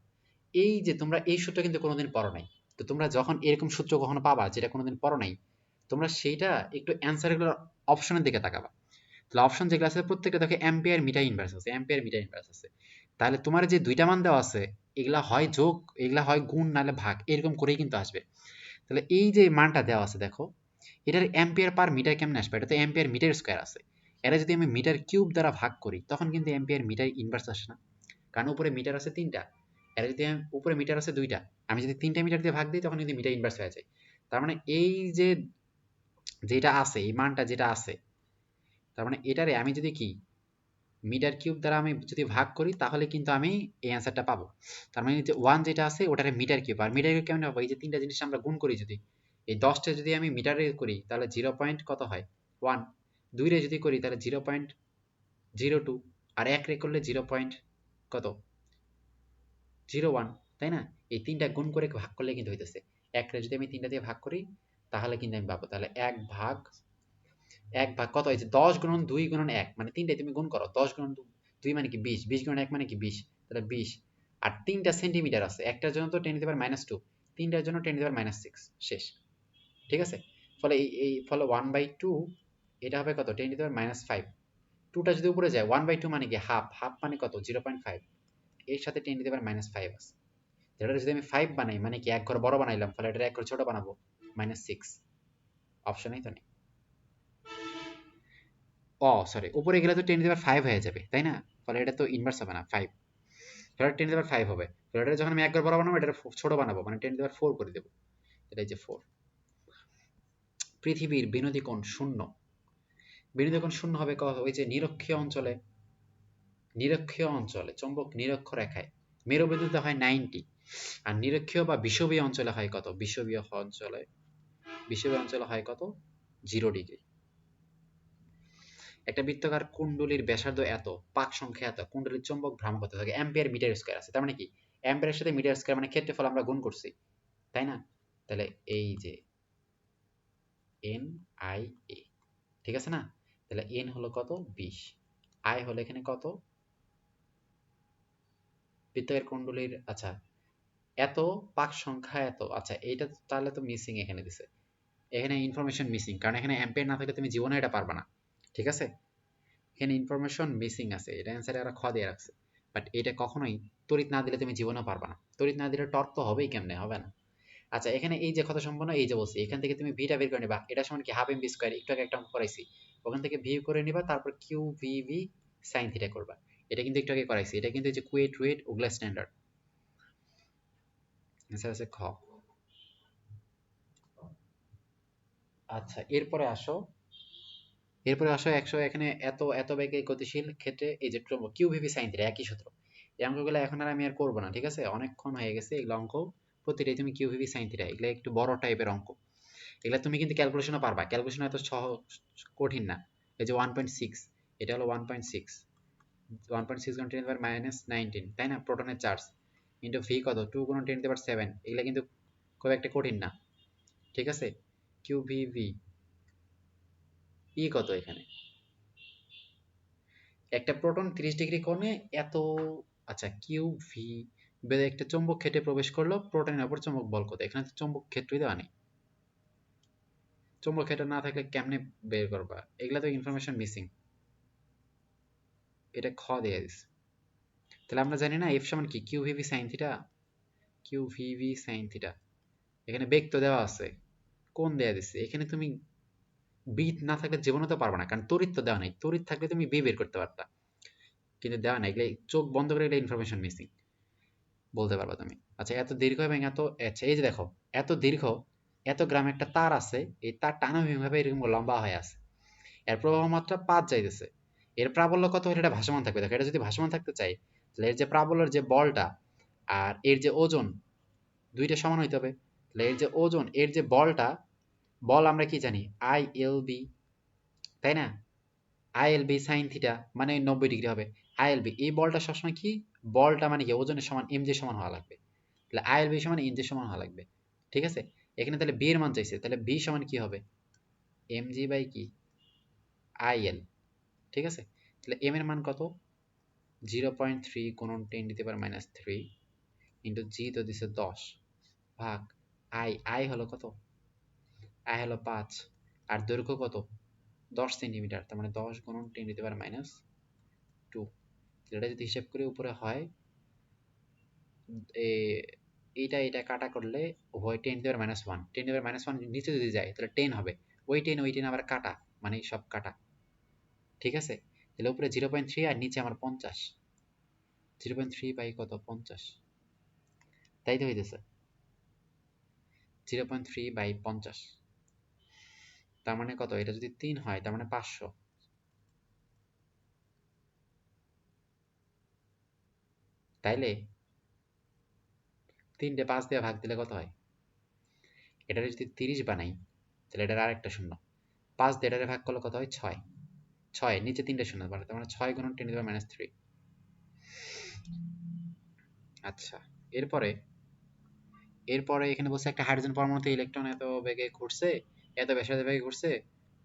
[SPEAKER 2] এই যে তোমরা এই সূত্র কিন্তু কোনোদিন পড়ো নাই, তো তোমরা যখন এরকম সূত্র কখনো পাবা যেটা কোনোদিন পড়ো নাই, তোমরা সেইটা একটু অ্যান্সার গুলোর অপশনের দিকে তাকাবা, তাহলে অপশন যেগুলো আছে প্রত্যেকটা দেখে অ্যাম্পিয়ার মিটার ইনভার্স আছে, অ্যাম্পিয়ার মিটার ইনভার্স আছে, তাহলে তোমার যে দুইটা মান দেওয়া আছে, এগুলা হয় যোগ, এগুলা হয় গুণ, নাহলে ভাগ, এরকম করেই কিন্তু আসবে। তাহলে এই যে মানটা দেওয়া আছে দেখো, এটার অ্যাম্পিয়ার পার মিটার কেমনে আসবে? এটা তো অ্যাম্পিয়ার মিটার স্কয়ার আছে, এটা যদি আমি মিটার কিউব দ্বারা ভাগ করি তখন কিন্তু অ্যাম্পিয়ার মিটার ইনভার্স আসে না, কারণ উপরে মিটার আছে 3টা, এটা যদি উপরে মিটার আছে 2টা, আমি যদি 3টা মিটার দিয়ে ভাগ দিই তখন কিন্তু মিটার ইনভার্স হয়ে যায়। তার মানে এই যে যেটা আছে, এই মানটা যেটা আছে, তার মানে এটারে আমি যদি কি মিটার কিউব দ্বারা আমি যদি ভাগ করি তাহলে কিন্তু আমি এই অ্যান্সারটা পাবো। তার মানে যে 1 যেটা আছে ওটারে মিটার কিউব, আর মিটার কিউব কেমন হবে, এই যে 3টা জিনিস আমরা গুণ করি, যদি এই 10টা যদি আমি মিটারে করি তাহলে 0 পয়েন্ট কত হয় 1, 2 রে যদি করি তাহলে 0.02, আর 1 রে করলে 0 পয়েন্ট কত 01, তাই না? এই 3টা গুণ করে ভাগ করলে কিন্তু হইতেছে, 1 রে যদি আমি 3টা দিয়ে ভাগ করি তাহলে কিন্তু আমি পাবো, তাহলে 1 ভাগ কত হয়েছে, 10 গুণন 2 গুণন 1, মানে 3টাই তুমি গুণ করো, 10 গুণন 2 মানে কি 20, 20 গুণন 1 মানে কি 20, তাহলে 20, আর 3টা সেন্টিমিটার আছে, একটার জন্য তো 10⁻², 3টার জন্য 10⁻6, শেষ, ঠিক আছে। ফলে ফলে 1/2, এটা হবে কত 10⁻5, 2টা যদি উপরে যায় 1/2 মানে কি হাফ, হাফ মানে কত 0.5, এর সাথে 10⁻5 আছে, এটা যদি আমি 5 বানাই মানে কি এক ঘর বড় বানাইলাম, ফলে এটা এক ঘর ছোট বানাবো, -6, অপশনেই তো নেই। সরি, উপরে গেলে তো 10⁻5 হয়ে যাবে, তাই না? ফলে এটা তো ইনভার্স হবে না 5, এটা 10⁻5 হবে, ফলে এটা যখন আমি একবার বড় বানাবো এটা ছোট বানাবো, মানে 10⁻4 করে দেবো, এটা যে 4। পৃথিবীর বিনোদী কোণ শূন্য, বিনোদী কোণ শূন্য হবে ওই যে নিরক্ষীয় অঞ্চলে, নিরক্ষীয় অঞ্চলে চৌম্বক নিরক্ষরেখায় মেরুবিন্দুতে হয় 90, আর নিরক্ষীয় বা বিষুবীয় অঞ্চলে হয় কত? বিষুবীয় অঞ্চলে হয় কত? 0 ডিগ্রি। একটা বৃত্তাকার কুণ্ডলীর ব্যাসার্ধ এত, পাক সংখ্যা এত, কুণ্ডলীর চৌম্বক ভ্রামক কত থাকে? অ্যাম্পিয়ার মিটার স্কয়ার আছে। তার মানে কি? অ্যাম্পিয়ারের সাথে মিটার স্কয়ার মানে ক্ষেত্রফল আমরা গুণ করছি, তাই না? তাহলে এই যে এন আই এ, ঠিক আছে না? তাহলে এন হলো কত? 20, আই হলো এখানে কত? বৃত্তাকার কুণ্ডলীর, আচ্ছা এত, পাক সংখ্যা এত, আচ্ছা এইটা তাহলে তো মিসিং এখানে দিছে, এখানে ইনফরমেশন মিসিং, কারণ এখানে অ্যাম্পিয়ার না থাকলে তুমি জীবনে এটা পারবা না, ঠিক আছে? এখানে ইনফরমেশন মিসিং আছে, এটা অ্যান্সারে ওরা খ দিয়ে রাখছে, বাট এটা কখনোই তড়িৎ না দিলে তুমি জীবনেও পারবা না, তড়িৎ না দিলে টর্ক তো হবেই, কেমনে হবে না? আচ্ছা এখানে এই যে কথা সম্পন্ন, এই যে বলছি এখান থেকে তুমি ভিটা বের করে নিবা, এটা সমান কি হাফ এম বি স্কয়ার, একটু আগে একটা অঙ্ক করাইছি, ওখান থেকে ভি করে নিবা, তারপর Q V V sine theta করবা, এটা কিন্তু একটু আগে করাইছি, এটা কিন্তু এই যে কুয়েট রুয়েট ওগুলা স্ট্যান্ডার্ড। অ্যান্সার আছে খ। আচ্ছা এরপরে আসো 100, এখানে এত এত বেগে গতিশীল ক্ষেত্রে এই যে কিউ ভিভি সাইন থিটা, একই সূত্র। এই অঙ্কগুলো এখন আর আমি আর করবো না, ঠিক আছে? অনেকক্ষণ হয়ে গেছে এগুলো অঙ্ক, প্রতিটাই তুমি কিউ ভিভি সাইন থিটা, এগুলো একটু বড় টাইপের অঙ্ক, এগুলো তুমি কিন্তু ক্যালকুলেশনও পারবা, ক্যালকুলেশন এত কঠিন না। এই যে 1.6, এটা হলো 1.6, 1.6 গুণ 10 পাওয়ার -19, তাই না? প্রোটনের চার্জ ইন্টু ভি কত? 2 গুণ 10 পাওয়ার 7, এগুলো কিন্তু খুব একটা কঠিন না, ঠিক আছে? কিউ ভি ভি ই কত এখানে? একটা প্রোটন 30 ডিগ্রি কোণে এত, আচ্ছা কিউ ভি বেদে একটা চৌম্বক ক্ষেত্রে প্রবেশ করলো, প্রোটনের উপর চৌম্বক বল কত? এখানে তো চৌম্বক ক্ষেত্রই দেওয়া নেই, চৌম্বক ক্ষেত্র না থাকলে কেমনে বের করবা? এগুলা তো ইনফরমেশন মিসিং, এটা খ দিয়ে দিস। তাহলে আমরা জানি না এফ সমান কি? Q V V sine theta, Q V V sine theta, এখানে বেগ তো দেওয়া আছে, কোণ দেওয়া দিচ্ছে, এখানে তুমি বি না থাকলে জীবনে তো পারবা না, কারণ তড়িৎ তো দেওয়া নেই, তড়িৎ থাকলে তুমি বি বের করতে পারতা, কিন্তু দেওয়া নাই, এগুলো চোখ বন্ধ করে এগুলো ইনফরমেশন মিসিং বলতে পারবা তুমি। আচ্ছা এত দীর্ঘ এবং এত, আচ্ছা এই যে দেখো এত দীর্ঘ, এত গ্রাম একটা তার আছে, এই তার টানাভিভাবে এরকম লম্বা হয়ে আছে, এর প্রবাহ মাত্রা 5 যাইতেছে, এর প্রাবল্য কত হলে এটা ভাসমান থাকবে? দেখো এটা যদি ভাসমান থাকতে চাই, তাহলে এর যে প্রাবল্যের যে বলটা আর এর যে ওজন, দুইটা সমান হইতে হবে। তাহলে এর যে ওজন, এর যে বলটা, বল আমরা কি জানি? আই এল বি, তাই না? I L B sine theta মানে 90 ডিগ্রি হবে। আই এল বি, এই বলটা সবসময় কি, বলটা মানে কি ওজনের সমান এম জি সমান হওয়া লাগবে, তাহলে আই এল বি সমান এন জি সমান হওয়া লাগবে, ঠিক আছে? এখানে তাহলে বি এর মান চাইছে, তাহলে বি সমান কি হবে? এম জি বাই কি, আই এল, ঠিক আছে? তাহলে এম এর মান কত? 0.3 গুণন 10⁻³ ইন্টু জি তো দিছে 10 ভাগ আই হলো কত? আই হলো 5, আর দৈর্ঘ্য কত? 10 সেন্টিমিটার, তার মানে 10 গুণন 10⁻², এটা যদি হিসাব করে উপরে হয়, এইটা কাটা করলে উভয় 10⁻1, 10⁻1 নিচে যদি যায় তাহলে 10 হবে, ওই 10 আবার কাটা, মানে সব কাটা, ঠিক আছে? তাহলে উপরে 0.3 আর নিচে আমার 50, 0.3 বাই কত? 50, তাই তো হইতেছে 0.3 বাই 50, তার মানে কত? এটা যদি 3 হয় তার মানে 500, তাইলে 3টে 5 দিয়ে ভাগ দিলে কত হয়? এটারে যদি 30 বানাই তাহলে এটার আরেকটা শূন্য, 5 দিয়ে এটারে ভাগ করলে কত হয়? 6, 6 নিচে 3টে শূন্য বাড়ে, তার মানে 6 গুণন 10⁻³ আচ্ছা এরপরে এরপরে এখানে বলছে একটা হাইড্রোজেন পরমাণুতে ইলেকট্রন এত বেগে ঘুরছে, এত ব্যাসার্ধে বেগে ঘুরছে,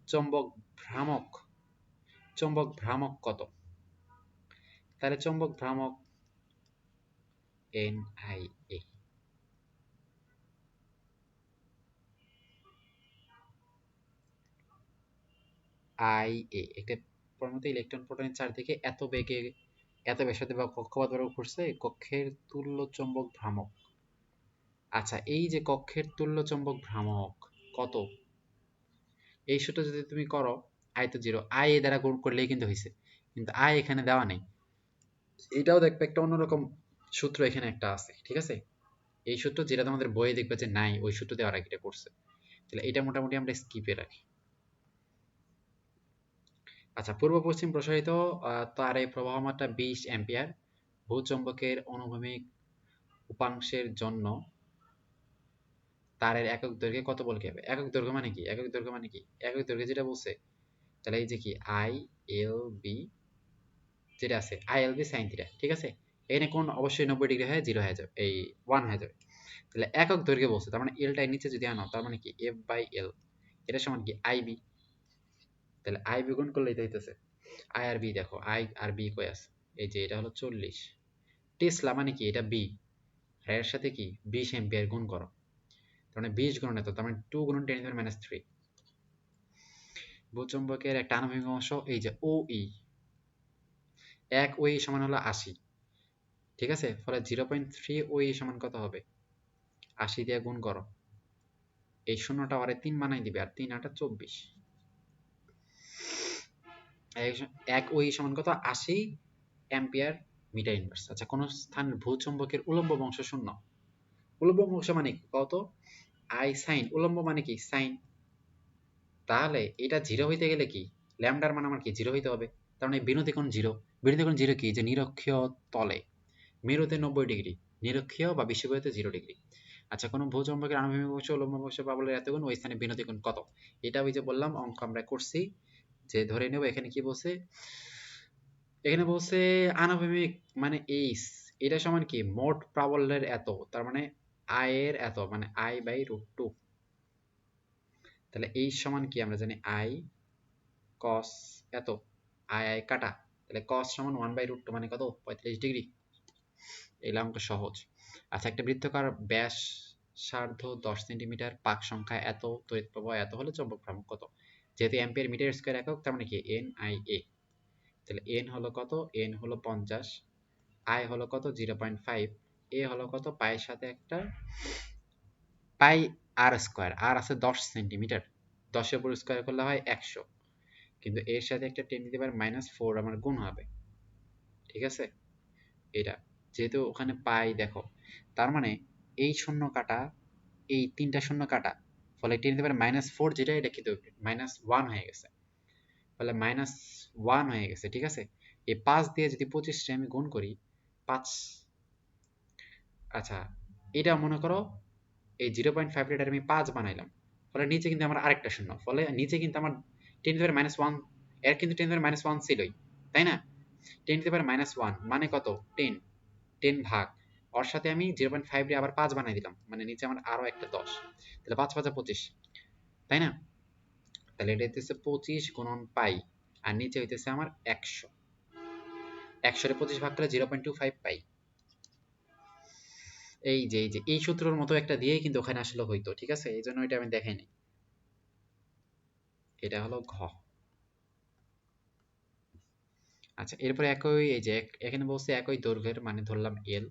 [SPEAKER 2] চৌম্বক ভ্রামক, চৌম্বক ভ্রামক কত? তাহলে চৌম্বক ভ্রামক N I A, I A একটা পরমাণুতে ইলেকট্রন প্রোটনের চারদিকে এত বেগে এত ব্যাসার্ধে বা কক্ষপথ বরাবর ঘুরছে, কক্ষের তুল্য চৌম্বক ভ্রামক। আচ্ছা এই যে কক্ষের তুল্য চৌম্বক ভ্রামক কত, এই সূত্র যদি তুমি করো, আই তো জিরো, আই এ দ্বারা গুণ করলেই কিন্তু হয়েছে, কিন্তু আই এখানে দেওয়া নেই, এটাও দেখবে একটা অন্যরকম সূত্র এখানে একটা আছে, ঠিক আছে? এই সূত্র যেটা তোমাদের বইয়ে দেখবে যে নাই, ওই সূত্র দিয়ে ওরা এটা করছে, তাহলে এটা মোটামুটি আমরা স্কিপে রাখি। আচ্ছা, পূর্ব পশ্চিম প্রসারিত তারে প্রবাহমাত্রা 20 অ্যাম্পিয়ার। ভূচম্বকের অনুভূমিক উপাংশের জন্য তারের একক দৈর্ঘ্যে কত বল হবে? একক দৈর্ঘ্য মানে কি? একক দৈর্ঘ্য মানে কি? একক দৈর্ঘ্য যেটা বলছে, তাহলে এই যে কি আই এল বি যেটা আছে I L B sine theta, ঠিক আছে? এখানে কোন অবশ্যই 90 ডিগ্রি হয়ে 0 হয়ে যাবে, এই 1 হয়ে যাবে। তাহলে একক দৈর্ঘ্যে বলছে, তার মানে এলটাই নিচে যদি আনো, তার মানে কি এফ বাই এল, এটা সমান কি আই বি। তাহলে আই বি গুণ করলে এটা হইতেছে আই আর বি। দেখো আই আর বি কই আছে, এই যে এটা হলো 40 টেসলা, মানে কি এটা বি, আর এর সাথে কি 20 এম্পিয়ার গুণ করো, তার মানে 20 গুণন এত, তার মানে 2 গুণন 10⁻³ ভূচম্বকের একটা আনুভূমিক অংশ এই যে ও ই, 1 ও ই সমান হলো 80, ঠিক আছে? ফলে 0.3 ও ই সমান কত হবে? 80 দিয়ে গুণ করো, এই শূন্যটা আরে 3 বানাই দিবে, আর 3 8 24, 1 ও ই সমান কত? 80 অ্যাম্পিয়ার মিটার ইনভার্স। আচ্ছা, কোন স্থানের ভূচম্বকের উলম্ব অংশ শূন্য। উলম্ব অংশ মানে কি কত? আই সাইন, উলম্ব মানে কি সাইন। তাহলে এটা 0 হইতে গেলে কি ল্যামডার মান আমার কি 0 হইতে হবে, তার মানে বিনতি কোণ 0। বিনতি কোণ 0 কি? যে নিরক্ষীয় তলে মেরুতে 90 ডিগ্রি, নিরক্ষীয় বা বিষুবীয়তে 0 ডিগ্রি। আচ্ছা, কোন ভূচম্বকের আনুভূমিক অংশ উলম্ব অংশ পাবলের এত গুণ, ওই স্থানে বিনতি কোণ কত? এটা ওই যে বললাম অঙ্ক আমরা করছি, যে ধরে নেব এখানে কি বলছে, এখানে বলছে আনুভূমিক মানে এইচ, এটা সমান কি মোট প্রাবল্যের এত, তার মানে আই এর এত, মানে আই বাই √2। তাহলে এইচ সমান কি আমরা জানি আই কস এত, আই আই কাটা, তাহলে কস সমান 1/√2 মানে কত? 35 ডিগ্রি। এই অঙ্ক সহজ। আচ্ছা, একটা বৃত্তাকার ব্যাসার্ধ 10 সেন্টিমিটার, পাক সংখ্যা এত, তড়িৎ প্রবাহ এত হলে চৌম্বক ভ্রামক কত? যেহেতু অ্যাম্পিয়ার মিটার স্কয়ার একক, তার মানে কি এন আই এ। তাহলে এন হলো কত? এন হলো 50, আই হলো কত? 0.5, এ হলো কত? পায়ের সাথে একটা পাই আর স্কয়ার, আর আছে 10 সেন্টিমিটার, 10 এর উপর স্কয়ার করলে হয় 100, কিন্তু এর সাথে একটা 10⁻⁴ আমার গুণ হবে, ঠিক আছে? এটা যেহেতু ওখানে পাই দেখো, তার মানে এই শূন্য কাটা, এই 3টা শূন্য কাটা, ফলে 10⁻⁴ যেটা, এটা কিন্তু -1 হয়ে গেছে, ফলে -1 হয়ে গেছে, ঠিক আছে? এই 5 দিয়ে যদি 25 টা আমি গুণ করি, 5, আচ্ছা এটা মনে করো এই 0.5 লিটার আমি 5 বানাইলাম, ফলে নিচে কিন্তু আমার আরেকটা শূন্য, ফলে নিচে কিন্তু আমার 10⁻⁻1, এর কিন্তু 10⁻⁻1 ছিলই, তাই না? 10⁻⁻1 মানে কত? 10, 10 ভাগ, ওর সাথে আমি 0.5 দিয়ে আবার 5 বানাই দিলাম, মানে নিচে আমার আরো একটা 10, তাহলে 5 5 25, তাই না? তাহলে এটা হইতেছে 25 গুণন পাই, আর নিচে হইতেছে আমার 100, 100 রে 25 ভাগ করলে 0.25 পাই। এই যে এই সূত্রের মতো একটা দিয়েই কিন্তু ওখানে আসলে হইতো, ঠিক আছে? এই জন্য এটা আমি দেখাই নাই। এটা হলো ঘ। আচ্ছা, এরপরে একই, এই যে এখানে বলছে একই দৈর্ঘ্যের, মানে ধরলাম এল,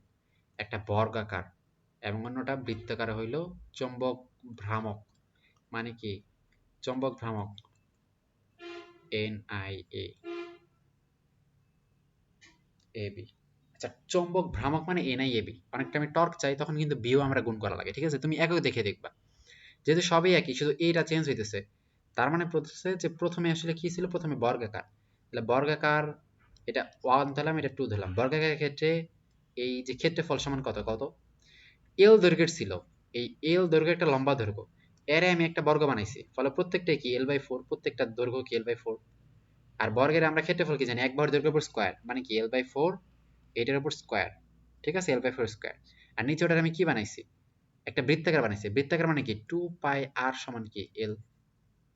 [SPEAKER 2] একটা বর্গাকার এবং অন্যটা বৃত্তাকার হইল চৌম্বক ভ্রামক, মানে কি চৌম্বক ভ্রামক N I A A B. আচ্ছা, চৌম্বক ভ্রামক মানে এন আই এ বি, অনেকটা আমি টর্ক চাই তখন কিন্তু বিও আমরা গুণ করা লাগে, ঠিক আছে? তুমি একই দেখে দেখবা, যেহেতু সবই একই, শুধু এটা চেঞ্জ হইতেছে, তার মানে বলতেছে যে প্রথমে আসলে কি ছিল, প্রথমে বর্গাকার, তাহলে বর্গাকার এটা 1 ধরলাম, এটা 2 ধরলাম। বর্গাকারের ক্ষেত্রে এই যে ক্ষেত্রফল সমান কত কত এল দৈর্ঘ্যের ছিল, এই এল দৈর্ঘ্য একটা লম্বা দৈর্ঘ্য, এর আমি একটা বর্গ বানাইছি, ফলে প্রত্যেকটা কি l/4, প্রত্যেকটা দৈর্ঘ্য কি l/4। আর বর্গের আমরা ক্ষেত্রফল কি জানি, এক বর্গ দৈর্ঘ্যের উপর স্কয়ার, মানে কি l/4, এটার উপর স্কয়ার, ঠিক আছে? l/4 square. আর নিচে ওটার আমি কি বানাইছি, একটা বৃত্তাকার বানাইছি, বৃত্তাকার মানে কি 2 পাই r সমান কি l,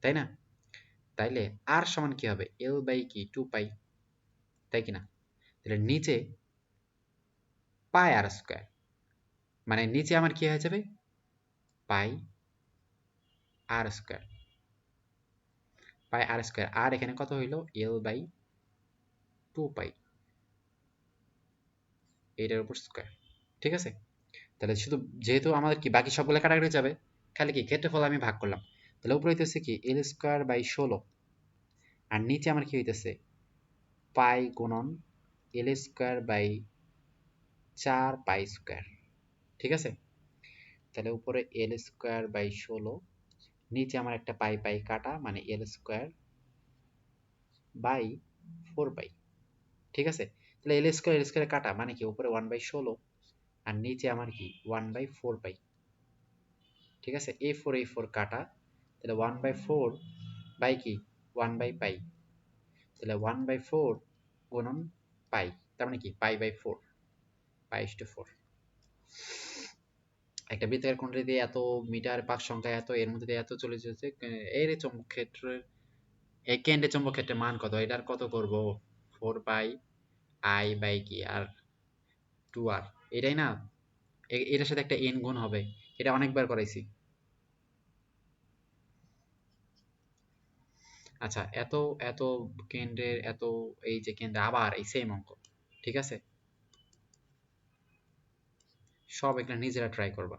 [SPEAKER 2] তাই না? তাইলে r সমান কি হবে, l বাই কি 2 পাই, তাই কি না? তাহলে নিচে পাই r স্কয়ার, মানে নিচে আমার কি হয়ে যাবে পাই r স্কয়ার, পাই r স্কয়ার, আর এখানে কত হইলো l বাই 2 পাই, এটার উপর স্কয়ার, ঠিক আছে? তাহলে শুধু যেহেতু আমাদের কি বাকি সবগুলো কাটাকাটি যাবে, খালি কি ক্ষেত্রফল আমি ভাগ করলাম, তাহলে উপরে হইতেছে কি l স্কয়ার বাই 16, আর নিচে আমার কি হইতেছে পাই গুণন l square by 4 pi square, ঠিক আছে? তাহলে উপরে l স্কয়ার বাই 16, নিচে আমার একটা পাই পাই কাটা, মানে l স্কয়ার বাই 4 পাই। ঠিক আছে, তাহলে এল স্কোয়ার কাটা মানে কি উপরে 1/16 আর নিচে আমার কি 1/4 পাই। ঠিক আছে, A4 কাটা, তাহলে 1/4 বাই কি 1/পাই, তাহলে 1/4 গুণন পাই, তার মানে কি পাই/4, পাই/4। একটা বৃত্তাকার কুণ্ডলী দিয়ে এত মিটার, পাক সংখ্যা এত, এর মধ্যে দিয়ে এত চলে যাচ্ছে, এর চৌম্বক ক্ষেত্রের এই কেন্দ্রের চৌম্বক ক্ষেত্রের মান কত, এটার কত করব 4 পাই বাই কি আর 2r, এটাই না, এটার সাথে একটা n গুণ হবে, এটা অনেকবার করাইছি। আচ্ছা, এত এত কেন্দ্রের এত, এই যে কেন্দ্রে আবার এই সেম অঙ্ক, ঠিক আছে, সব এগুলা নিজেরা ট্রাই করবা,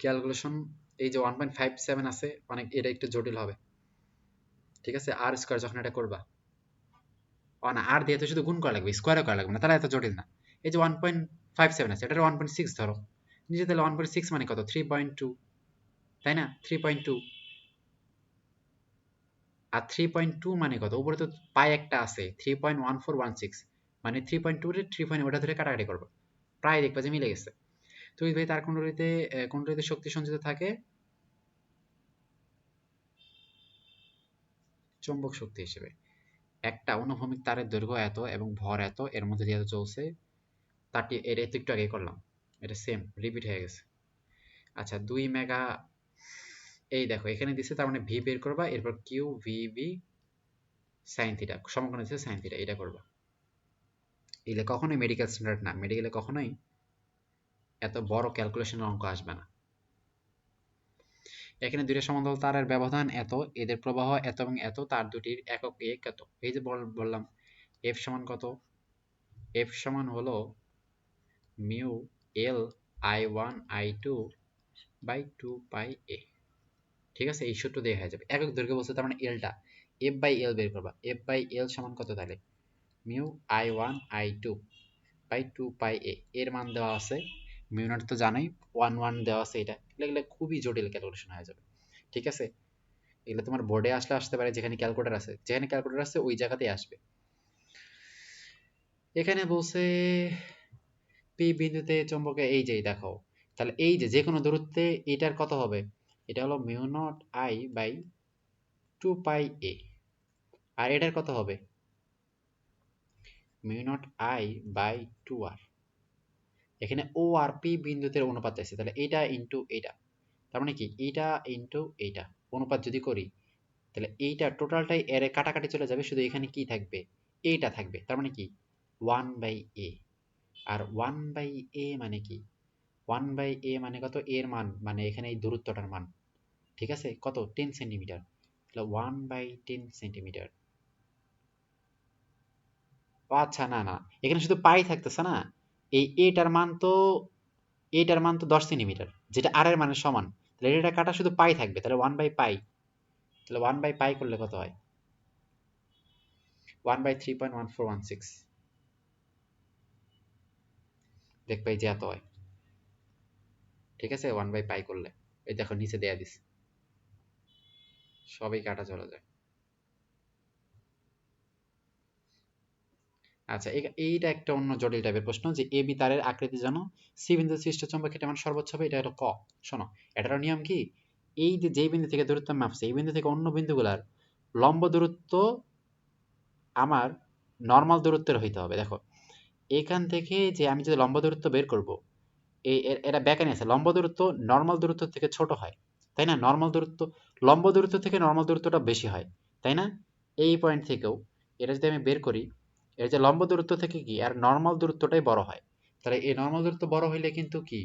[SPEAKER 2] ক্যালকুলেশন। এই যে 1.57 আছে অনেক, এটা একটু জটিল হবে, ঠিক আছে, আর স্কোয়ার যখন এটা করবা, না আর দিয়ে তো শুধু গুণ করা লাগবে, স্কোয়ারও করা লাগবে না, তাহলে এত জটিল না। এই যে 1.57 আছে, এটা 1.6 ধরো নিচে, তাহলে 1.6 মানে কত 3.2, তাই না, 3.2, আর 3.2 মানে কত, উপরে তো পাই একটা আছে 3.1416, মানে 3.2 রে 3 ওটা ধরে কাটাকাটি করবো, প্রায় দেখবা যে মিলে গেছে। তো এই ভাই তার কুণ্ডলীতে শক্তি সঞ্চিত থাকে চৌম্বক শক্তি হিসেবে। একটা অনুভূমিক তারের দৈর্ঘ্য এত এবং ভর এত, এর মধ্যে দিয়ে চলছে, তারটি এটা তো একটু আগে করলাম, এটা সেম রিপিট হয়ে গেছে। আচ্ছা 2 মেগা, এই দেখো এখানে দিচ্ছে, তার মানে ভি বের করবা, এরপর Q V V sine theta, সমকোণ দিচ্ছে সাইন থিটা, এটা করবা। এগুলো কখনোই মেডিকেল স্ট্যান্ডার্ড না, মেডিকেলে কখনোই এত বড় ক্যালকুলেশনের অঙ্ক আসবে না। এখানে দুইটা সমান্তরাল তারের ব্যবধান এত, এদের প্রবাহ এত এবং এত, তার দুটির একক এ কত, এই যে বললাম এফ সমান কত, এফ সমান হলো mu L I1 I2 by 2 পাই এ। ঠিক আছে, এই সূত্র দিয়ে হয়ে যাবে, একক দৈর্ঘ্য বলছে, তার মানে এলটা, এফ বাই এল বের করবা, এফ বাই এল সমান কত, তাহলে মিউ I1 I2 বাই 2 পাই এ, এর মান দেওয়া আছে, মিউ নট তো জানোই 1 1 দেওয়া আছে, এটা এগুলো খুবই জটিল ক্যালকুলেশন হয়ে যাবে। ঠিক আছে, এগুলো তোমার বোর্ডে আসলে আসতে পারে, যেখানে ক্যালকুলেটর আছে, যেখানে ক্যালকুলেটর আছে ওই জায়গাতেই আসবে। এখানে বলছে পি বিন্দুতে চৌম্বকে এই যে দেখো, তাহলে এই যে যে কোনো দূরত্বে এটার কত হবে, এটা হলো মিউ নট আই বাই 2 পাই এ, আর এটার কত হবে mu not I by 2r। এখানে ও আর পি বিন্দুতে অনুপাত আছে, তাহলে এটা ইন্টু এটা, তার মানে কি এইটা ইন্টু এইটা, অনুপাত যদি করি, তাহলে এইটা টোটালটাই এর কাটাকাটি চলে যাবে, শুধু এখানে কি থাকবে, এইটা থাকবে, তার মানে কি 1/a, আর 1/a মানে কি 1/a মানে কত, এর মান মানে এখানে এই দূরত্বটার মান, ঠিক আছে, কত 10 সেন্টিমিটার, তাহলে 1/10 সেন্টিমিটার। ও আচ্ছা, না না, এখানে শুধু পাই থাকতেছে না, এই এটার মান তো 10 সেন্টিমিটার, যেটা আর এর মানের সমান, তাহলে এটা কাটা শুধু পাই থাকবে, তাহলে 1/পাই, তাহলে 1/পাই করলে কত হয় 1/3.1416, দেখবে এই যে এত হয়। ঠিক আছে, 1/পাই করলে, এই দেখো নিচে দেয়া দিস, সবই কাটা চলে যায়। আচ্ছা, এইটা একটা অন্য জটিল টাইপের প্রশ্ন, যে এ বি তারের আকৃতি জানো, সি বিন্দু সৃষ্ট চৌম্বক ক্ষেত্রের মান সর্বোচ্চ হবে, এটা হলো ক। শোনো, এটার নিয়ম কি, এই যে যেই বিন্দু থেকে দূরত্ব মাপছে, এই বিন্দু থেকে অন্য বিন্দুগুলার লম্ব দূরত্ব আমার নর্মাল দূরত্বের হইতে হবে। দেখো এখান থেকে যে আমি যদি লম্ব দূরত্ব বের করব, এটা ব্যাকানি আছে, লম্ব দূরত্ব নর্মাল দূরত্ব থেকে ছোট হয়, তাই না, নর্মাল দূরত্ব লম্ব দূরত্ব থেকে নর্মাল দূরত্বটা বেশি হয়, তাই না, এই পয়েন্ট থেকেও এটা যদি আমি বের করি, এর যে লম্ব দূরত্ব থেকে কি আর নর্মাল দূরত্বটাই বড় হয়, তাহলে এই নর্মাল দূরত্ব বড় হইলে কিন্তু কি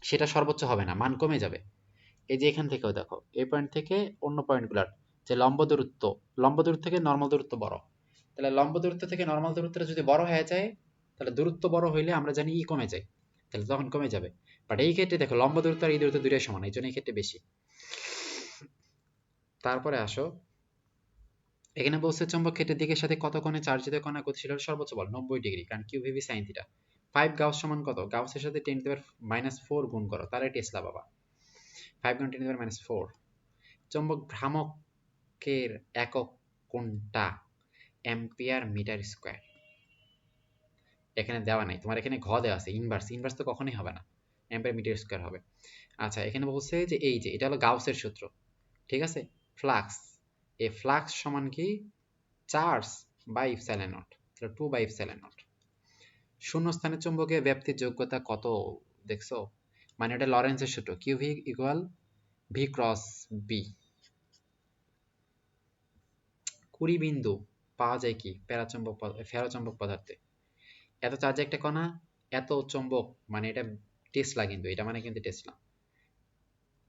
[SPEAKER 2] সেটা সর্বোচ্চ হবে না, মান কমে যাবে। এই যে এখান থেকেও দেখো, এই পয়েন্ট থেকে অন্য পয়েন্টগুলোর যে লম্ব দূরত্ব থেকে নর্মাল দূরত্ব বড়, তাহলে লম্ব দূরত্ব থেকে নর্মাল দূরত্বটা যদি বড় হয়ে যায়, তাহলে দূরত্ব বড় হইলে আমরা জানি ই কমে যায়, তাহলে তখন কমে যাবে। বাট এই ক্ষেত্রে দেখো লম্ব দূরত্ব আর এই দূরত্ব দুইটাই সমান, এই জন্য এই ক্ষেত্রে বেশি। তারপরে আসো, এখানে বলছে চৌম্বক ক্ষেত্রের দিকের সাথে কত কোণে চার্জিত কণা গতিশীল হলে সর্বোচ্চ বল 90 ডিগ্রি, কারণ Q V V sine theta. 5 gauss সমান কত, গাউসের সাথে 10⁻⁻⁴ গুণ করো, তাহলে টেসলা বাবা, 5 গুণ 10⁻⁻⁴। চৌম্বক ভ্রামকের একক কোনটা? Ampere metre square. এখানে দেওয়া নাই, তোমার এখানে ঘ দেওয়া আছে ইনভার্স, ইনভার্স তো কখনোই হবে না, অ্যাম্পিয়ার মিটার স্কয়ার হবে। আচ্ছা এখানে বলছে যে এই যে এটা হলো গাউসের সূত্র, ঠিক আছে। ফ্লাক্স, এই ফ্লাক্স সমান কি চার্জ বাই ইপসাইলন নট, তাহলে 2 বাই ইপসাইলন নট। শূন্যস্থানে চুম্বকের ব্যাপ্তির যোগ্যতা কত দেখছো? মানে এটা লরেন্সের সূত্র, Q V equal V cross B. 20 বিন্দু পাওয়া যায় কি ফেরোচুম্বক পদার্থে। এত চার্জে একটা কণা, এত চুম্বক, মানে এটা টেসলা, কিন্তু এটা মানে কিন্তু টেসলা।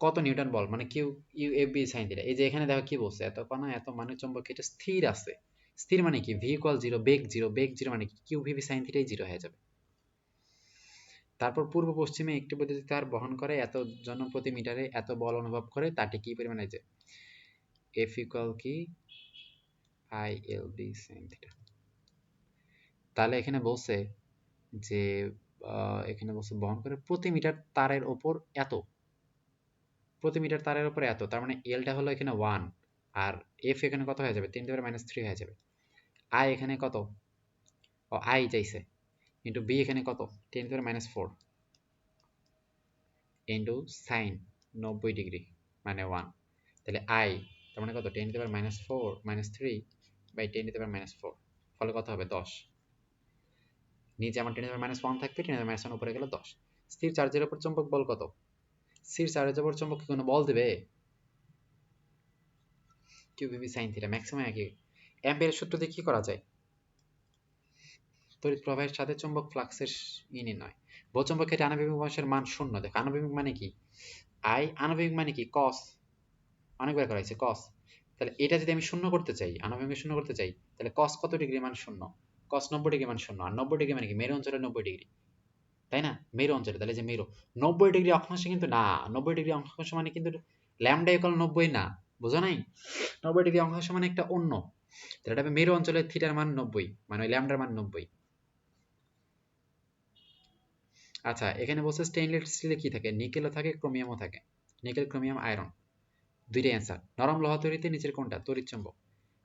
[SPEAKER 2] কত নিউটন বল, মানে Q U F B sine theta. এই যে এখানে দেখো কি বলছে, এত কণা এত মানে চুম্বক, এটা স্থির আছে। স্থির মানে কি ভি ইকুয়াল জিরো, বেগ জিরো, বেগ জিরো মানে কি কিউ ভি সাইন থিটাই জিরো হয়ে যাবে। তারপর পূর্ব পশ্চিমে একটি বৈদ্যুতিক তার বহন করে এত জন প্রতি মিটারে এত বল অনুভব করে, তাটি কি পরিমাণে, যে এফ ইকুয়াল কি I L B sine theta. তাহলে এখানে বলছে যে এখানে বলছে বহন করে প্রতি মিটার তারের ওপর এত, প্রতি মিটার তারের উপরে এত, তার মানে এলটা হলো এখানে 1, আর এফ এখানে কত হয়ে যাবে 10⁻³ হয়ে যাবে। আই এখানে কত, ও আই চাইছে, ইন্টু বি এখানে কত 10⁻⁴ ইন্টু সাইন 90° মানে 1, তাহলে আই তার মানে কত 10⁻⁴-3/10⁻⁴, ফলে কত হবে 10। নিচে আমার 10⁻⁻1 থাকবে, 10⁻⁻1 উপরে গেল 10। স্থির চার্জের উপর চুম্বক বল কত? স্থির চার্জের উপর চুম্বক কি কোনো বল দেবে? কিউবিভি সাইন থিটা ম্যাক্সিমাম একই। অ্যাম্পিয়ারের সূত্র দিয়ে কি করা যায়? তড়িৎ প্রবাহের সাথে চুম্বক ফ্লাক্সের নির্ণয়। ভূচুম্বক ক্ষেত্রে আণবিক বয়সের মান 0। দেখো আণবিক মানে কি, আই আণবিক মানে কি কস, অনেকবার করা হয়েছে কস। তাহলে এটা যদি আমি শূন্য করতে চাই, আণবিক শূন্য করতে চাই, তাহলে কস কত ডিগ্রি মান 0, কস 90° মান 0, আর 90° মানে কি মেরু অঞ্চলে 90°, তাই না? মেরু অঞ্চলে, তাহলে যে মেরু 90° অক্ষাংশে কিন্তু না, 90° অক্ষাংশ মানে কিন্তু ল্যামডা ইকুয়াল 90 না, বুঝো নাই? 90° অক্ষাংশ মানে একটা অন্য, তাহলে এটা মেরু অঞ্চলে থিটার মান 90, মানে ওই ল্যামডার মান 90। আচ্ছা এখানে বলছে স্টেইনলেস স্টিলে কি থাকে, নিকেলও থাকে ক্রোমিয়ামও থাকে, নিকেল ক্রোমিয়াম আয়রন, দুইটাই অ্যান্সার। নরম লোহা তৈরিতে নিচের কোনটা তড়িৎ চুম্বক?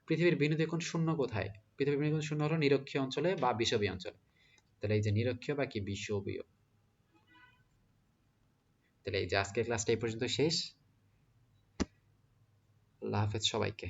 [SPEAKER 2] পৃথিবীর বিন্দু কোণ শূন্য কোথায়? পৃথিবীর বিন্দু কোণ শূন্য হলো নিরক্ষীয় অঞ্চলে বা বিষুবীয় অঞ্চলে। তাহলে এই যে নিরক্ষীয় বা কি বিষুবীয়। তাহলে এই যে আজকের ক্লাসটা এই পর্যন্ত শেষ। আল্লাহ হাফেজ সবাইকে।